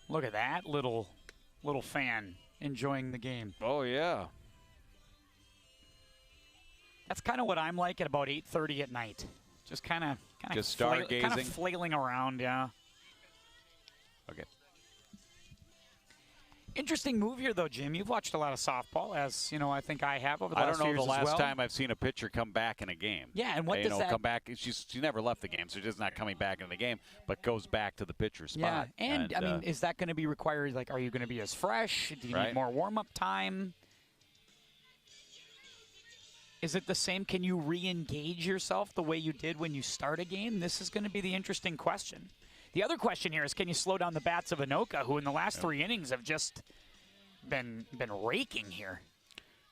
Look at that little fan enjoying the game. Oh, yeah. That's kind of what I'm like at about 8:30 at night. Just kind of stargazing. Kind of flailing around, yeah. Okay. Interesting move here, though, Jim. You've watched a lot of softball, as you know. I think I have over the last few years as well. I don't know the last time I've seen a pitcher come back in a game. Yeah, and what does that come back? She never left the game, so she's not coming back in the game, but goes back to the pitcher's spot. Yeah, and I mean, is that going to be required? Like, are you going to be as fresh? Do you need more warm-up time? Is it the same? Can you re-engage yourself the way you did when you start a game? This is going to be the interesting question. The other question here is, can you slow down the bats of Anoka, who in the last 3 innings have just been raking here?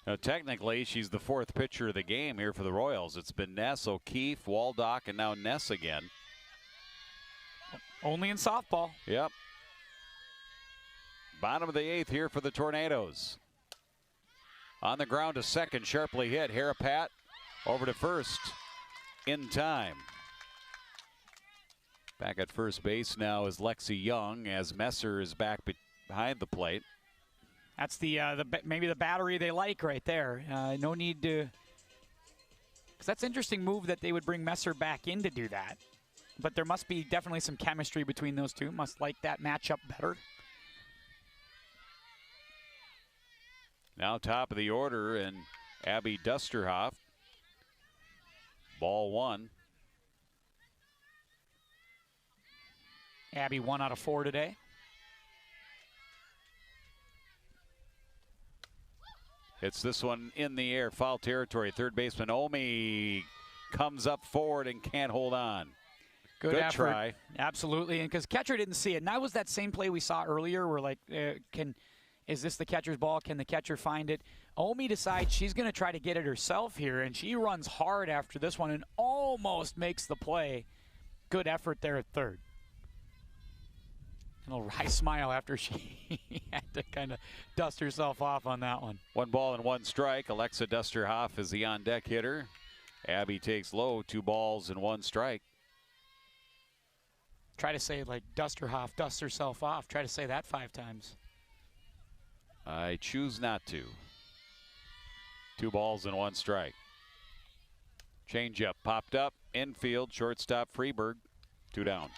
Now, technically, she's the fourth pitcher of the game here for the Royals. It's been Ness, O'Keefe, Waldock, and now Ness again. Only in softball. Yep. Bottom of the 8th here for the Tornadoes. On the ground to second, sharply hit. Harapat over to first in time. Back at first base now is Lexi Young as Messer is back behind the plate. That's maybe the battery they like right there. No need to, because that's an interesting move that they would bring Messer back in to do that. But there must be definitely some chemistry between those two. Must like that matchup better. Now top of the order, and Abby Dusterhoff. Ball 1. Abby 1 out of 4 today. Hits this one in the air, foul territory. Third baseman Omi comes up forward and can't hold on. Good effort. Try. Absolutely, and because catcher didn't see it. And that was that same play we saw earlier where, like, is this the catcher's ball? Can the catcher find it? Omi decides she's going to try to get it herself here, and she runs hard after this one and almost makes the play. Good effort there at third. A little wry smile after she had to kind of dust herself off on that one. 1 ball and 1 strike. Alexa Dusterhoff is the on-deck hitter. Abby takes low, 2 balls and 1 strike. Try to say, like, Dusterhoff dusts herself off. Try to say that 5 times. I choose not to. 2 balls and 1 strike. Changeup popped up. Infield, shortstop Freeberg. 2 down.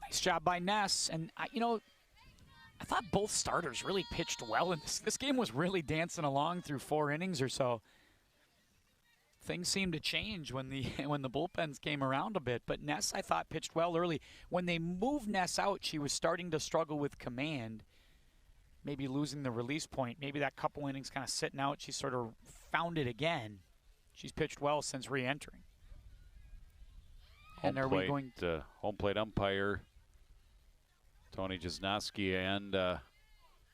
Nice job by Ness. And, I thought both starters really pitched well in this. This game was really dancing along through 4 innings or so. Things seemed to change when the bullpens came around a bit. But Ness, I thought, pitched well early. When they moved Ness out, she was starting to struggle with command, maybe losing the release point. Maybe that couple innings kind of sitting out, she sort of found it again. She's pitched well since re-entering. And home plate umpire Tony Jasnowski and our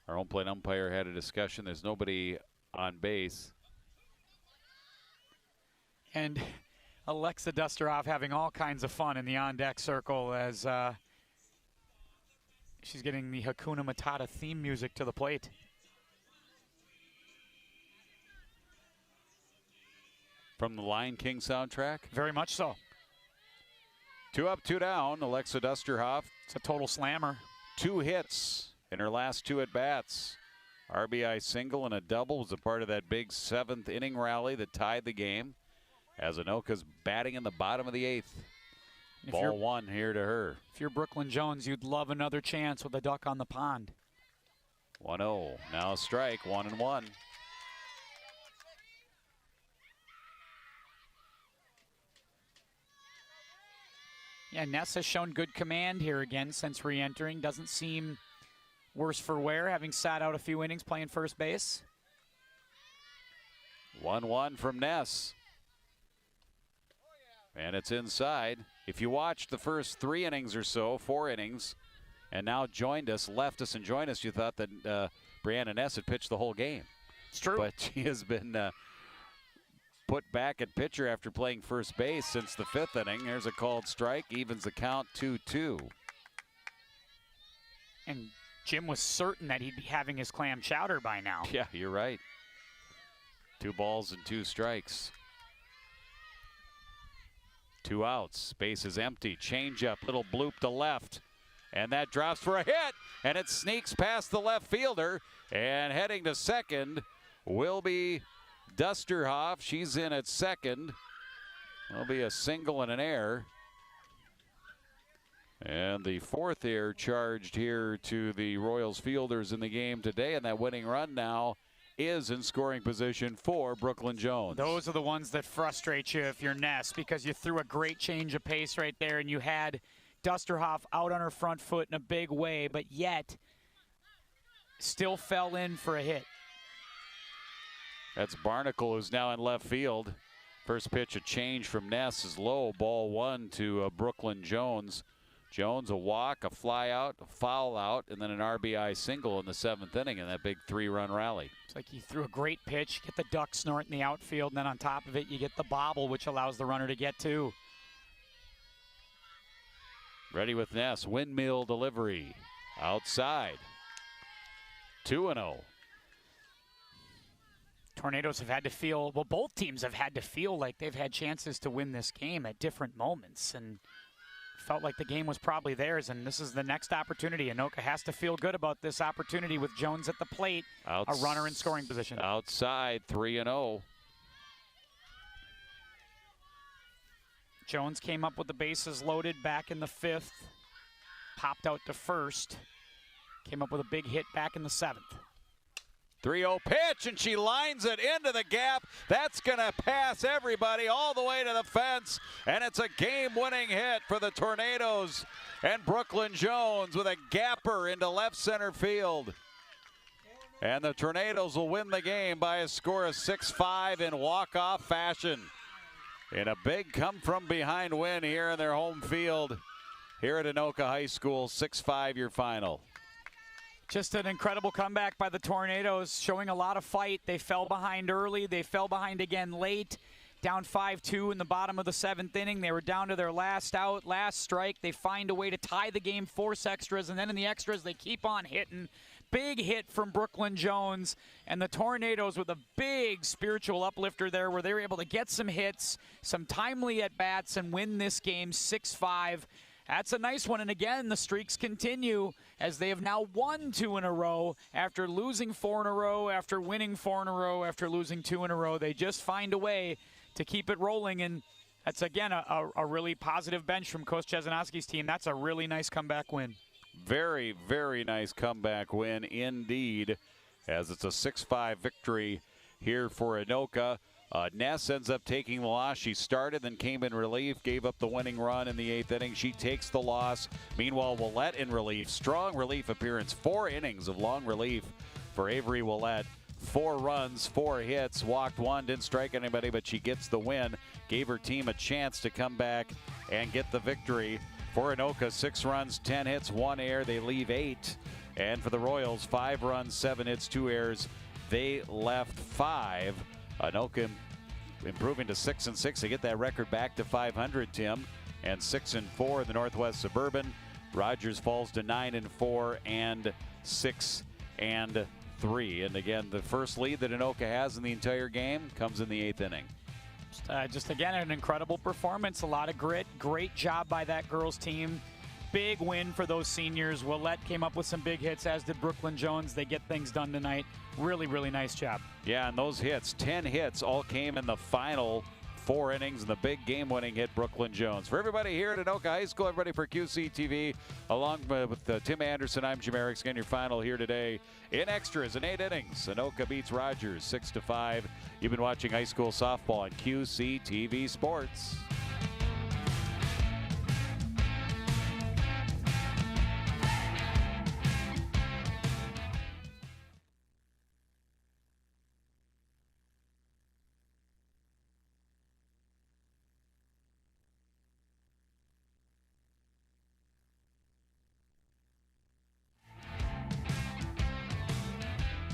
home plate umpire had a discussion. There's nobody on base. And Alexa Dusterhoff having all kinds of fun in the on-deck circle as she's getting the Hakuna Matata theme music to the plate. From the Lion King soundtrack? Very much so. 2 up, 2 down. Alexa Dusterhoff. It's a total slammer. 2 hits in her last 2 at-bats. RBI single and a double was a part of that big 7th inning rally that tied the game. As Anoka's batting in the bottom of the 8th. Ball 1 here to her. If you're Brooklyn Jones, you'd love another chance with a duck on the pond. 1-0. Now a strike, 1-1. Yeah, Ness has shown good command here again since re-entering. Doesn't seem worse for wear, having sat out a few innings playing first base. 1-1 from Ness. And it's inside. If you watched the first 3 innings or so, 4 innings, and now left us and joined us, you thought that Brianna Ness had pitched the whole game. It's true. But she has been put back at pitcher after playing first base since the 5th inning. There's a called strike, evens the count 2-2. And Jim was certain that he'd be having his clam chowder by now. Yeah, you're right. 2 balls and 2 strikes. 2 outs, base is empty, changeup, little bloop to left, and that drops for a hit, and it sneaks past the left fielder, and heading to second will be Dusterhoff. She's in at second. There'll be a single and an error. And the 4th error charged here to the Royals fielders in the game today, and that winning run now is in scoring position for Brooklyn Jones. Those are the ones that frustrate you if you're Ness, because you threw a great change of pace right there and you had Dusterhoff out on her front foot in a big way, but yet still fell in for a hit. That's Barnacle, who's now in left field. First pitch, a change from Ness is low. Ball 1 to Brooklyn Jones. Jones, a walk, a fly out, a foul out, and then an RBI single in the 7th inning in that big 3-run rally. It's like he threw a great pitch, get the duck snort in the outfield, and then on top of it, you get the bobble, which allows the runner to get to. Ready with Ness, windmill delivery, outside, 2-0. Tornadoes have had to feel, well, both teams have had to feel like they've had chances to win this game at different moments, and felt like the game was probably theirs, and this is the next opportunity. Anoka has to feel good about this opportunity with Jones at the plate, a runner in scoring position. Outside, 3-0. Jones came up with the bases loaded back in the 5th, popped out to first, came up with a big hit back in the 7th. 3-0 pitch, and she lines it into the gap. That's going to pass everybody all the way to the fence, and it's a game-winning hit for the Tornadoes. And Brooklyn Jones with a gapper into left center field. And the Tornadoes will win the game by a score of 6-5 in walk-off fashion. In a big come-from-behind win here in their home field here at Anoka High School, 6-5 your final. Just an incredible comeback by the Tornadoes, showing a lot of fight. They fell behind early. They fell behind again late. Down 5-2 in the bottom of the 7th inning. They were down to their last out, last strike. They find a way to tie the game, force extras, and then in the extras, they keep on hitting. Big hit from Brooklyn Jones, and the Tornadoes with a big spiritual uplifter there where they were able to get some hits, some timely at-bats, and win this game 6-5. That's a nice one, and again, the streaks continue as they have now won 2 in a row after losing 4 in a row, after winning 4 in a row, after losing 2 in a row. They just find a way to keep it rolling, and that's, again, a really positive bench from Coach Chesanowski's team. That's a really nice comeback win. Very, very nice comeback win indeed, as it's a 6-5 victory here for Anoka. Ness ends up taking the loss. She started, then came in relief, gave up the winning run in the 8th inning. She takes the loss. Meanwhile, Willette in relief. Strong relief appearance. 4 innings of long relief for Avery Willette. 4 runs, 4 hits, walked 1, didn't strike anybody, but she gets the win. Gave her team a chance to come back and get the victory. For Anoka, 6 runs, 10 hits, 1 error. They leave 8. And for the Royals, 5 runs, 7 hits, 2 errors. They left 5. Anoka improving to 6-6 to get that record back to 500, Tim, and 6-4 in the Northwest Suburban. Rogers falls to 9-4 and 6-3. And again, the first lead that Anoka has in the entire game comes in the 8th inning. Just again, an incredible performance, a lot of grit, great job by that girls team. Big win for those seniors. Willette came up with some big hits, as did Brooklyn Jones. They get things done tonight. Really, really nice job. Yeah, and those hits, 10 hits, all came in the final 4 innings, and the big game-winning hit, Brooklyn Jones. For everybody here at Anoka High School, everybody for QCTV, along with Tim Anderson, I'm Jim Erickson. Again, your final here today in extras in 8 innings. Anoka beats Rogers 6-5. You've been watching high school softball on QCTV Sports.